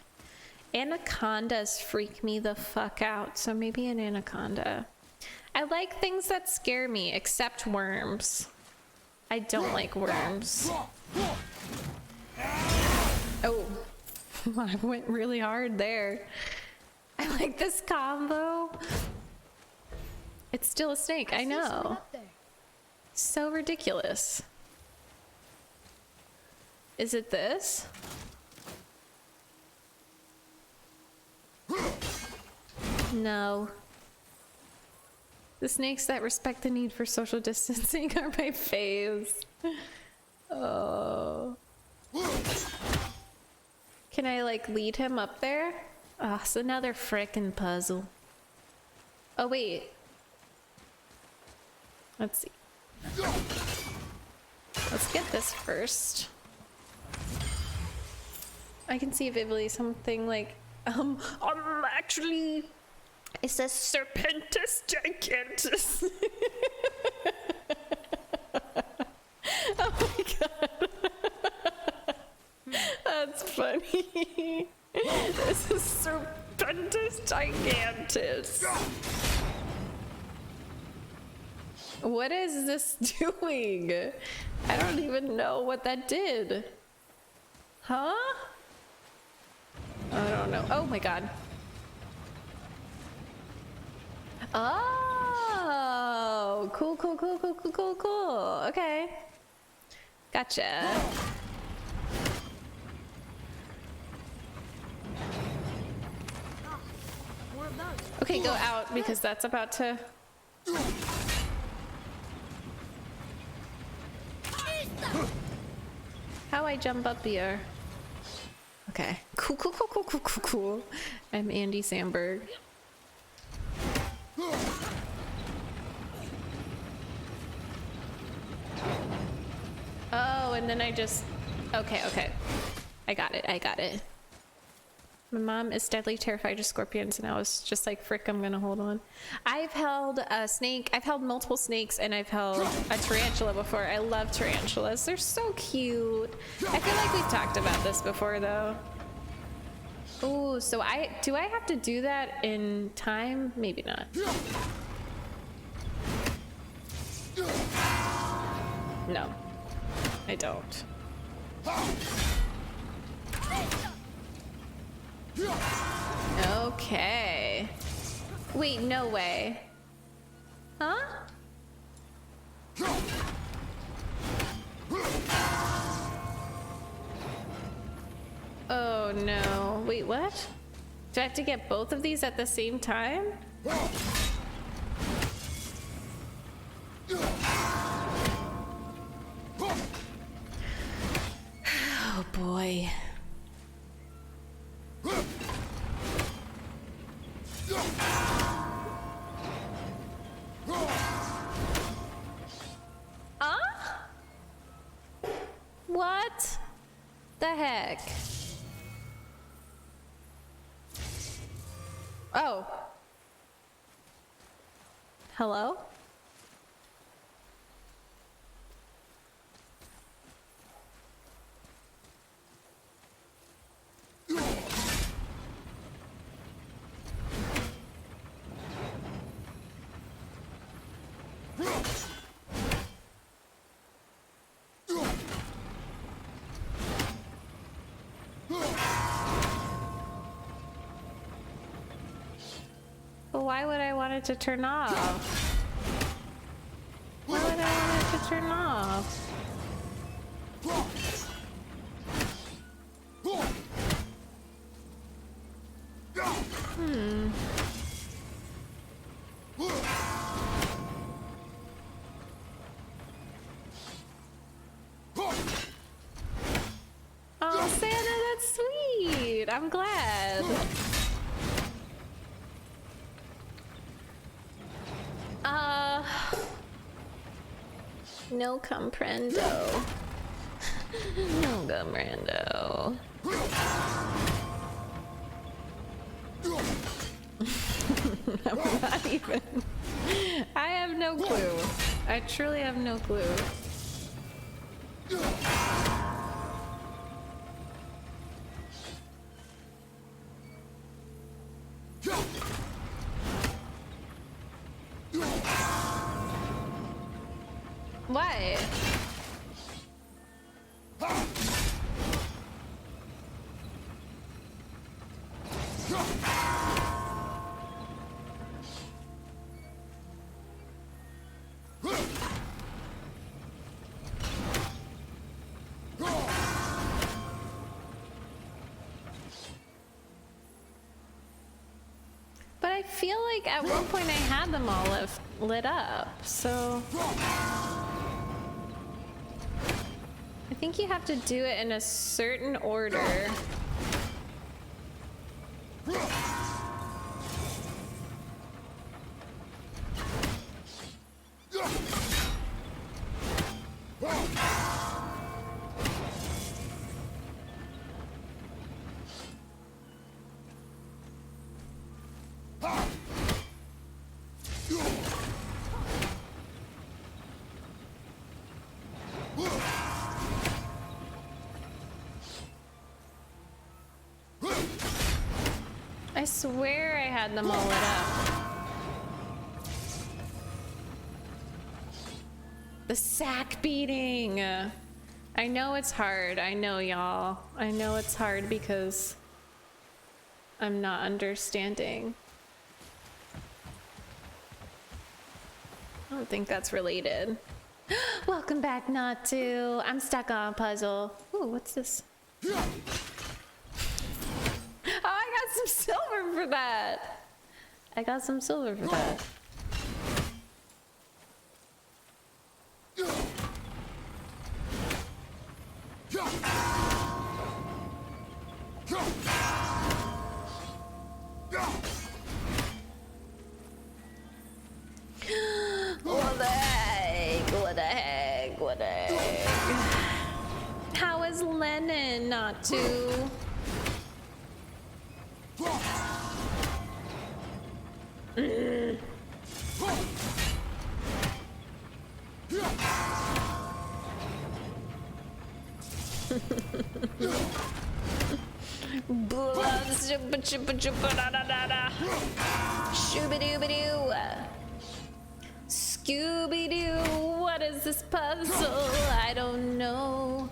Anacondas freak me the fuck out, so maybe an anaconda. I like things that scare me, except worms. I don't like worms. Oh, I went really hard there. I like this combo. It's still a snake, I know. So ridiculous. Is it this? No. The snakes that respect the need for social distancing are my faves. Oh. Can I like lead him up there? Oh, it's another frickin' puzzle. Oh wait. Let's see. Let's get this first. I can see vividly something like, actually, it says Serpentis gigantus. Oh my god. That's funny. This is Serpentis gigantus. What is this doing? I don't even know what that did. Huh? I don't know. Oh my god. Oh, cool, cool, cool, cool, cool, cool, cool. Okay. Gotcha. Okay, go out because that's about to... How I jump up here? Okay. Cool. I'm Andy Samberg. Oh, and then I just... Okay. I got it. My mom is deadly terrified of scorpions, and I was just like, frick, I'm gonna hold on. I've held a snake, I've held multiple snakes, and I've held a tarantula before. I love tarantulas. They're so cute. I feel like we've talked about this before, though. Ooh, so do I have to do that in time? Maybe not. No, I don't. Okay. Wait, no way. Huh? Oh no. Wait, what? Do I have to get both of these at the same time? Oh boy. What the heck? Oh. Hello? But why would I want it to turn off? Why would I want it to turn off? Oh, Santa, that's sweet. I'm glad. No comprendo. No comprendo. I'm not even. I have no clue. I truly have no clue. What? But I feel like at one point I had them all lit up, so... I think you have to do it in a certain order. I swear I had them all lit up. The sack beating. I know it's hard. I know, y'all. I know it's hard because I'm not understanding. I don't think that's related. Welcome back, Natu. I'm stuck on a puzzle. Ooh, what's this? Oh, I got some silver for that. I got some silver for that. What the heck? What the heck? What the heck? How is Lennon not to? Shooby-dooby-doo. Scooby-Doo, what is this puzzle? I don't know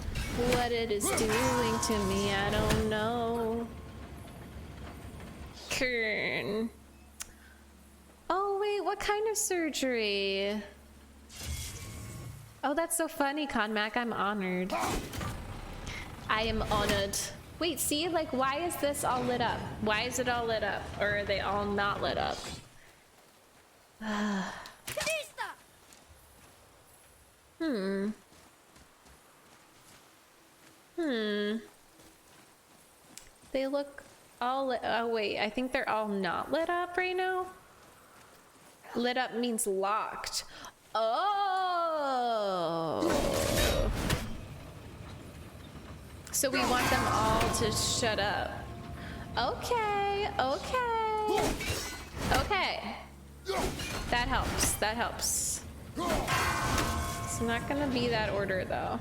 what it is doing to me. I don't know. Kern. Oh wait, what kind of surgery? Oh, that's so funny, Conmac. I'm honored. I am honored. Wait, see, like, why is this all lit up? Why is it all lit up? Or are they all not lit up? They look all lit. Oh wait, I think they're all not lit up right now. Lit up means locked. Oh. So we want them all to shut up. Okay, okay. Okay. That helps, that helps. It's not gonna be that order though.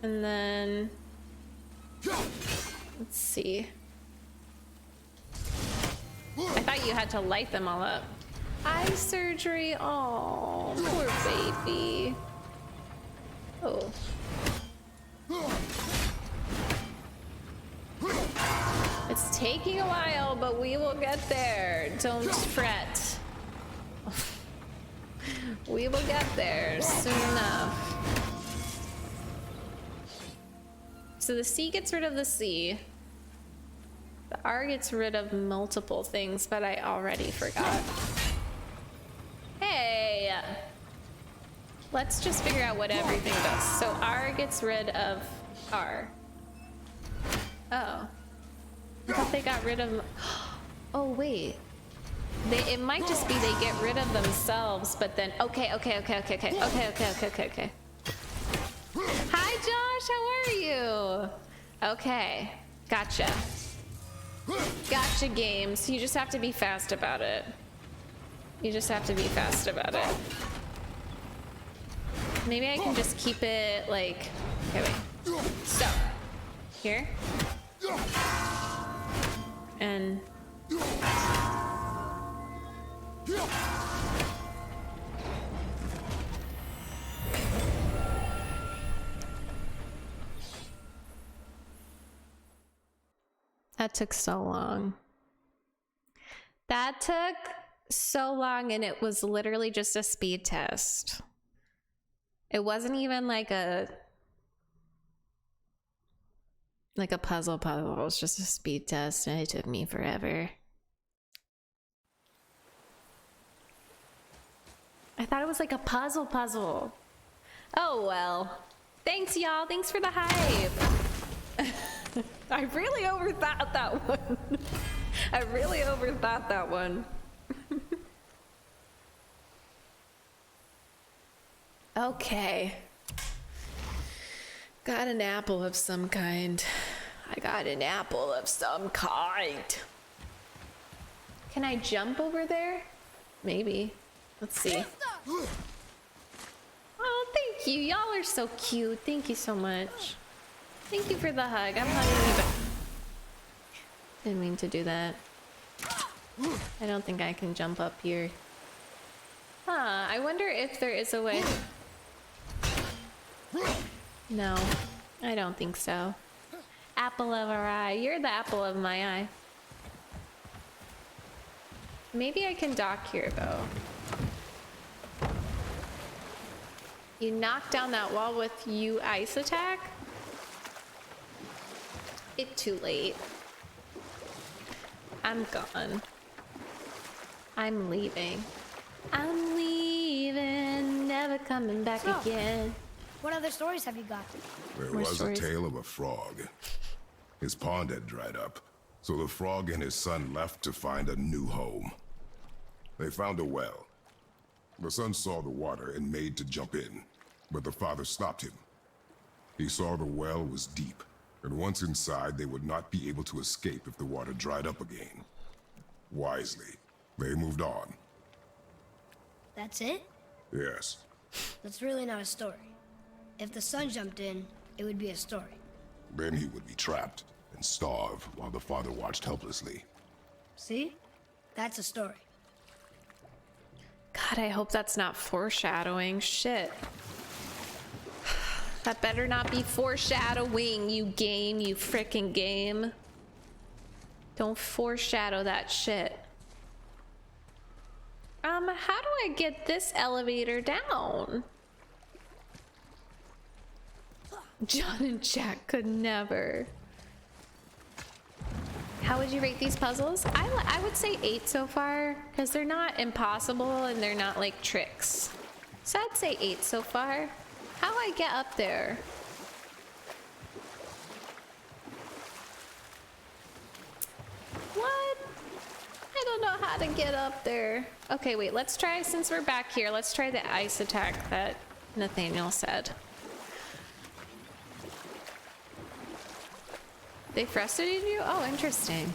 And then, let's see. I thought you had to light them all up. Eye surgery, oh, poor baby. Oh. It's taking a while, but we will get there. Don't fret. We will get there soon enough. So the C gets rid of the C. The R gets rid of multiple things, but I already forgot. Hey! Let's just figure out what everything does. So R gets rid of R. Oh. I thought they got rid of... Oh, wait. It might just be they get rid of themselves, but then... Okay. Hi, Josh! How are you? Okay. Gotcha. Gotcha, games. You just have to be fast about it. You just have to be fast about it. Maybe I can just keep it like... Okay, wait. So. Here. And... That took so long. That took so long, and it was literally just a speed test. It wasn't even like a puzzle. It was just a speed test, and it took me forever. I thought it was like a puzzle. Oh well. Thanks, y'all. Thanks for the hype. I really overthought that one. I really overthought that one. Okay. Got an apple of some kind. I got an apple of some kind. Can I jump over there? Maybe. Let's see. Oh, thank you. Y'all are so cute. Thank you so much. Thank you for the hug. I'm hugging you back. Didn't mean to do that. I don't think I can jump up here. Huh, I wonder if there is a way. No, I don't think so. Apple of our eye. You're the apple of my eye. Maybe I can dock here, though. You knock down that wall with you ice attack? It's too late. I'm gone. I'm leaving. I'm leaving, never coming back So, again. What other stories have you got? There More was stories. a tale of a frog. His pond had dried up, so the frog and his son left to find a new home. They found a well. The son saw the water and made to jump in, but the father stopped him. He saw the well was deep, and once inside, they would not be able to escape if the water dried up again. Wisely, they moved on. That's it? Yes. That's really not a story. If the son jumped in, it would be a story. Then he would be trapped and starve while the father watched helplessly. See? That's a story. God, I hope that's not foreshadowing. Shit. That better not be foreshadowing, you game, you frickin' game. Don't foreshadow that shit. How do I get this elevator down? John and Jack could never. How would you rate these puzzles? I would say 8 so far, because they're not impossible and they're not like tricks. So I'd say 8 so far. How do I get up there? What? I don't know how to get up there. Okay, wait, let's try, since we're back here, let's try the ice attack that Nathaniel said. They frustrated you? Oh, interesting.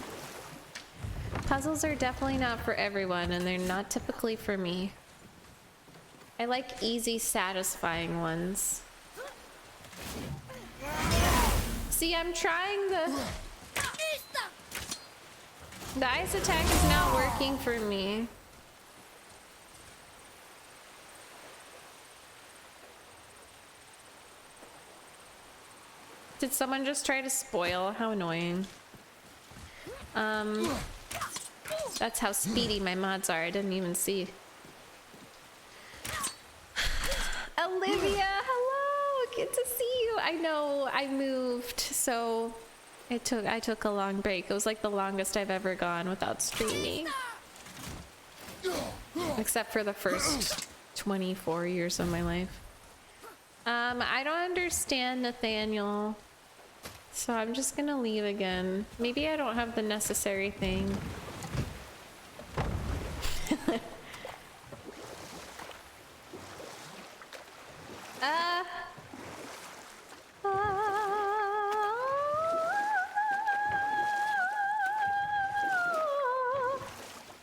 Puzzles are definitely not for everyone, and they're not typically for me. I like easy, satisfying ones. See, I'm trying the ice attack is not working for me. Did someone just try to spoil? How annoying. That's how speedy my mods are. I didn't even see. Olivia, hello! Good to see you. I know I moved, so I took a long break. It was like the longest I've ever gone without streaming. Except for the first 24 years of my life. I don't understand Nathaniel. So I'm just gonna leave again. Maybe I don't have the necessary thing.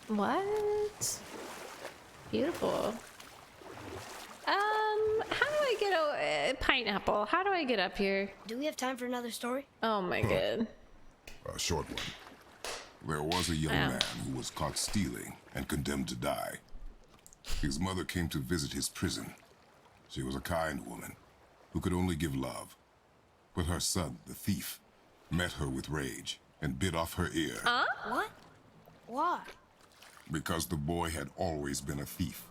What? Beautiful. How do I get a pineapple? How do I get up here? Do we have time for another story? Oh my god. A short one. There was a young man who was caught stealing and condemned to die. His mother came to visit his prison. She was a kind woman who could only give love. But her son, the thief, met her with rage and bit off her ear. What? Why? Because the boy had always been a thief,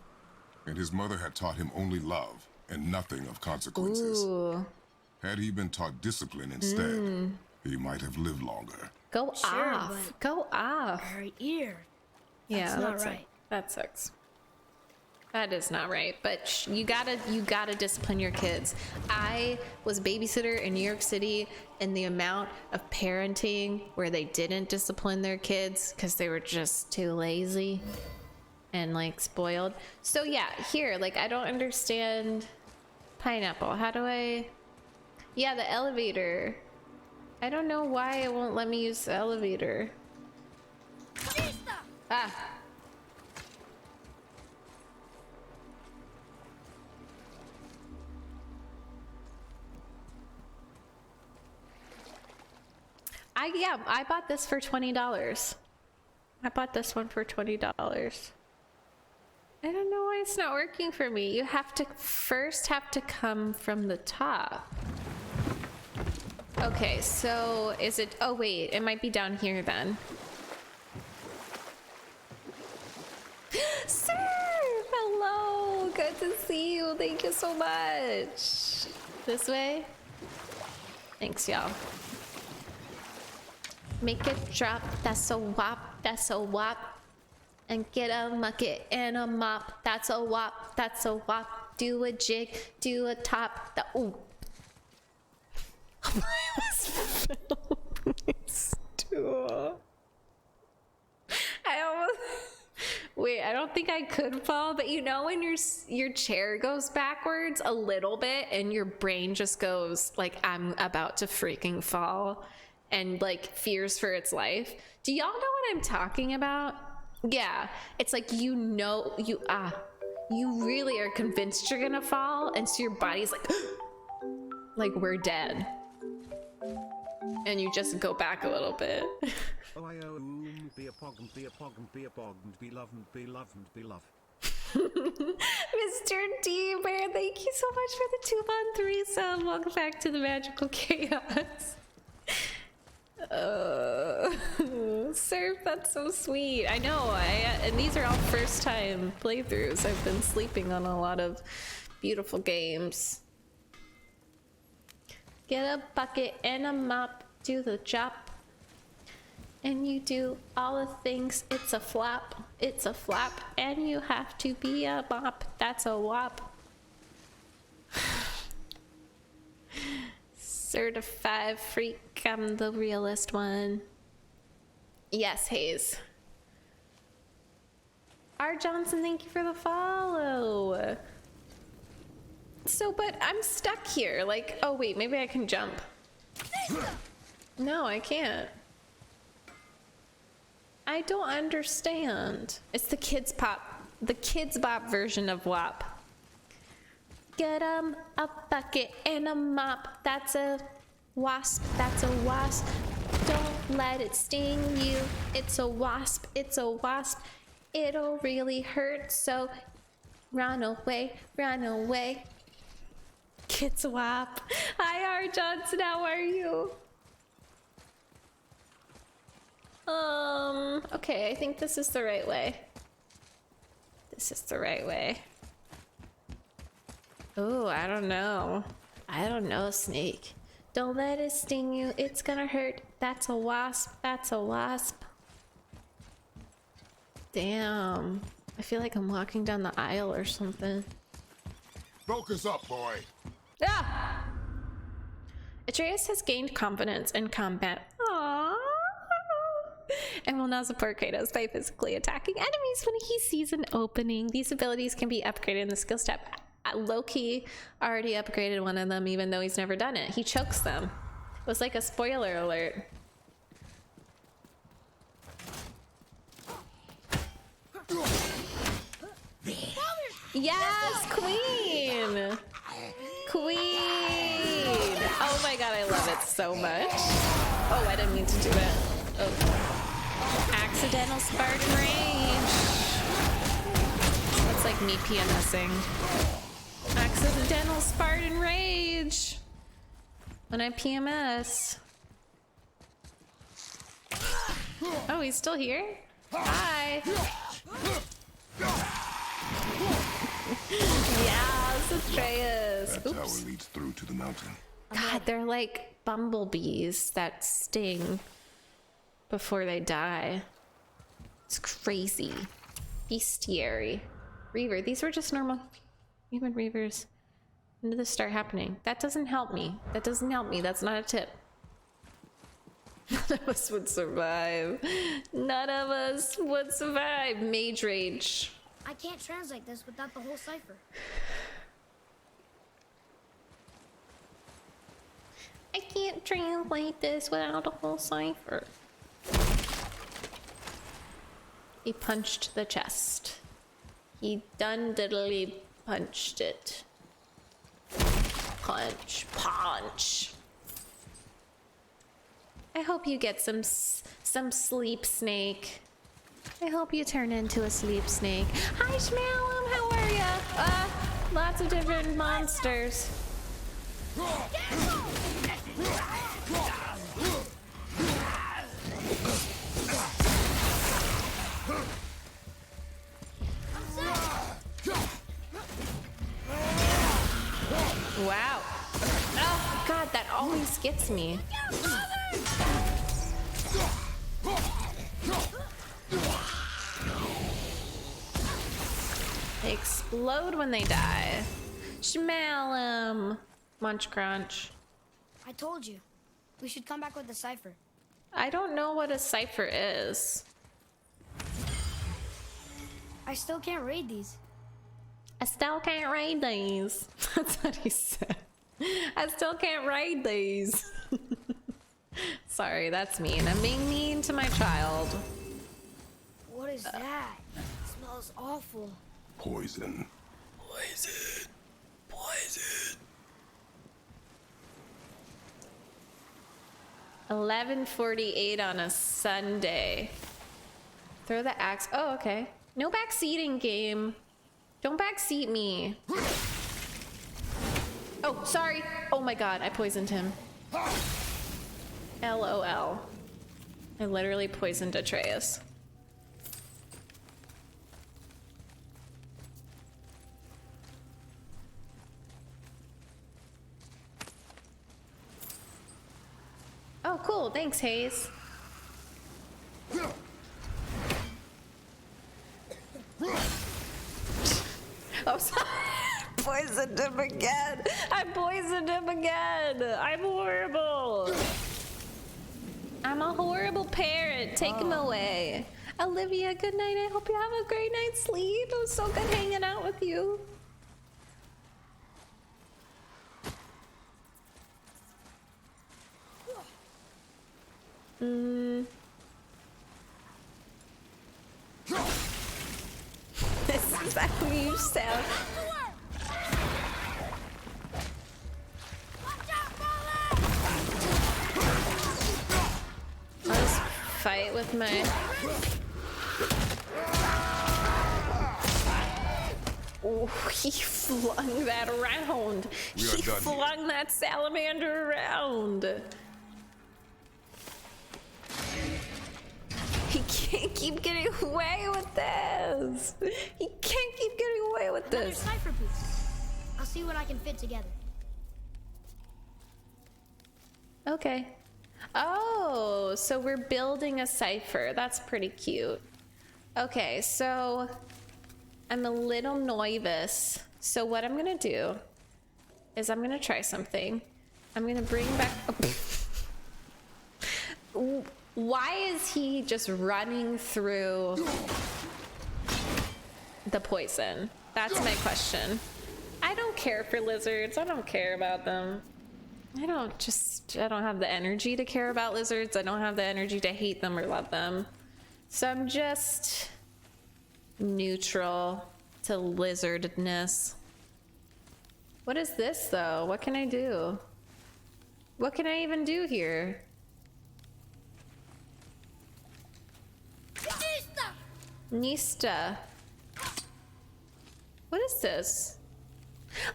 and his mother had taught him only love and nothing of consequences. Ooh. Had he been taught discipline instead, he might have lived longer. Go Sure, off. but Go off. her ear. Yeah, That's not that's right. That sucks. That is not right, but you gotta discipline your kids. I was a babysitter in New York City, and the amount of parenting where they didn't discipline their kids because they were just too lazy and like spoiled. So yeah, here, like I don't understand pineapple. How do I? Yeah, the elevator. I don't know why it won't let me use the elevator. Ah. I bought this for $20. I bought this one for $20. I don't know why it's not working for me. You have to first come from the top. Okay, so is it, oh wait, it might be down here then. Sir, hello, good to see you. Thank you so much. This way? Thanks, y'all. Make it drop, that's a wop, that's a wop. And get a bucket and a mop. That's a wop. That's a wop. Do a jig. Do a top. Ooh. I almost. Wait, I don't think I could fall, but you know when your chair goes backwards a little bit and your brain just goes like, I'm about to freaking fall, and like fears for its life. Do y'all know what I'm talking about? Yeah, it's like, you know, you really are convinced you're gonna fall, and so your body's like we're dead, and you just go back a little bit. Oh, I be a pog and be a pog and be a pog and be love and be love and be love. Mr. D Bear, thank you so much for the 2-month threesome. Welcome back to the magical chaos. Surf, that's so sweet. I know, and these are all first time playthroughs. I've been sleeping on a lot of beautiful games. Get a bucket and a mop, do the job. And you do all the things. It's a flop, and you have to be a mop. That's a wop. Certified freak, I'm the realest one. Yes, Hayes. R. Johnson, thank you for the follow. So, but I'm stuck here. Like, oh wait, maybe I can jump. No, I can't. I don't understand. It's the Kids Bop version of WAP. Get a bucket and a mop. That's a wasp. That's a wasp. Don't let it sting you. It's a wasp. It's a wasp. It'll really hurt, so run away, run away. Kids WAP. Hi, R. Johnson. How are you? Okay, I think this is the right way. This is the right way. Oh, I don't know. I don't know, Snake. Don't let it sting you. It's gonna hurt. That's a wasp. That's a wasp. Damn. I feel like I'm walking down the aisle or something. Focus up, boy. Ah! Atreus has gained confidence in combat. Aww. And will now support Kratos by physically attacking enemies when he sees an opening. These abilities can be upgraded in the skill step. Loki already upgraded one of them, even though he's never done it. He chokes them. It was like a spoiler alert. Yes, Queen! Queen! Oh my god, I love it so much. Oh, I didn't mean to do that. Oh. Accidental Spartan Rage. That's like me PMSing. Accidental Spartan Rage. When I PMS. Oh, he's still here? Hi. Yes, Atreus. That tower leads through to the mountain. God, they're like bumblebees that sting before they die. It's crazy. Bestiary. Reaver. These were just normal human reavers. When did this start happening? That doesn't help me. That doesn't help me. That's not a tip. None of us would survive. None of us would survive. Mage Rage. I can't translate this without the whole cipher. I can't translate this without a whole cipher. He punched the chest. He done-diddly punched it. Punch, punch. I hope you get some sleep, Snake. I hope you turn into a sleep snake. Hi, Schmalum, how are ya? Lots of different monsters. Wow. Oh, God, that always gets me. They explode when they die. Smell 'em. Munch crunch. I told you. We should come back with the cipher. I don't know what a cipher is. I still can't read these. I still can't read these. That's what he said. I still can't read these. Sorry, that's mean. I'm being mean to my child. What is that? It smells awful. Poison. Poison. Poison. 11:48 on a Sunday. Throw the axe. Oh, okay. No backseating, game. Don't backseat me. Oh, sorry. Oh my god, I poisoned him. LOL. I literally poisoned Atreus. Oh, cool. Thanks, Hayes. Oh, sorry. Poisoned him again. I poisoned him again. I'm horrible. I'm a horrible parent. Take him away. Olivia, good night. I hope you have a great night's sleep. It was so good hanging out with you. This is how you sound. I'll just fight with my... Oh, he flung that around. He flung that salamander around. He can't keep getting away with this. He can't keep getting away with Another this. cipher piece. I'll see what I can fit together. Okay. Oh, so we're building a cipher. That's pretty cute. Okay, so I'm a little nervous. So what I'm gonna do is I'm gonna try something. I'm gonna bring back... Why is he just running through the poison? That's my question. I don't care for lizards. I don't care about them. I don't have the energy to care about lizards. I don't have the energy to hate them or love them. So I'm just neutral to lizardness. What is this though? What can I do? What can I even do here? Nista. What is this?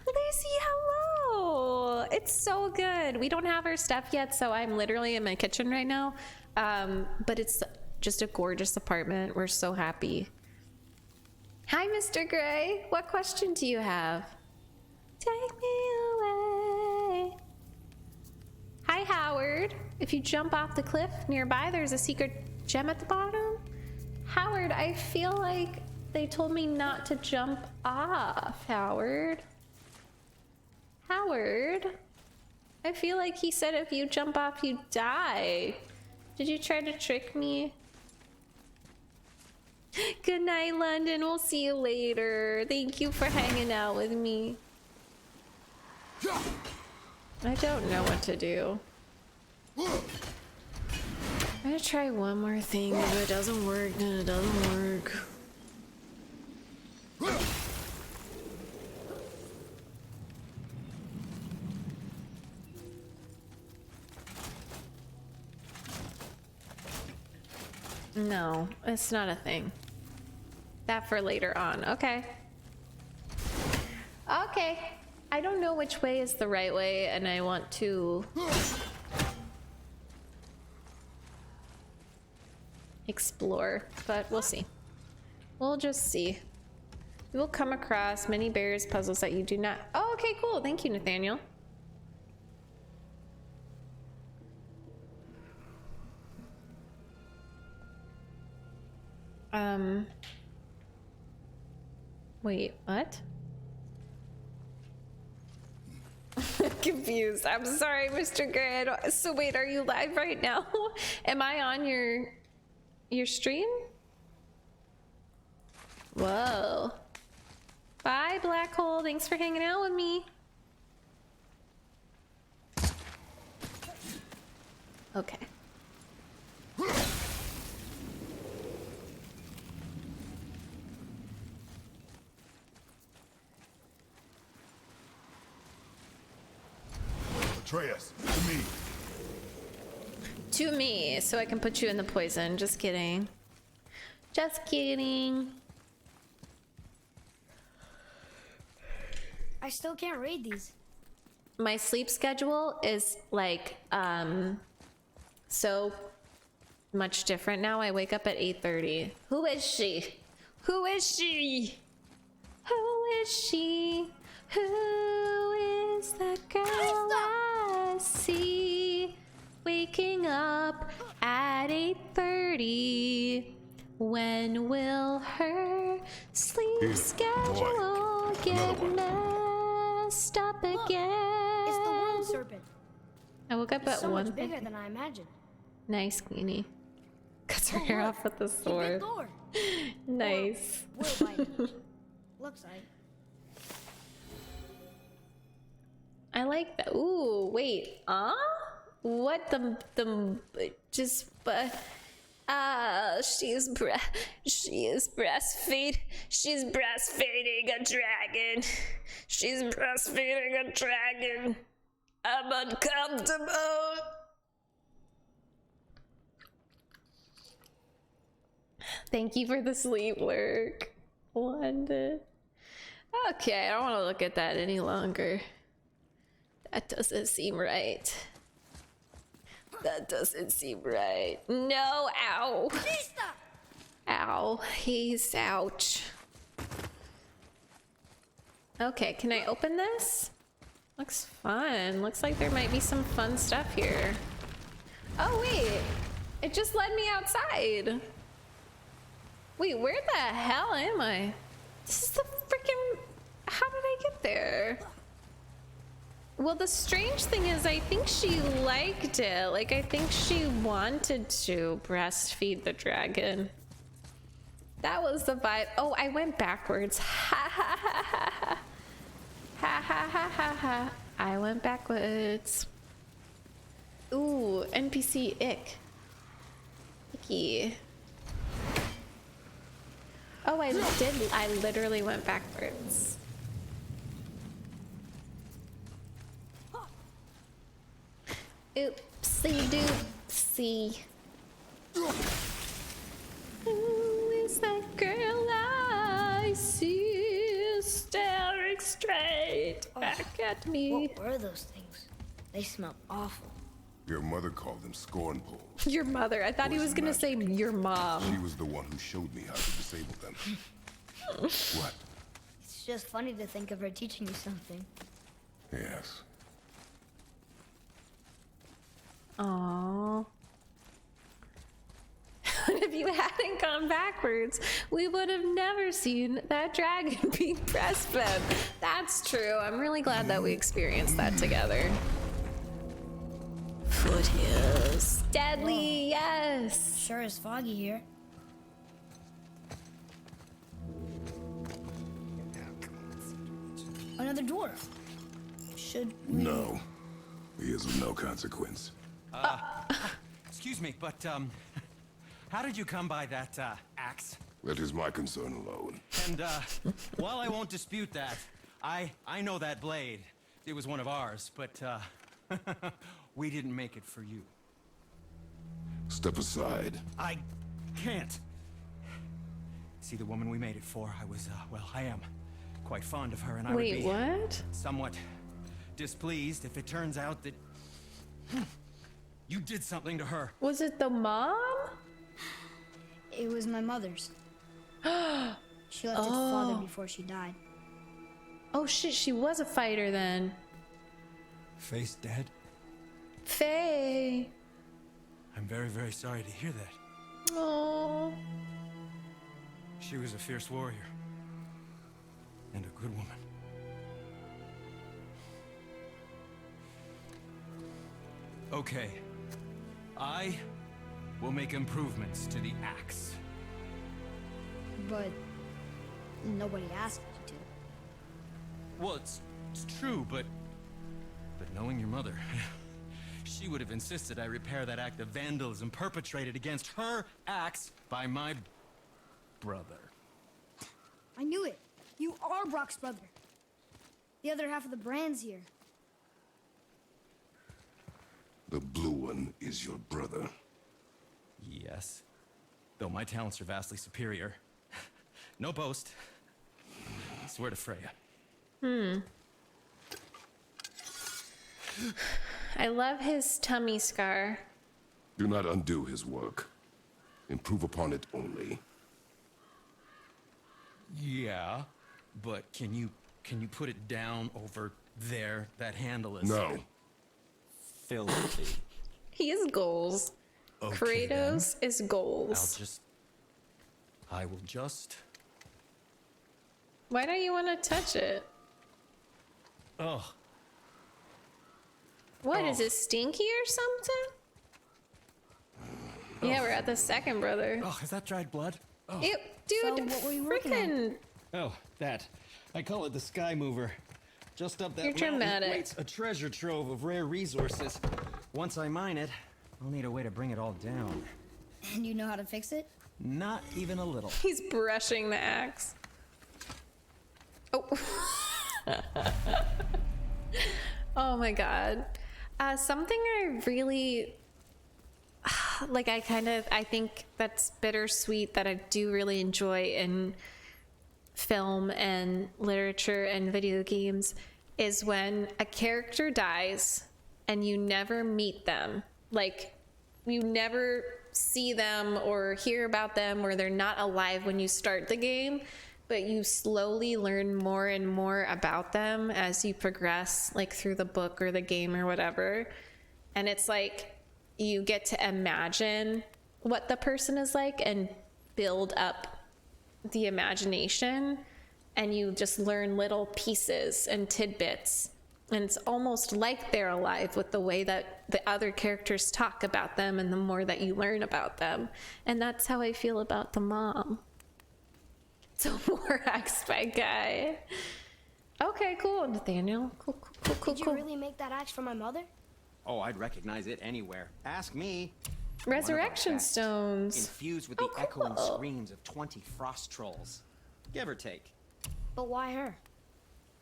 Lacey, hello! It's so good. We don't have our stuff yet, so I'm literally in my kitchen right now. But it's just a gorgeous apartment. We're so happy. Hi, Mr. Gray. What question do you have? Take me away. Hi, Howard. If you jump off the cliff nearby, there's a secret gem at the bottom. Howard, I feel like they told me not to jump off, Howard. Howard? I feel like he said if you jump off, you die. Did you try to trick me? Good night, London. We'll see you later. Thank you for hanging out with me. I don't know what to do. I'm gonna try one more thing. If it doesn't work, then it doesn't work. No, it's not a thing. That for later on. Okay. Okay. I don't know which way is the right way, and I want to explore, but we'll see. We'll just see. You will come across many barriers, puzzles that you do not... Oh, okay, cool. Thank you, Nathaniel. Wait, what? Confused. I'm sorry, Mr. Gray. So wait, are you live right now? Am I on your stream? Whoa. Bye, Black Hole. Thanks for hanging out with me. Okay. Atreus, to me. To me, so I can put you in the poison. Just kidding. Just kidding. I still can't read these. My sleep schedule is like so much different now. I wake up at 8:30. Who is she? Who is she? Who is she? Who is that girl I see waking up at 8:30? When will her sleep schedule get messed up again? It's the world serpent. I woke up It's at so much 1:50. bigger than I imagined. Nice, Queenie. Cuts her hair look, off with the He bit sword. Thor. Nice. Will bite. Looks like. I like that. Ooh, wait. What the just she is breastfeeding. She's breastfeeding a dragon. She's breastfeeding a dragon. I'm uncomfortable. Thank you for the sleep work, London. Okay, I don't want to look at that any longer. That doesn't seem right. That doesn't seem right. No, ow. Ow, he's ouch. Okay, can I open this? Looks fun. Looks like there might be some fun stuff here. Oh wait, it just led me outside. Wait, where the hell am I? This is the freaking... How did I get there? Well, the strange thing is I think she liked it. Like, I think she wanted to breastfeed the dragon. That was the vibe. Oh, I went backwards. Ha ha ha ha ha. Ha ha ha ha ha. I went backwards. Ooh, NPC ick. Icky. Oh, I literally went backwards. Oopsie doopsie. Who is that girl I see staring straight back at me? What were those things? They smell awful. Your mother called them scorn poles. Your mother. I thought he was gonna say your mom. She was the one who showed me how to disable them. What? It's just funny to think of her teaching you something. Yes. Aww. If you hadn't gone backwards, we would have never seen that dragon being breastfed. That's true. I'm really glad that we experienced that together. Foothills. Deadly, yes. Sure is foggy here. Another dwarf. Should we... No. He is of no consequence. Excuse me, but, how did you come by that, axe? That is my concern alone. And, while I won't dispute that, I know that blade. It was one of ours, but, we didn't make it for you. Step aside. I can't. See, the woman we made it for, I was, well, I am quite fond of her, and I would be... what? Somewhat displeased if it turns out that... you did something to her. Was it the mom? It was my mother's. She left it to father before she died. Oh shit, she was a fighter then. Faye's dead? Faye. I'm very, very sorry to hear that. Oh. She was a fierce warrior. and a good woman. Okay. I will make improvements to the axe. But nobody asked you to. Well, it's true, but knowing your mother, she would have insisted I repair that act of vandalism perpetrated against her axe by my brother. I knew it. You are Brock's brother. The other half of the brand's here. The blue one is your brother. Yes. Though my talents are vastly superior. No boast. I swear to Freya. I love his tummy scar. Do not undo his work. Improve upon it only. Yeah, but can you put it down over there? That handle is No. filthy. He is goals. Okay, Kratos is goals. I will just. Why don't you want to touch it? Oh. What is it, stinky or something? Yeah, we're at the second brother. Oh, is that dried blood? Oh. Ew, dude, So what were you working on? freaking. Oh, that. I call it the Sky Mover. Just up that You're mountain dramatic. waits a treasure trove of rare resources. Once I mine it, I'll need a way to bring it all down. And you know how to fix it? Not even a little. He's brushing the axe. Oh. Oh my god. Something I really like, I think that's bittersweet that I do really enjoy in film and literature and video games is when a character dies and you never meet them. Like, you never see them or hear about them, or they're not alive when you start the game, but you slowly learn more and more about them as you progress, like through the book or the game or whatever. And it's like you get to imagine what the person is like and build up the imagination, and you just learn little pieces and tidbits. And it's almost like they're alive with the way that the other characters talk about them and the more that you learn about them. And that's how I feel about the mom. So more axe by guy. Okay, cool, Nathaniel. Cool. Did you really make that axe for my mother? Oh, I'd recognize it anywhere. Ask me. Resurrection One of our best, stones. infused with the echoing screams of 20 frost trolls. Give or take. But why her?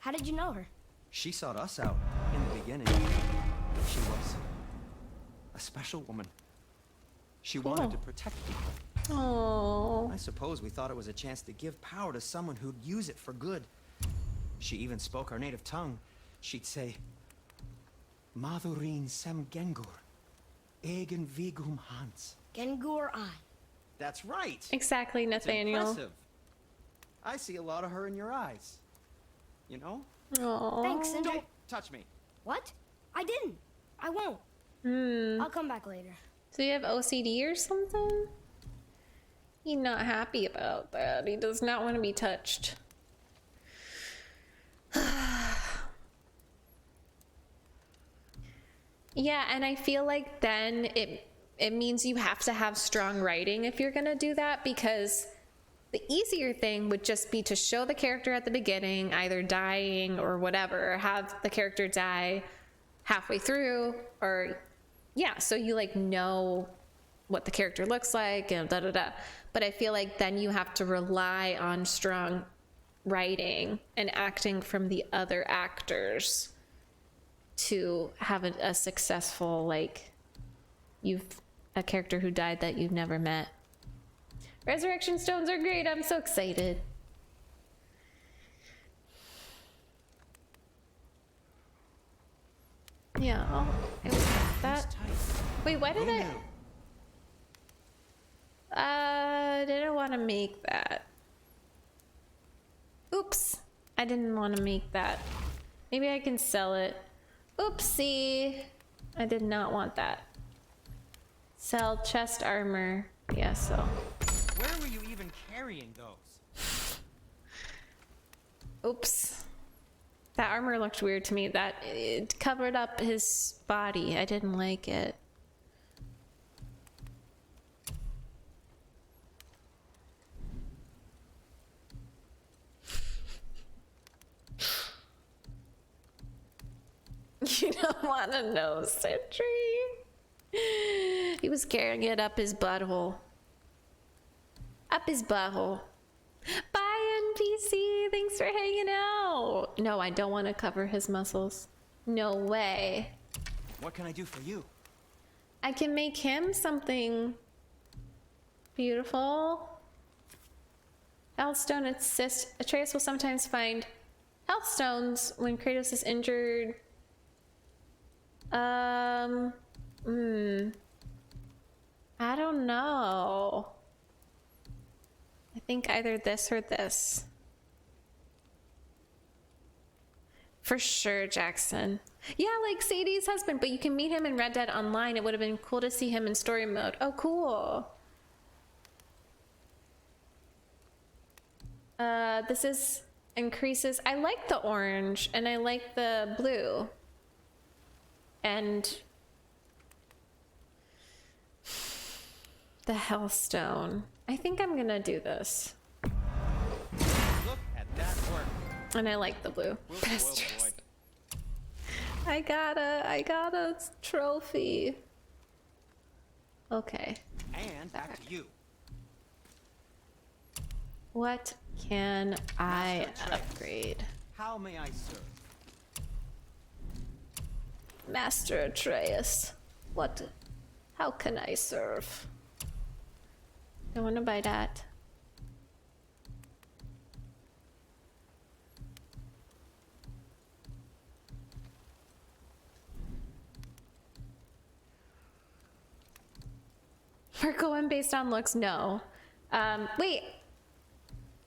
How did you know her? She sought us out in the beginning. She was a special woman. She wanted to protect people. Oh. I suppose we thought it was a chance to give power to someone who'd use it for good. She even spoke our native tongue. She'd say, Madurin sem Gengur, Egen Vigum Hans. Gengur I. That's right. Exactly, That's Nathaniel. impressive. I see a lot of her in your eyes. You know? Aww. Thanks, Sindri. Don't touch me. What? I didn't. I won't. I'll come back later. So you have OCD or something? He's not happy about that. He does not want to be touched. Yeah, and I feel like then it means you have to have strong writing if you're gonna do that, because the easier thing would just be to show the character at the beginning, either dying or whatever, or have the character die halfway through, or yeah, so you like know what the character looks like and da da da. But I feel like then you have to rely on strong writing and acting from the other actors to have a successful, like, a character who died that you've never met. Resurrection stones are great. I'm so excited. Yeah. Oh, it was that. Wait, why did I didn't want to make that. Oops. I didn't want to make that. Maybe I can sell it. Oopsie. I did not want that. Sell chest armor. Yeah, so. Where were you even carrying those? Oops. That armor looked weird to me. That it covered up his body. I didn't like it. You don't want to know, Sentry. He was carrying it up his butthole. Up his butthole. Bye, NPC. Thanks for hanging out. No, I don't want to cover his muscles. No way. What can I do for you? I can make him something beautiful. Healthstone assist. Atreus will sometimes find health stones when Kratos is injured. I don't know. I think either this or this. For sure, Jackson. Yeah, like Sadie's husband, but you can meet him in Red Dead Online. It would have been cool to see him in story mode. Oh, cool. This is increases. I like the orange and I like the blue. And the Hellstone. I think I'm gonna do this. Look at that work. And I like the blue. I got a trophy. Okay. And back to you. What can I upgrade? How may I serve? Master Atreus. What? How can I serve? I want to buy that. We're going based on looks? No. Wait.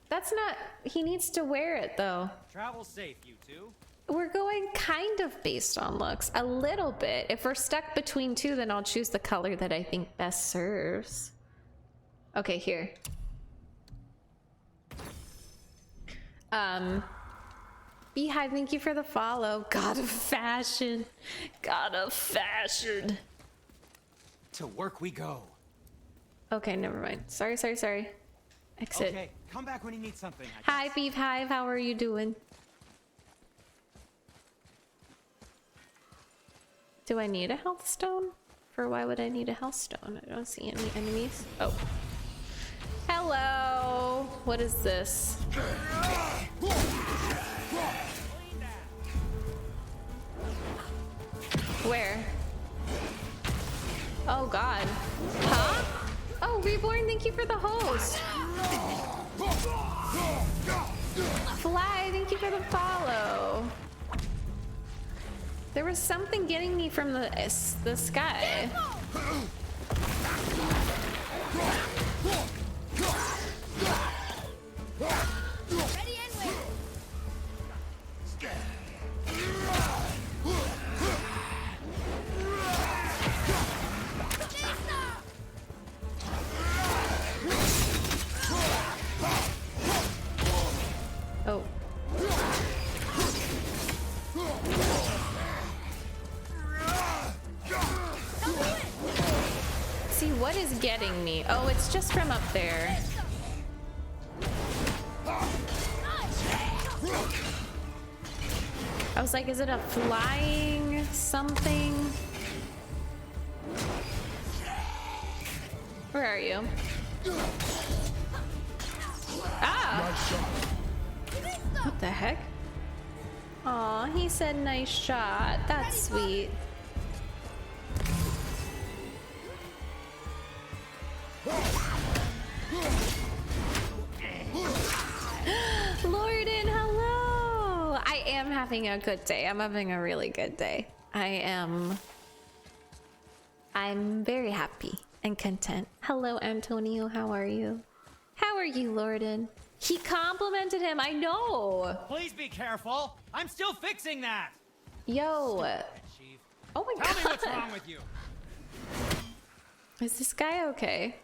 That's not... He needs to wear it, though. Travel safe, you two. We're going kind of based on looks. A little bit. If we're stuck between two, then I'll choose the color that I think best serves. Okay, here. Beehive, thank you for the follow. God of fashion. God of fashion. To work we go. Okay, never mind. Sorry. Exit. Okay, come back when you need something. Hi, Beehive. How are you doing? Do I need a health stone? For why would I need a health stone? I don't see any enemies. Oh. Hello. What is this? Where? Oh God. Huh? Oh, Reborn, thank you for the host. Fly, thank you for the follow. There was something getting me from the sky. Ready and wait. Oh. See, what is getting me? Oh, it's just from up there. I was like, is it a flying something? Where are you? Ah! What the heck? Aw, he said nice shot. That's sweet. Lorden, hello! I am having a good day. I'm having a really good day. I'm very happy and content. Hello, Antonio. How are you? How are you, Lorden? He complimented him. I know. Please be careful. I'm still fixing that. Yo. Oh my God. Tell me what's wrong with you. Is this guy okay?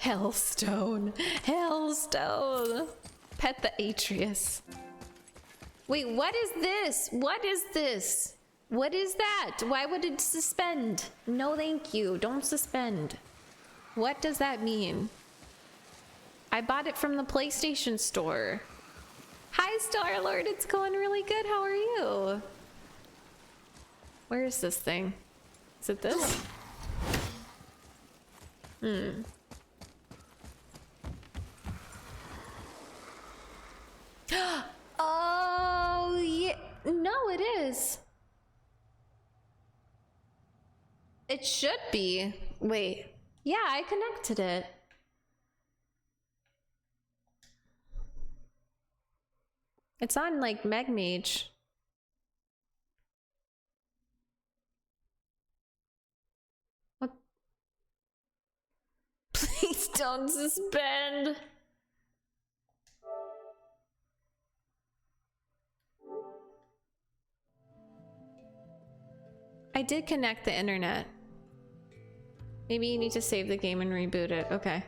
Hellstone. Hellstone. Pet the Atreus. Wait, what is this? What is this? What is that? Why would it suspend? No, thank you. Don't suspend. What does that mean? I bought it from the PlayStation Store. Hi, Star-Lord. It's going really good. How are you? Where is this thing? Is it this? Oh, yeah. No, it is. It should be. Wait. Yeah, I connected it. It's on like MegMage. What? Please don't suspend. I did connect the internet. Maybe you need to save the game and reboot it. Okay.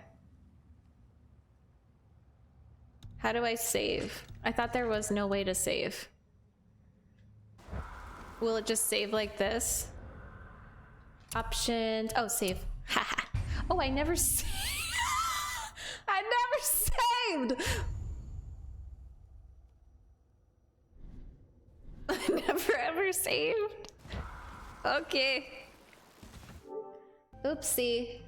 How do I save? I thought there was no way to save. Will it just save like this? Options. Oh, save. Haha. Oh, I never saved. I never saved. I never ever saved. Okay. Oopsie.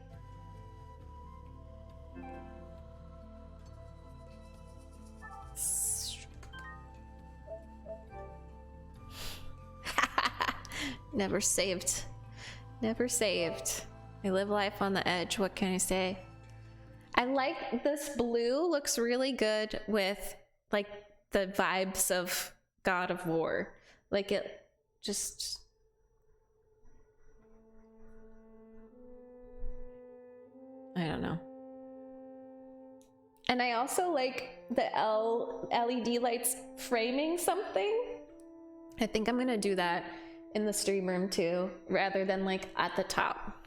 Never saved. Never saved. I live life on the edge. What can I say? I like this blue. Looks really good with like the vibes of God of War. Like it just... I don't know. And I also like the LED lights framing something. I think I'm gonna do that in the stream room too, rather than like at the top.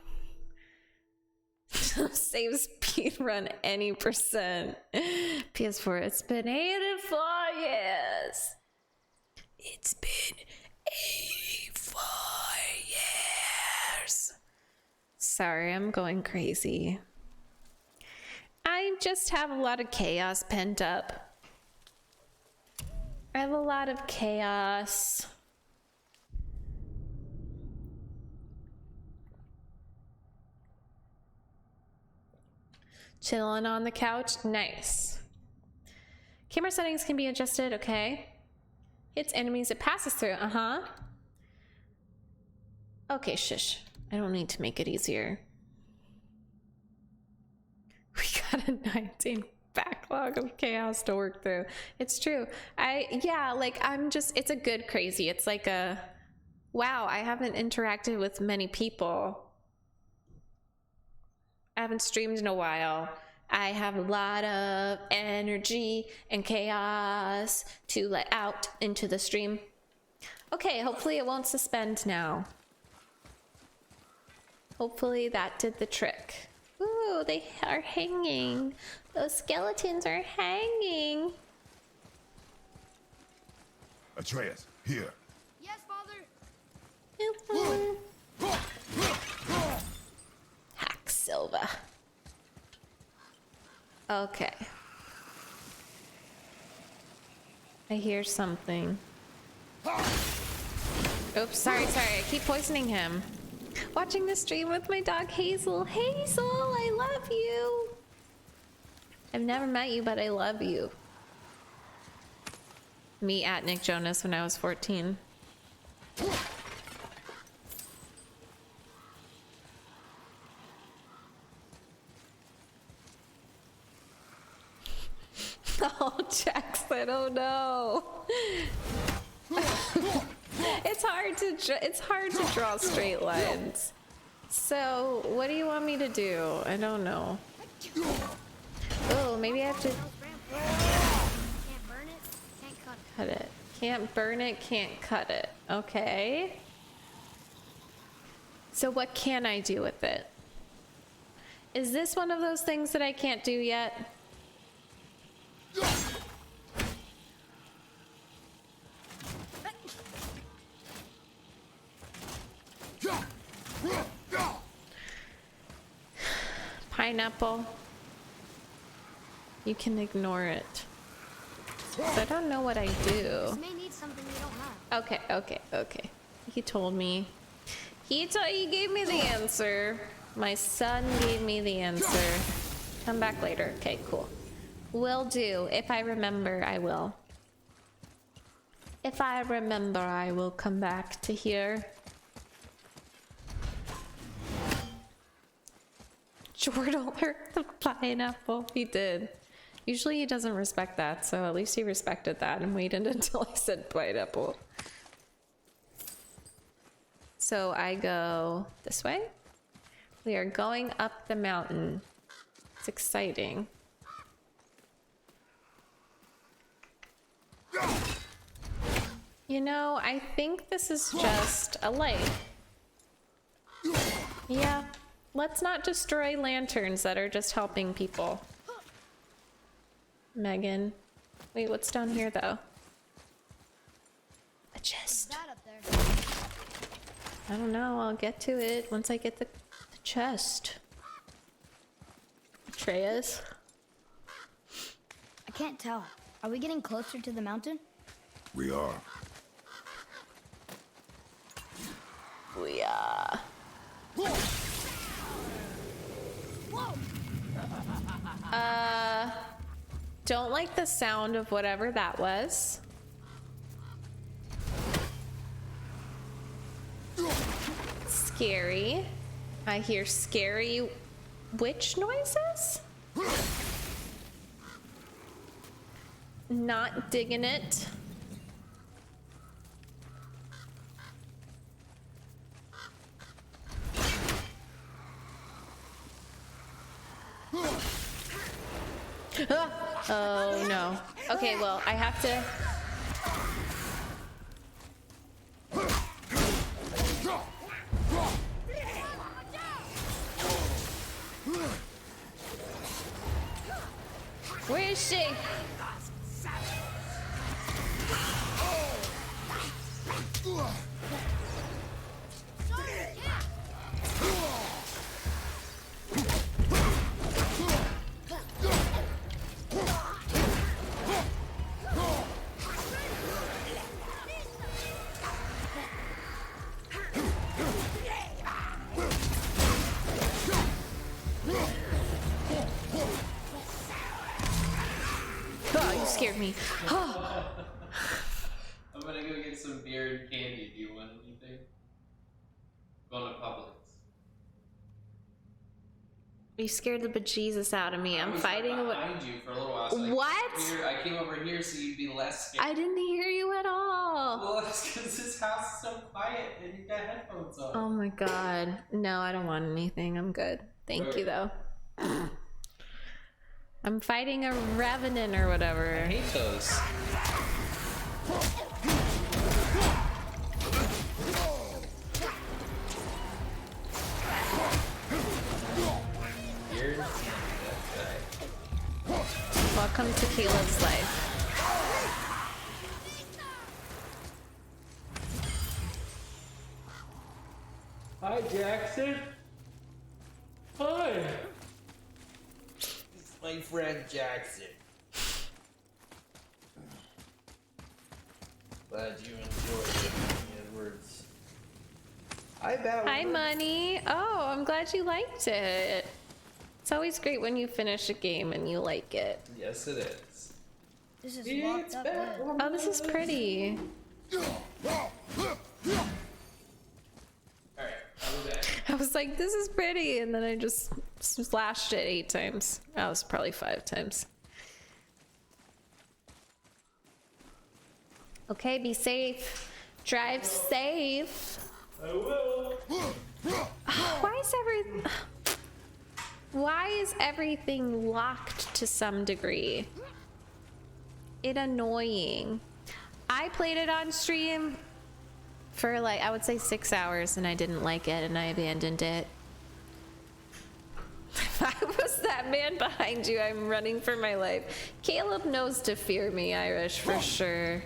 Save speed run any %. PS4, it's been 84 years. It's been 84 years. Sorry, I'm going crazy. I just have a lot of chaos pent up. I have a lot of chaos. Chilling on the couch. Nice. Camera settings can be adjusted. Okay. Hits enemies it passes through. Uh-huh. Okay, shush. I don't need to make it easier. We got a 19 backlog of chaos to work through. It's true. Yeah, like I'm just, it's a good crazy. It's like a, wow, I haven't interacted with many people. I haven't streamed in a while. I have a lot of energy and chaos to let out into the stream. Okay, hopefully it won't suspend now. Hopefully that did the trick. Ooh, they are hanging. Those skeletons are hanging. Atreus, here. Yes, Father. Hack Silva. Okay. I hear something. Oops, sorry. I keep poisoning him. Watching the stream with my dog Hazel. Hazel, I love you. I've never met you, but I love you. Me at Nick Jonas when I was 14. Oh, Jackson, oh no. It's hard to draw straight lines. So, what do you want me to do? I don't know. Oh, maybe I have to Can't burn it, can't cut it. cut it. Can't burn it, can't cut it. Okay. So what can I do with it? Is this one of those things that I can't do yet? Pineapple. You can ignore it. I don't know what I do. This may need something we don't have. Okay. He told me. He gave me the answer. My son gave me the answer. Come back later. Okay, cool. Will do. If I remember, I will. If I remember, I will come back to here. Jordal hurt the pineapple. He did. Usually he doesn't respect that, so at least he respected that and waited until I said pineapple. So I go this way. We are going up the mountain. It's exciting. You know, I think this is just a light. Yeah, let's not destroy lanterns that are just helping people. Megan. Wait, what's down here though? A chest. What's that up there? I don't know, I'll get to it once I get the chest. Atreus? I can't tell. Are we getting closer to the mountain? We are. We are. Don't like the sound of whatever that was. Scary. I hear scary witch noises? Not digging it. Oh no. Okay, well, I have to. Where is she? Oh, you scared me. Oh. I'm gonna go get some beer and candy. Do you want anything? Going to Publix. You scared the bejesus out of me. I'm fighting. Behind you for a little while. So what? I came over here so you'd be less scared. I didn't hear you at all. Well, it's because this house is so quiet and you got headphones on. Oh my god. No, I don't want anything. I'm good. Thank you though. I'm fighting a revenant or whatever. I hate those. Weird. Welcome to Caleb's life. Hi, Jackson. Hi. My friend Jackson. Glad you enjoyed it, Edwards. Hi, Money. Oh, I'm glad you liked it. It's always great when you finish a game and you like it. Yes, it is. This is locked up good. Oh, this is pretty. Alright, I'll be back. I was like, this is pretty, and then I just slashed it 8 times. That was probably 5 times. Okay, be safe. Drive safe. I will. Why is everything locked to some degree? It annoying. I played it on stream for like, I would say 6 hours, and I didn't like it and I abandoned it. If I was that man behind you, I'm running for my life. Caleb knows to fear me, Irish, for sure.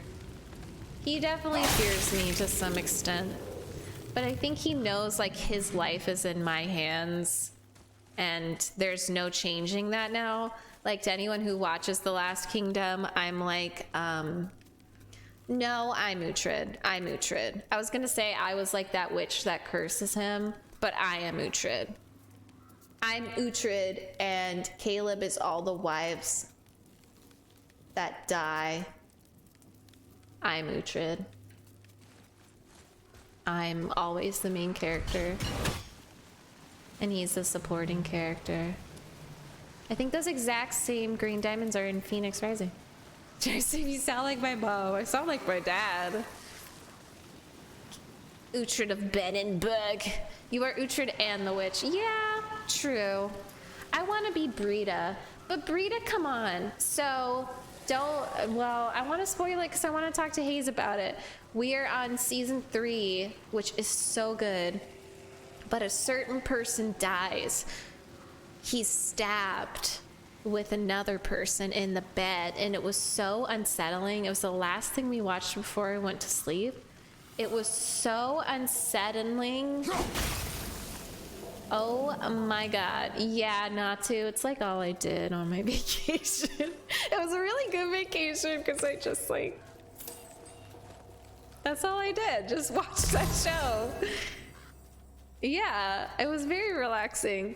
He definitely fears me to some extent. But I think he knows like his life is in my hands. and there's no changing that now. Like, to anyone who watches The Last Kingdom, I'm like, no, I'm Uhtred. I'm Uhtred. I was gonna say I was like that witch that curses him, but I am Uhtred. I'm Uhtred, and Caleb is all the wives that die. I'm Uhtred. I'm always the main character, and he's the supporting character. I think those exact same green diamonds are in Phoenix Rising. Jason, you sound like my mom. I sound like my dad. Uhtred of Benenberg. You are Uhtred and the witch. Yeah, true. I want to be Brita, but Brita, come on. So don't, well, I want to spoil it because I want to talk to Hayes about it. We are on season 3, which is so good, but a certain person dies. He's stabbed with another person in the bed, and it was so unsettling. It was the last thing we watched before I went to sleep. It was so unsettling. Oh my god. Yeah, Natu, it's like all I did on my vacation. It was a really good vacation because I just like, that's all I did, just watch that show. Yeah, it was very relaxing.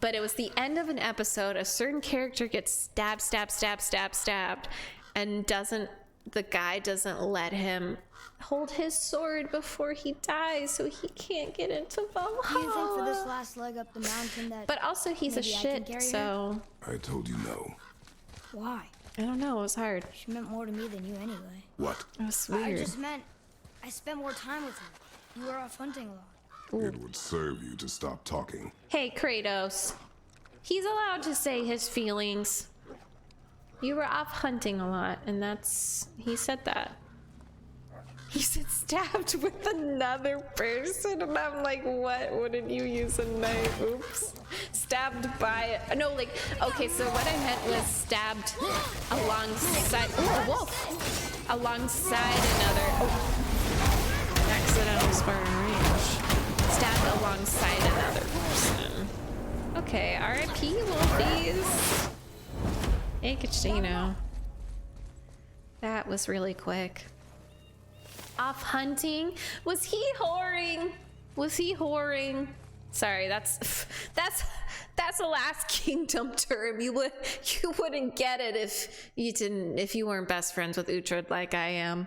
But it was the end of an episode. A certain character gets stabbed, and the guy doesn't let him hold his sword before he dies, so he can't get into Valhalla. Do you think for this last leg up the mountain that... But also he's a maybe I shit, can carry so... I told you no. Why? I don't know, it was hard. She meant more to me than you anyway. What? It was weird. I just meant I spent more time with you. You were off hunting a lot. It would serve you to stop talking. Hey, Kratos. He's allowed to say his feelings. You were off hunting a lot, and that's... He said that. He said stabbed with another person, and I'm like, what? Wouldn't you use a knife? Oops. Stabbed by... No, like... Okay, so what I meant was stabbed alongside... Ooh, a wolf! Alongside another... Oh. Accidental Spartan range. Stabbed alongside another person. Okay, R.I.P. Wolfies. Hey, Kachino. That was really quick. Off hunting? Was he whoring? Was he whoring? Sorry, that's a Last Kingdom term. You wouldn't get it if you weren't best friends with Uhtred like I am.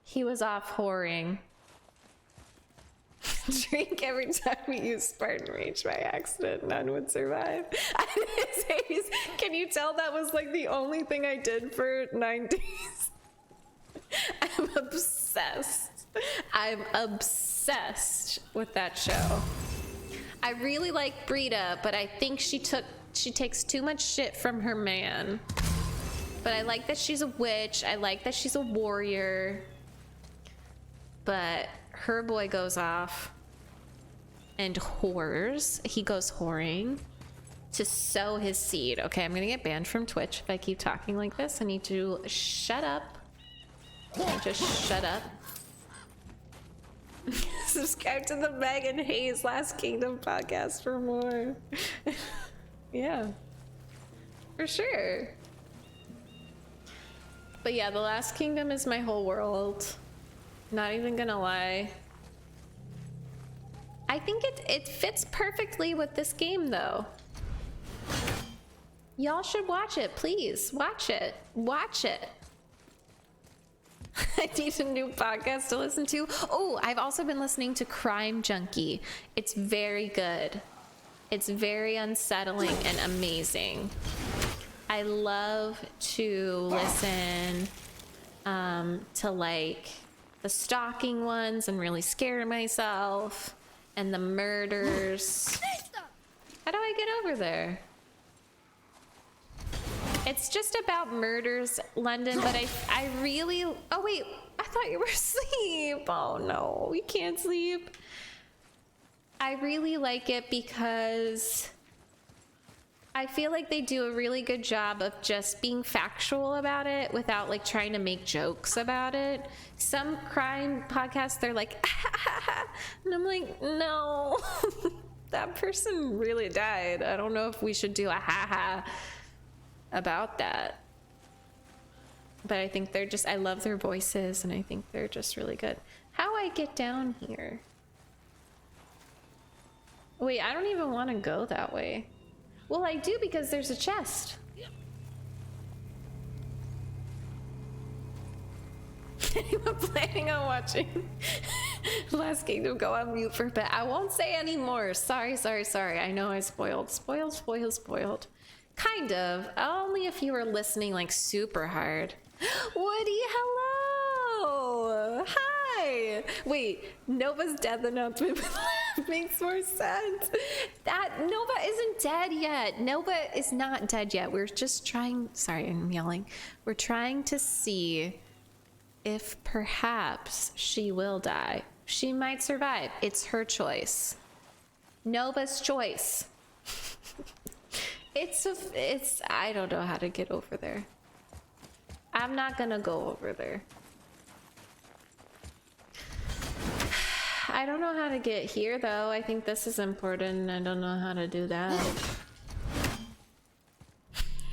He was off whoring. Drink every time we use Spartan Rage by accident. None would survive. Can you tell that was like the only thing I did for 9 days? I'm obsessed. I'm obsessed with that show. I really like Brita, but I think she takes too much shit from her man. But I like that she's a witch. I like that she's a warrior. But her boy goes off and whores. He goes whoring to sow his seed. Okay, I'm gonna get banned from Twitch if I keep talking like this. I need to shut up. Just shut up. Subscribe to the Megan Hayes Last Kingdom podcast for more. Yeah, for sure. But yeah, the Last Kingdom is my whole world. Not even gonna lie. I think it fits perfectly with this game though. Y'all should watch it, please. Watch it. Watch it. I need a new podcast to listen to. Oh, I've also been listening to Crime Junkie. It's very good. It's very unsettling and amazing. I love to listen to like the stalking ones and really scare myself, and the murders. How do I get over there? It's just about murders, London, but I really... Oh wait, I thought you were asleep. Oh no, you can't sleep. I really like it because I feel like they do a really good job of just being factual about it without like trying to make jokes about it. Some crime podcasts, they're like, and I'm like, no, that person really died. I don't know if we should do a ha-ha about that. But I think they're just, I love their voices and I think they're just really good. How I get down here? Wait, I don't even want to go that way. Well, I do because there's a chest. Anyone planning on watching Last Kingdom, go on mute for a bit. I won't say any more. Sorry. I know I spoiled. Spoiled. Kind of. Only if you were listening like super hard. Woody, hello! Hi! Wait, Nova's death announcement makes more sense. That Nova isn't dead yet. Nova is not dead yet. We're just trying, sorry, I'm yelling. We're trying to see if perhaps she will die. She might survive. It's her choice. Nova's choice. It's I don't know how to get over there. I'm not gonna go over there. I don't know how to get here though. I think this is important. I don't know how to do that.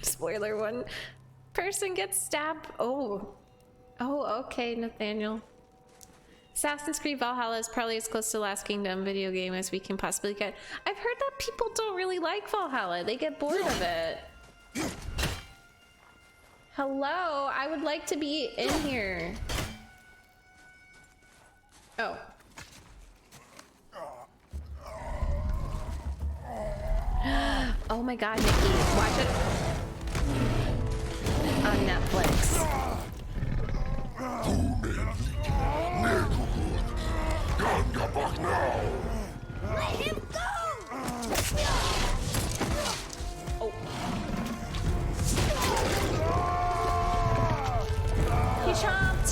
Spoiler, one person gets stabbed. Oh, okay, Nathaniel. Assassin's Creed Valhalla is probably as close to Last Kingdom video game as we can possibly get. I've heard that people don't really like Valhalla. They get bored of it. Hello, I would like to be in here. Oh. Oh my god, Nikki, watch it on Netflix. Let him go! Oh. He chomped.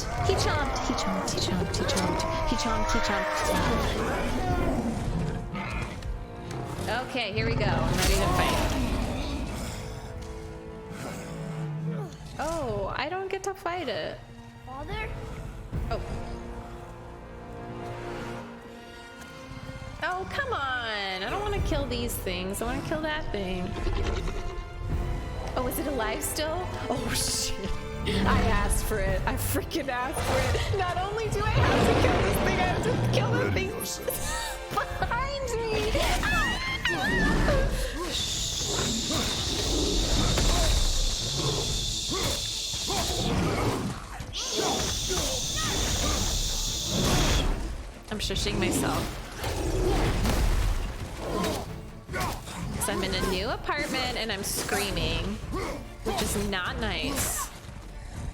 Okay, here we go. I'm ready to fight. Oh, I don't get to fight it. Father? Oh. Oh, come on. I don't want to kill these things. I want to kill that thing. Oh, is it alive still? Oh, shit. I asked for it. I freaking asked for it. Not only do I have to kill this thing, I have to kill the things behind me. I'm shushing myself. Because I'm in a new apartment and I'm screaming, which is not nice.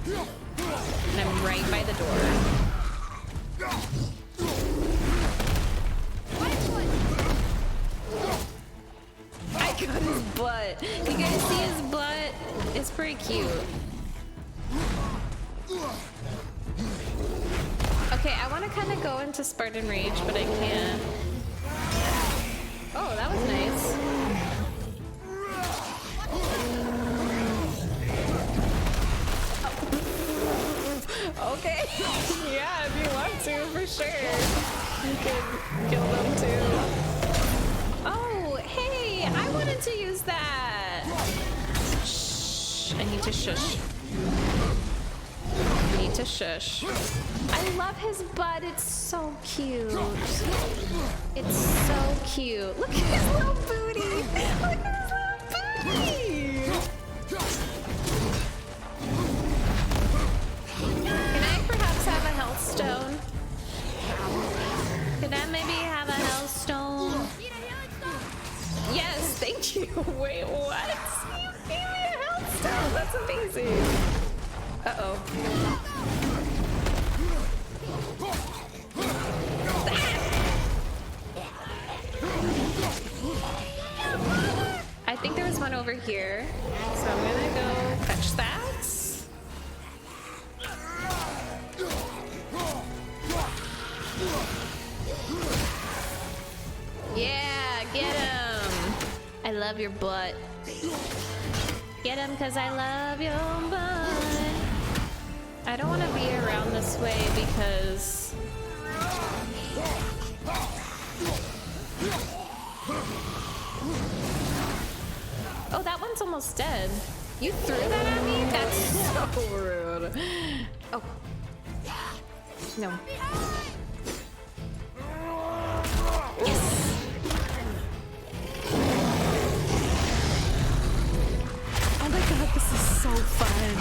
And I'm right by the door. I got his butt. You guys see his butt? It's pretty cute. Okay, I want to kind of go into Spartan Rage, but I can't. Oh, that was nice. Okay. Yeah, if you want to, for sure. You can kill them too. Oh, hey, I wanted to use that. Shh, I need to shush. I need to shush. I love his butt. It's so cute. It's so cute. Look at his little booty. Look at his little booty. Can I perhaps have a health stone? Could I maybe have a health stone? Yes, thank you. Wait, what? You gave me a health stone. That's amazing. Uh-oh. I think there was one over here, so I'm gonna go fetch that. Yeah, get him! I love your butt. Get him because I love your butt. I don't want to be around this way because... Oh, that one's almost dead. You threw that at me? That's so rude. Oh. No. Yes. Oh my god, this is so fun.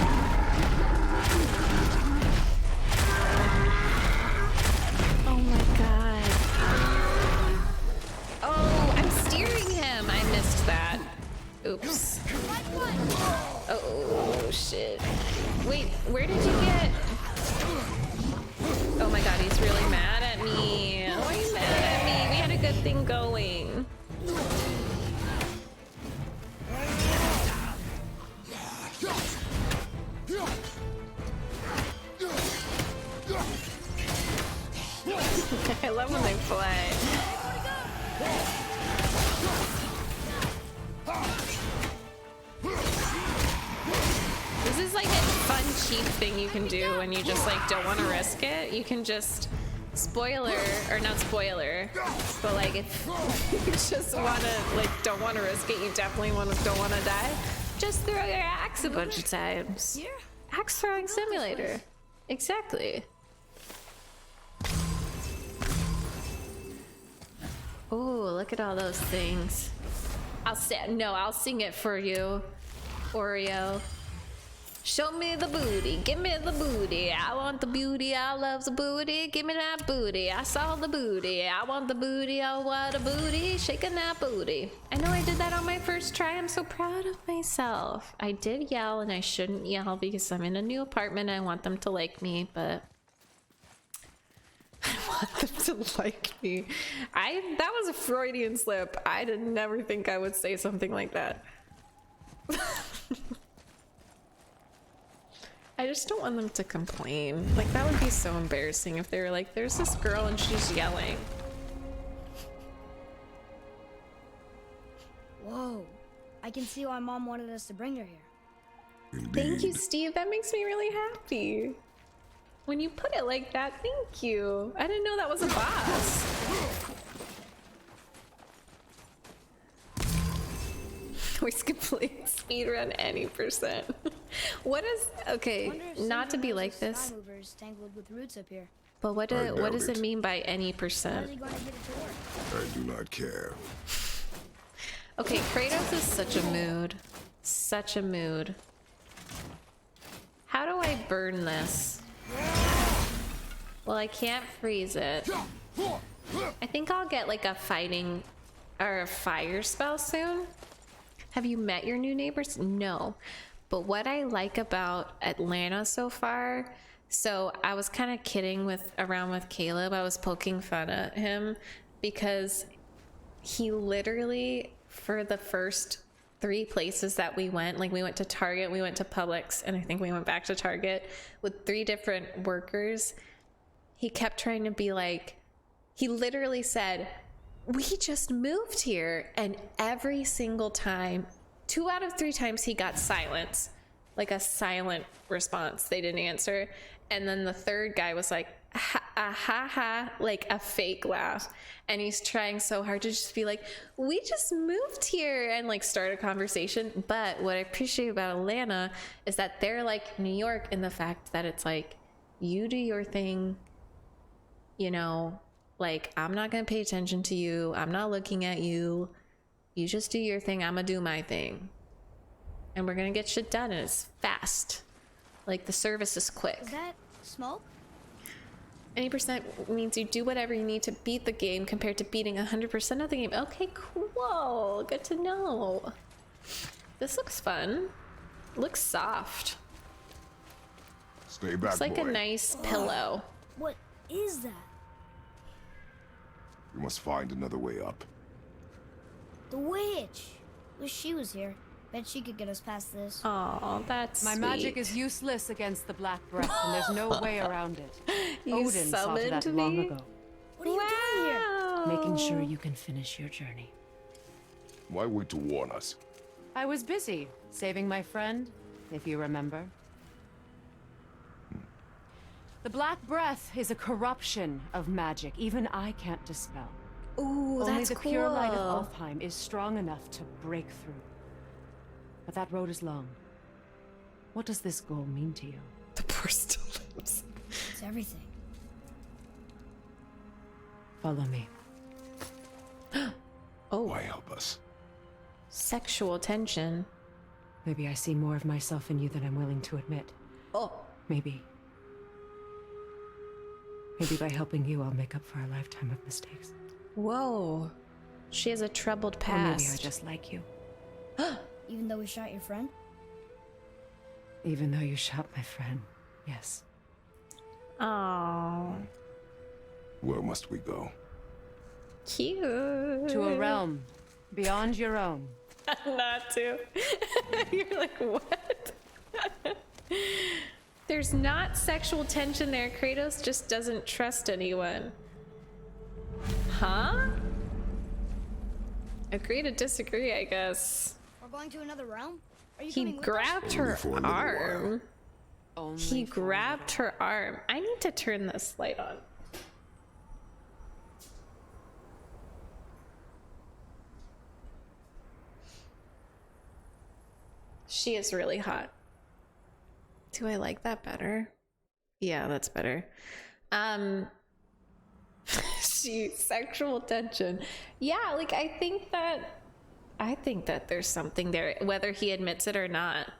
Oh my god. Oh, I'm steering him. I missed that. Oops. Oh, shit. Wait, where did you get... Oh my god, he's really mad at me. Oh, he's mad at me. We had a good thing going. I love when they play. This is like a fun, cheap thing you can do when you just like don't want to risk it. You can just spoiler, or not spoiler, but like if you just want to like don't want to risk it, you definitely don't want to die. Just throw your axe a bunch of times. Axe throwing simulator. Exactly. Oh, look at all those things. I'll sing it for you, Oreo. Show me the booty, give me the booty. I want the booty, I love the booty. Give me that booty, I saw the booty. I want the booty, oh what a booty. Shaking that booty. I know I did that on my first try. I'm so proud of myself. I did yell and I shouldn't yell because I'm in a new apartment. I want them to like me, but I want them to like me. That was a Freudian slip. I did never think I would say something like that. I just don't want them to complain. Like, that would be so embarrassing if they were like, there's this girl and she's yelling. Whoa. I can see why Mom wanted us to bring her here. Thank you, Steve. That makes me really happy. When you put it like that, thank you. I didn't know that was a boss. We could play speedrun any %. What is... Okay, not to be like this. Tangled with roots up here. But what does it mean by any %? How are they going to get it to work? I do not care. Okay, Kratos is such a mood. Such a mood. How do I burn this? Well, I can't freeze it. I think I'll get like a fighting or a fire spell soon. Have you met your new neighbors? No. But what I like about Atlanta so far, so I was kind of kidding around with Caleb. I was poking fun at him because he literally, for the first 3 places that we went, like we went to Target, we went to Publix, and I think we went back to Target with 3 different workers. He kept trying to be like, he literally said, we just moved here. And every single time, 2 out of 3 times he got silence, like a silent response. They didn't answer. And then the third guy was like, ha ha, like a fake laugh. And he's trying so hard to just be like, we just moved here, and like start a conversation. But what I appreciate about Atlanta is that they're like New York in the fact that it's like, you do your thing, you know, like, I'm not gonna pay attention to you. I'm not looking at you. You just do your thing. I'm gonna do my thing. And we're gonna get shit done, and it's fast. Like, the service is quick. Is that smoke? Any % means you do whatever you need to beat the game compared to beating 100% of the game. Okay, cool. Good to know. This looks fun. Looks soft. Stay back, Looks like boy. a nice pillow. What is that? We must find another way up. The witch. Wish she was here. Bet she could get us past this. Oh, that's My sweet. magic is useless against the Black Breath, and there's no way around it. You Odin saw to that summoned long me? ago. What are you doing here? Making sure you can finish your journey. Why wait to warn us? I was busy saving my friend, if you remember. The Black Breath is a corruption of magic even I can't dispel. Ooh, Only that's the pure light cool. of Alfheim is strong enough to break through. But that road is long. What does this goal mean to you? The poor still lives. It's everything. Follow me. Oh. Why help us? Sexual tension. Maybe I see more of myself in you than I'm willing to admit. Oh. Maybe. Maybe by helping you, I'll make up for a lifetime of mistakes. Whoa. She has a troubled Or maybe I past. just like you. Even though we shot your friend? Even though you shot my friend, yes. Oh. Where must we go? Cute. To a realm beyond your own. Not to. You're like, what? There's not sexual tension there. Kratos just doesn't trust anyone. Huh? Agree to disagree, I guess. We're going to another realm? Are you He coming with grabbed us? her for a little arm. Only He for a grabbed her arm. I need to turn this light on. She is really hot. Do I like that better? Yeah, that's better. She sexual tension. Yeah, like I think that there's something there, whether he admits it or not.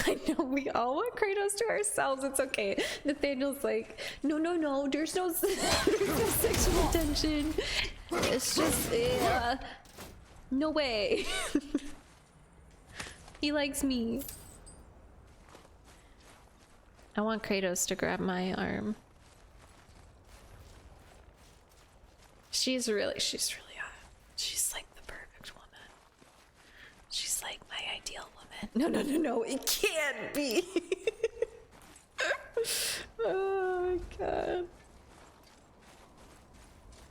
I know we all want Kratos to ourselves. It's okay. Nathaniel's like, no, there's no sexual tension. It's just, no way. He likes me. I want Kratos to grab my arm. She's really hot. She's like the perfect woman. She's like my ideal woman. No, it can't be. Oh my god.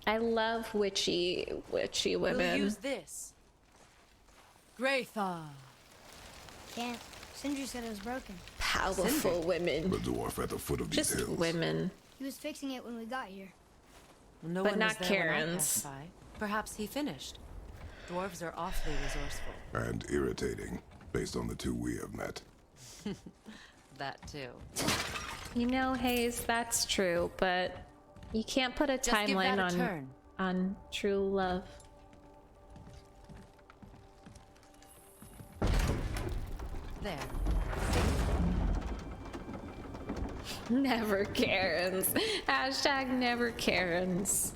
I love witchy We'll women. use this. Graythaw. Can't. Sindri said it was broken. Powerful women. The dwarf at the foot of these Just hills. women. He was fixing it when we got here. Well, no But one not was there when I Karen's. passed by. Perhaps he finished. Dwarves are awfully resourceful. And irritating, based on the two we have met. That too. You know, Hayes, that's true, but you can't put a Just give timeline that a turn. on true love. There. Never Karens. Hashtag never Karens.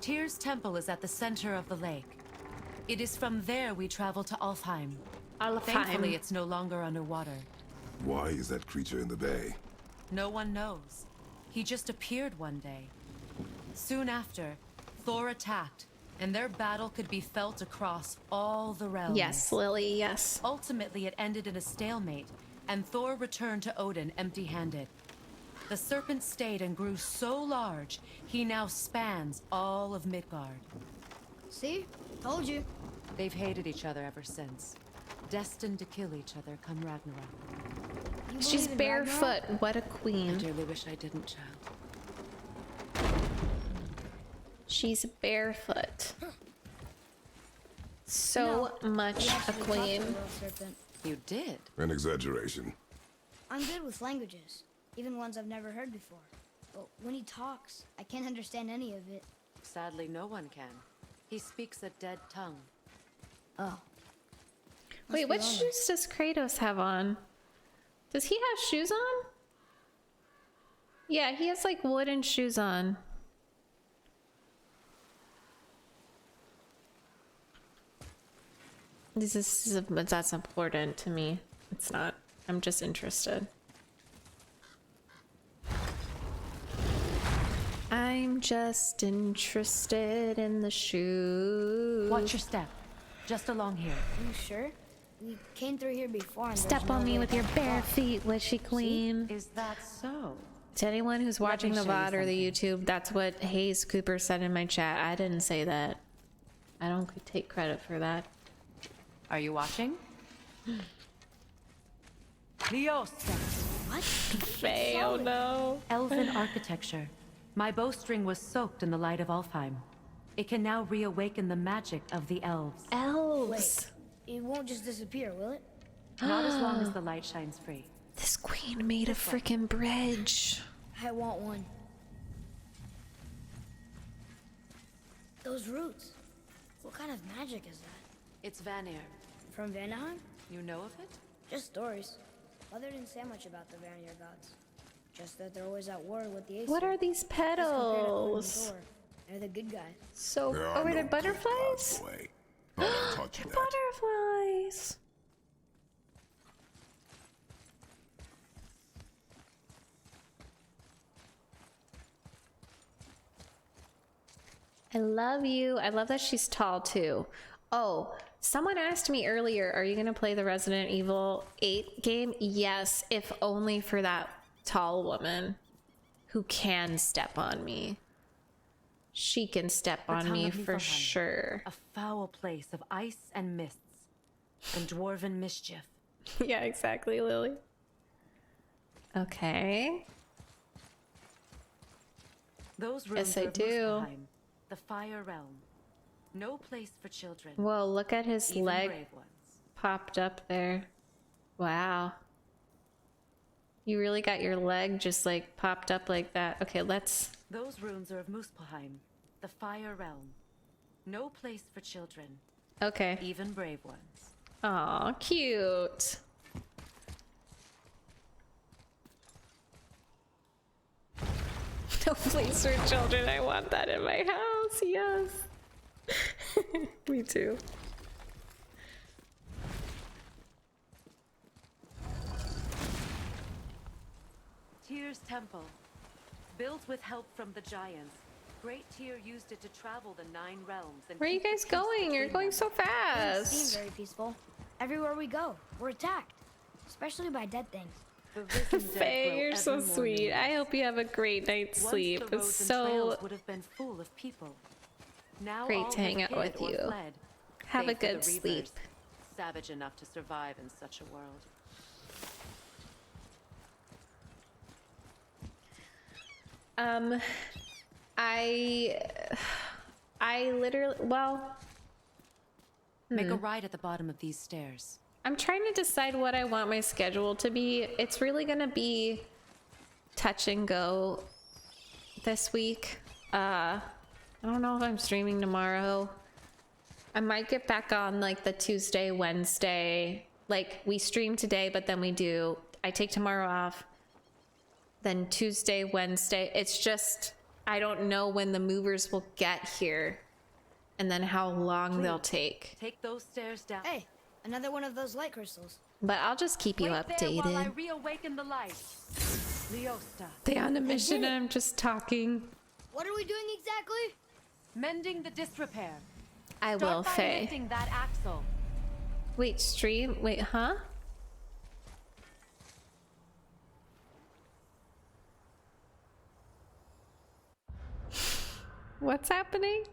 Tyr's temple is at the center of the lake. It is from there we travel to Alfheim. Thankfully, it's no longer underwater. Why is that creature in the bay? No one knows. He just appeared one day. Soon after, Thor attacked, and their battle could be felt across all the realms. Yes, Lily, yes. Ultimately, it ended in a stalemate, and Thor returned to Odin empty-handed. The serpent stayed and grew so large, he now spans all of Midgard. See? Told you. They've hated each other ever since. Destined to kill each other come Ragnarok. You She's believe in barefoot. Ragnarok? What a I queen. dearly wish I didn't, child. She's barefoot. So much We a actually talked to the queen. little serpent. You did? An exaggeration. I'm good with languages, even ones I've never heard before. But when he talks, I can't understand any of it. Sadly, no one can. He speaks a dead tongue. Oh. Wait, be what lonely. shoes does Kratos have on? Does he have shoes on? Yeah, he has like wooden shoes on. That's important to me. It's not. I'm just interested. I'm just interested in the shoes. Watch your step. Just along here. Are you sure? We came through here before and Step there's no on me way with your back. bare feet, witchy queen. Is that so? To anyone who's watching me the show you VOD or the YouTube, that's what Hayes Cooper said in my chat. I didn't say that. I don't take credit for that. Are you watching? Leosta. What? Faye, oh no. Elven architecture. My bowstring was soaked in the light of Alfheim. It can now reawaken the magic of the elves. Elves. Wait, it won't just disappear, will it? Not as long as the light shines free. This queen made a freaking bridge. I want one. Those roots. What kind of magic is that? It's Vanir. From Vanaheim? You know of it? Just stories. Mother didn't say much about the Vanir gods. Just that they're always at war with the Aesir. What are these petals? They're the good guys. So, There are are they no butterflies? good gods, Flay. Don't touch that. Butterflies. I love you. I love that she's tall too. Oh, someone asked me earlier, are you going to play the Resident Evil 8 game? Yes, if only for that tall woman who can step on me. She can step on me for sure. A foul place of ice and mists and dwarven mischief. Yeah, exactly, Lily. Okay. Those rooms Yes, I are of do. Muspelheim, the Fire Realm. No place for children. Whoa, look at his even leg brave ones. popped up there. Wow. You really got your leg just like popped up like that. Okay, let's... Those runes are of Muspelheim, the Fire Realm. No place for children. Okay. Even brave ones. Aw, cute. No place for children. I want that in my house. Yes. Me too. Tyr's Temple. Built with help from the giants, Great Tyr used it to travel the 9 realms. And Where are you keep the guys peace going? You're between going them. so Doesn't fast. seem very peaceful. Everywhere we go, we're attacked. Especially by dead things. The risen dead Faye, grow you're so ever more sweet. numerous. I hope you have a great night's Once sleep. the It's roads and so trails would have been full of people. Now great all to hang have out hid with or you. fled, Have a save for the good Reavers, sleep. Savage enough to survive in such a world. I literally, well, Make a right at the bottom of these stairs. I'm trying to decide what I want my schedule to be. It's really gonna be touch and go this week. I don't know if I'm streaming tomorrow. I might get back on like the Tuesday, Wednesday. Like we stream today, but then I take tomorrow off. Then Tuesday, Wednesday. It's just, I don't know when the movers will get here and then how long they'll take. Take those stairs down. Hey, another one of those light crystals. But I'll just keep you Wait there while I updated. reawaken the light. Leosta. They on a mission and I'm just talking. What are we doing exactly? Mending the disrepair. I Start will, by Faye. lifting that axle. Wait, stream? Wait, huh? What's happening?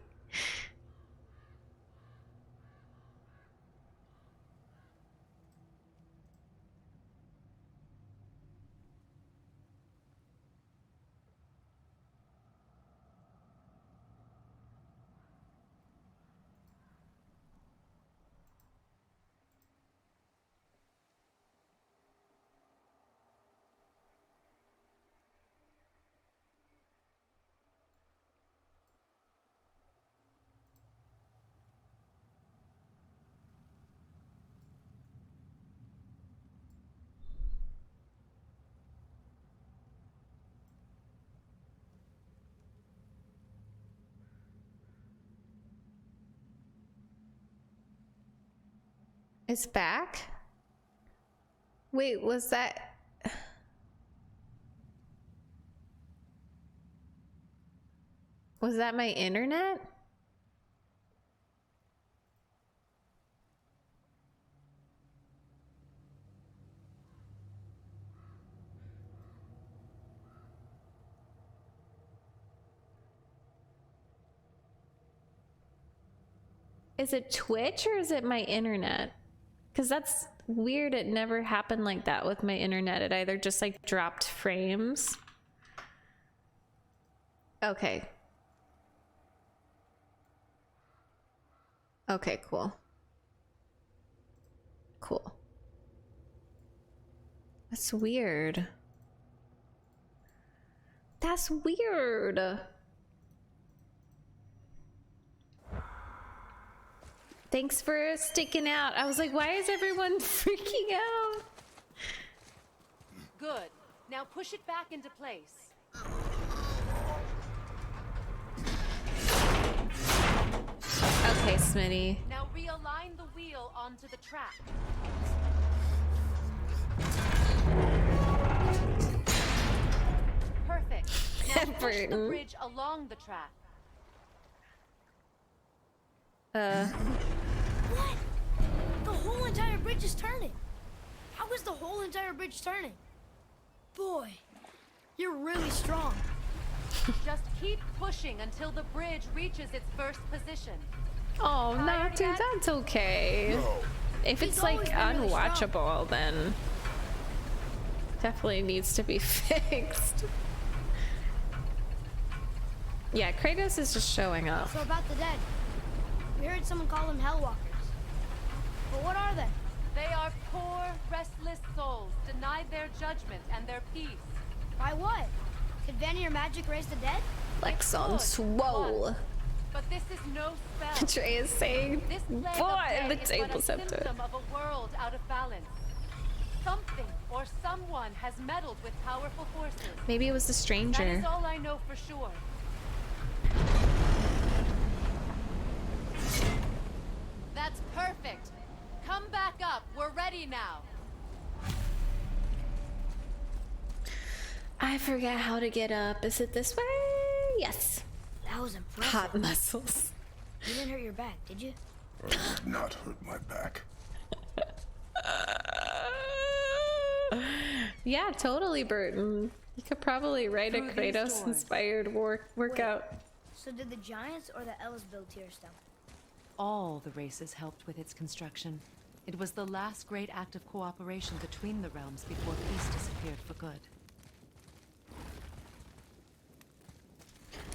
It's back? Wait, was that... Was that my internet? Is it Twitch or is it my internet? Because that's weird. It never happened like that with my internet. It either just like dropped frames. Okay. Okay, cool. Cool. That's weird. That's weird. Thanks for sticking out. I was like, why is everyone freaking out? Good. Now push it back into place. Okay, Smitty. Now realign the wheel onto the track. Perfect. Now push the bridge along the track. What? The whole entire bridge is turning. How is the whole entire bridge turning? Boy, you're really strong. Just keep pushing until the bridge reaches its first position. Oh, no, dude, that's okay. No. If it's like unwatchable, then definitely needs to be fixed. Yeah, Kratos is just showing up. So about the dead. We heard someone call them Hellwalkers. But what are they? They are poor, restless souls, denied their judgment and their peace. By what? Could Vanny or magic raise the dead? Lexon swole. But this is no spell. Trey is saying, This plague boy, of the death is table's but a up to it. symptom of a world out of balance. Something or someone has meddled with powerful forces. Maybe it was the That stranger. is all I know for sure. That's perfect. Come back up. We're ready now. I forget how to get up. Is it this way? Yes. That was impressive. Hot muscles. You didn't hurt your back, did you? I did not hurt my back. Yeah, totally, Burton. You could probably write a Through these Kratos-inspired workout. So did the Giants or the Elves build Tearstone? All the races helped with its construction. It was the last great act of cooperation between the realms before peace disappeared for good.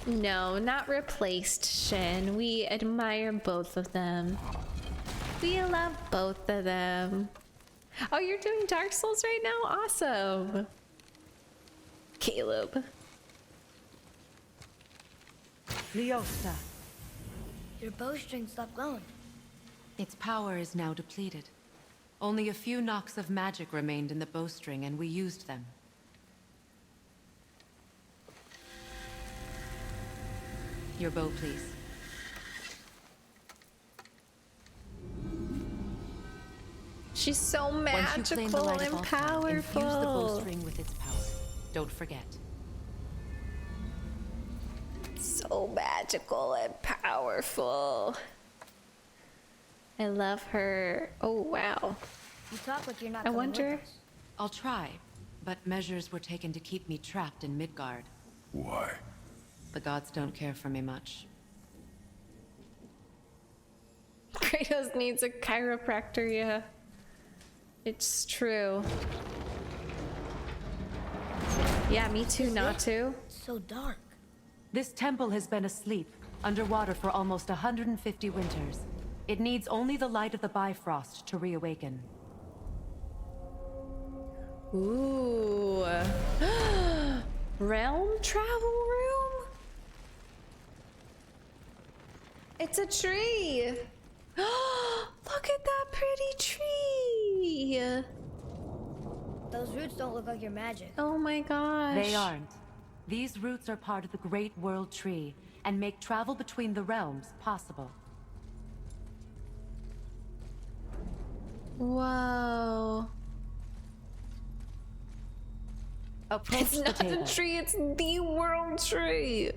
No, not replaced, Shin. We admire both of them. We love both of them. Oh, you're doing Dark Souls right now? Awesome. Caleb. Leosta. Your bowstring stopped glowing. Its power is now depleted. Only a few knocks of magic remained in the bowstring, and we used them. Your bow, please. She's so Once you claim the magical light of and all time, infuse the powerful. bowstring with its power. Don't forget. So magical and powerful. I love her. Oh, wow. You talk like you're not I coming wonder. with us. I'll try, but measures were taken to keep me trapped in Midgard. Why? The gods don't care for me much. Kratos needs a chiropractor, yeah. It's true. Yeah, me too, not to. It's so dark. This temple has been asleep, underwater for almost 150 winters. It needs only the light of the Bifrost to reawaken. Ooh. Realm travel room? It's a tree. Look at that pretty tree. Those roots don't look like your magic. Oh my gosh. They aren't. These roots are part of the Great World Tree and make travel between the realms possible. Whoa. Approach It's the not table. a tree, it's the world tree.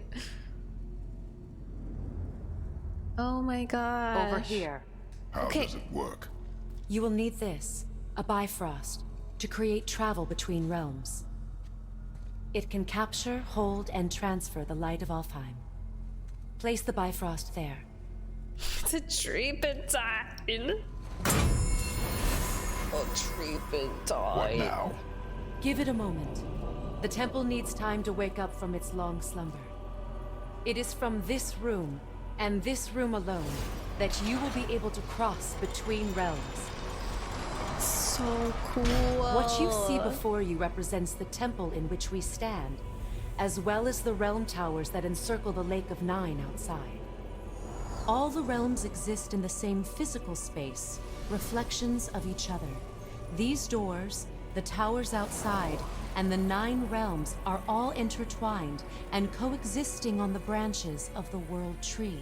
Oh my gosh. Over here. How Okay. does it work? You will need this, a Bifrost, to create travel between realms. It can capture, hold, and transfer the light of Alfheim. Place the Bifrost there. It's a Treepentine. Oh, Treepentine. What now? Give it a moment. The temple needs time to wake up from its long slumber. It is from this room, and this room alone, that you will be able to cross between realms. So cool. What you see before you represents the temple in which we stand, as well as the realm towers that encircle the Lake of Nine outside. All the realms exist in the same physical space, reflections of each other. These doors, the towers outside, and the 9 realms are all intertwined and coexisting on the branches of the World Tree,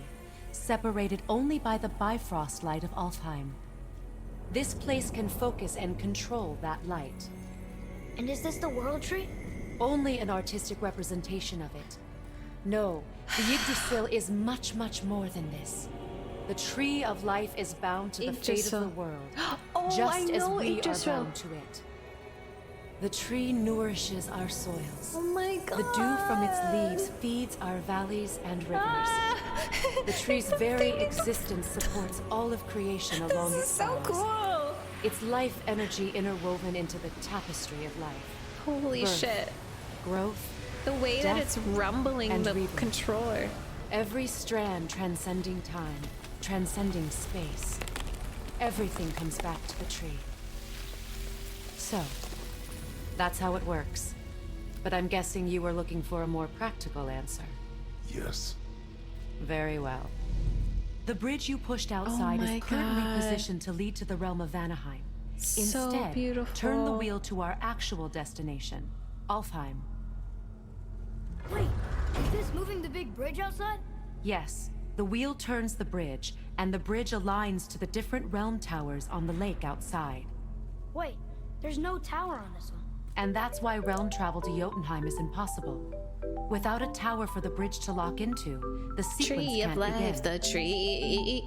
separated only by the Bifrost light of Alfheim. This place can focus and control that light. And is this the World Tree? Only an artistic representation of it. No, the Yggdrasil is much, much more than this. The Tree of Life is bound to the fate of the world, just as we are bound to it. The tree nourishes our soils. Oh my god. The dew from its leaves feeds our valleys and rivers. The tree's very existence supports all of creation along its so boughs. cool. Its life energy interwoven into the tapestry of life. Holy Birth, shit. Growth, The way that death, it's rumbling and the rebirth. controller. Every strand transcending time, transcending space. Everything comes back to the tree. So, that's how it works. But I'm guessing you were looking for a more practical answer. Yes. Very well. The bridge you pushed outside my is currently God. positioned to lead to the realm of Vanaheim. So Instead, beautiful. turn the wheel to our actual destination, Alfheim. Wait, is this moving the big bridge outside? Yes, the wheel turns the bridge, and the bridge aligns to the different realm towers on the lake outside. Wait, there's no tower on this one. And that's why realm travel to Jotunheim is impossible. Without a tower for the bridge to lock into, the sequence Tree of can't life, begin. the tree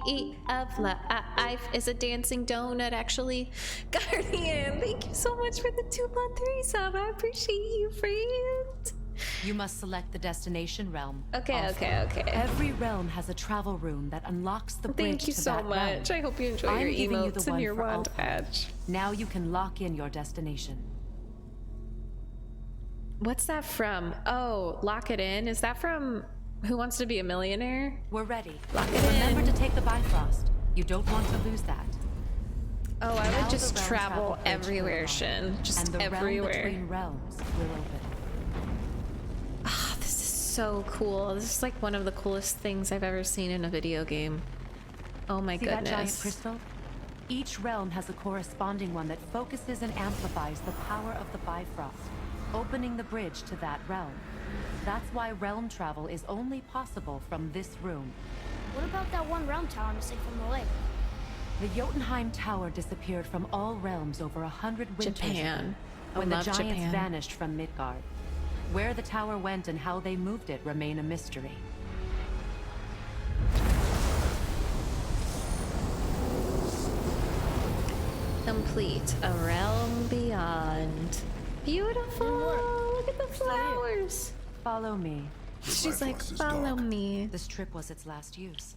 of life is a dancing donut, actually. Guardian, thank you so much for the 2-month sub. I appreciate you, friend. You must select the destination realm. Okay, Alfheim. okay. Every realm has a travel rune that unlocks the bridge Thank you to so that much. realm. I hope you enjoy I'm your giving you the emotes and one your for wand Alfheim. badge. Now you can lock in your destination. What's that from? Oh, Lock It In? Is that from Who Wants to Be a Millionaire? We're ready. Lock it Remember in. to take the Bifrost. You don't want to lose that. Oh, I Now would just the realm travel bridge will everywhere, align, Shin. Just and the realm everywhere. between realms will open. Ah, this is so cool. This is like one of the coolest things I've ever seen in a video game. Oh my See that giant goodness. crystal? Each realm has a corresponding one that focuses and amplifies the power of the Bifrost, opening the bridge to that realm. That's why realm travel is only possible from this room. What about that one realm tower missing from the lake? The Jotunheim Tower disappeared from all realms over 100 winters Japan. ago, I when the love giants Japan. vanished from Midgard. Where the tower went and how they moved it remain a mystery. Complete a realm beyond. Beautiful. Look at the flowers. Follow me. She's like, Bifrost is follow dark. me. This trip was its last use.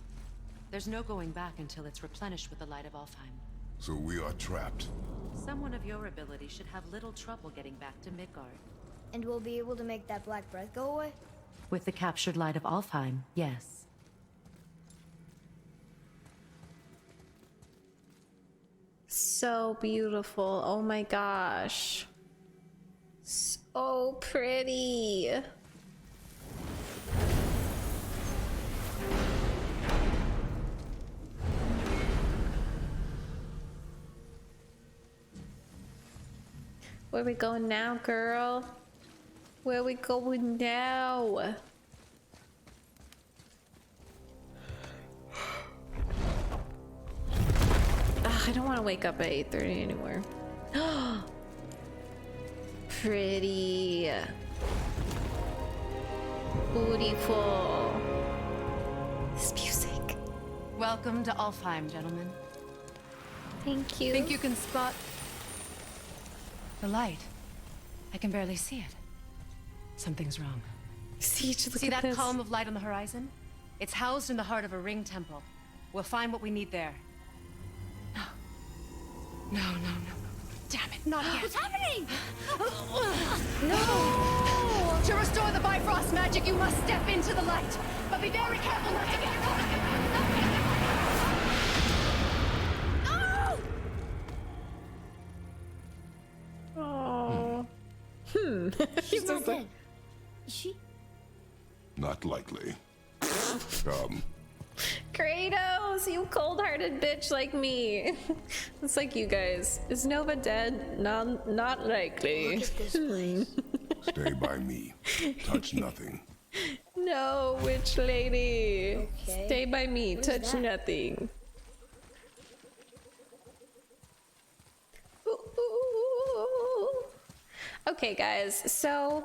There's no going back until it's replenished with the light of Alfheim. So we are trapped. Someone of your ability should have little trouble getting back to Midgard. And we'll be able to make that black breath go away? With the captured light of Alfheim, yes. So beautiful. Oh my gosh. So pretty. Where we going now, girl? Where we going now? Ugh, I don't want to wake up at 8:30 anymore. Pretty. Beautiful. This music. Welcome to Alfheim, gentlemen. Thank you. Think you can spot the light? I can barely see it. Something's wrong. Siege, look See at that this. column of light on the horizon? It's housed in the heart of a ring temple. We'll find what we need there. No. Damn it, not again. What's happening? No! To restore the Bifrost magic, you must step into the light. But be very careful not to get caught. Oh. She's not dead. Is she? Not likely. Kratos, you cold-hearted bitch like me. It's like you guys. Is Nova dead? Not likely. Look at this place. Stay by me. Touch nothing. No, witch lady. Okay. Stay by me. What is Touch that? nothing. Okay, guys. So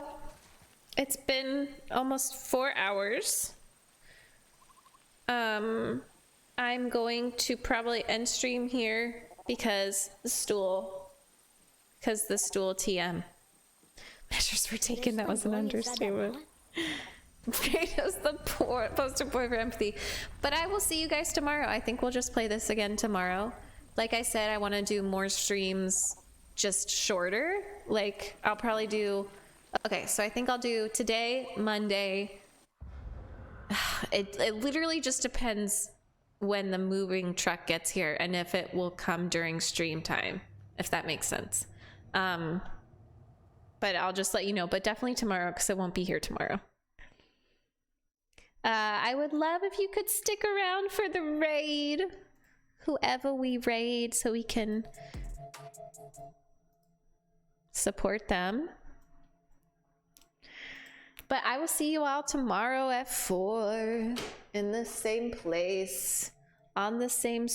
it's been almost 4 hours. I'm going to probably end stream here because the stool TM. Measures were taken, that was an understatement. Kratos the poster boy for empathy. But I will see you guys tomorrow. I think we'll just play this again tomorrow. Like I said, I want to do more streams just shorter. Like I'll probably do, okay, so I think I'll do today, Monday. It literally just depends when the moving truck gets here and if it will come during stream time, if that makes sense. But I'll just let you know, but definitely tomorrow because I won't be here tomorrow. I would love if you could stick around for the raid, whoever we raid, so we can support them. But I will see you all tomorrow at 4 in the same place, on the same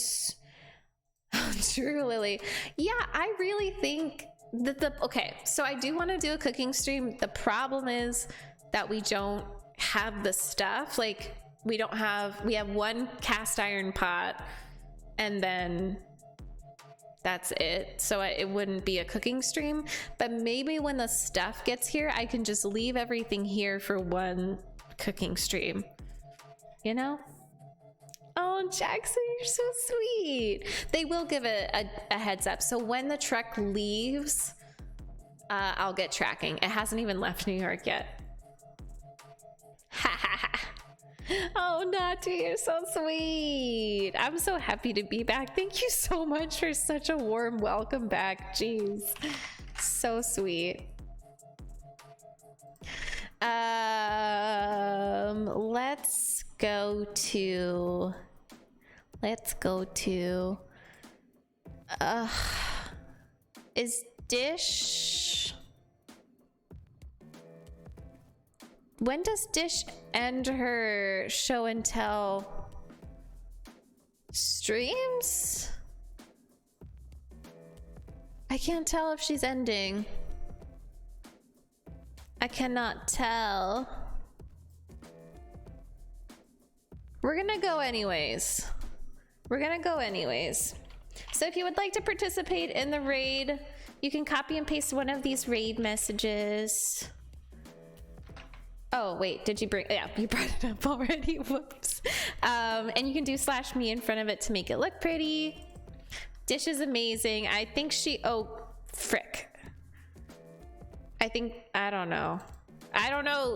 True, Lily. Yeah, I really think that okay, so I do want to do a cooking stream. The problem is that we don't have the stuff. Like we have one cast iron pot and then that's it. So it wouldn't be a cooking stream, but maybe when the stuff gets here, I can just leave everything here for one cooking stream, you know? Oh, Jackson, you're so sweet. They will give a heads up. So when the truck leaves, I'll get tracking. It hasn't even left New York yet. Ha ha ha. Oh, Natu, you're so sweet. I'm so happy to be back. Thank you so much for such a warm welcome back. Jeez. So sweet. Let's go to is Dish, when does Dish end her show and tell streams? I can't tell if she's ending. I cannot tell. We're gonna go anyways. So if you would like to participate in the raid, you can copy and paste one of these raid messages. Oh wait, did you bring, yeah, you brought it up already, whoops. And you can do /me in front of it to make it look pretty. Dish is amazing. I think she, oh, frick. I don't know.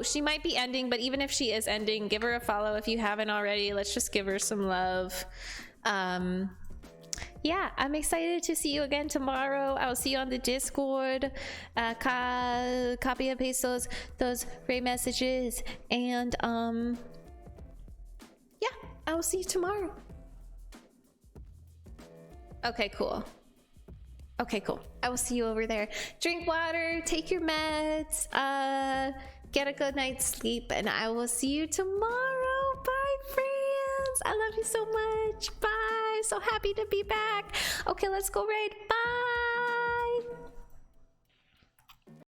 She might be ending, but even if she is ending, give her a follow if you haven't already. Let's just give her some love. Yeah, I'm excited to see you again tomorrow. I'll see you on the Discord. Copy and paste those raid messages, and yeah, I will see you tomorrow. Okay, cool. I will see you over there. Drink water, take your meds, get a good night's sleep, and I will see you tomorrow. Bye, friends. I love you so much. Bye. So happy to be back. Okay, let's go raid. Bye.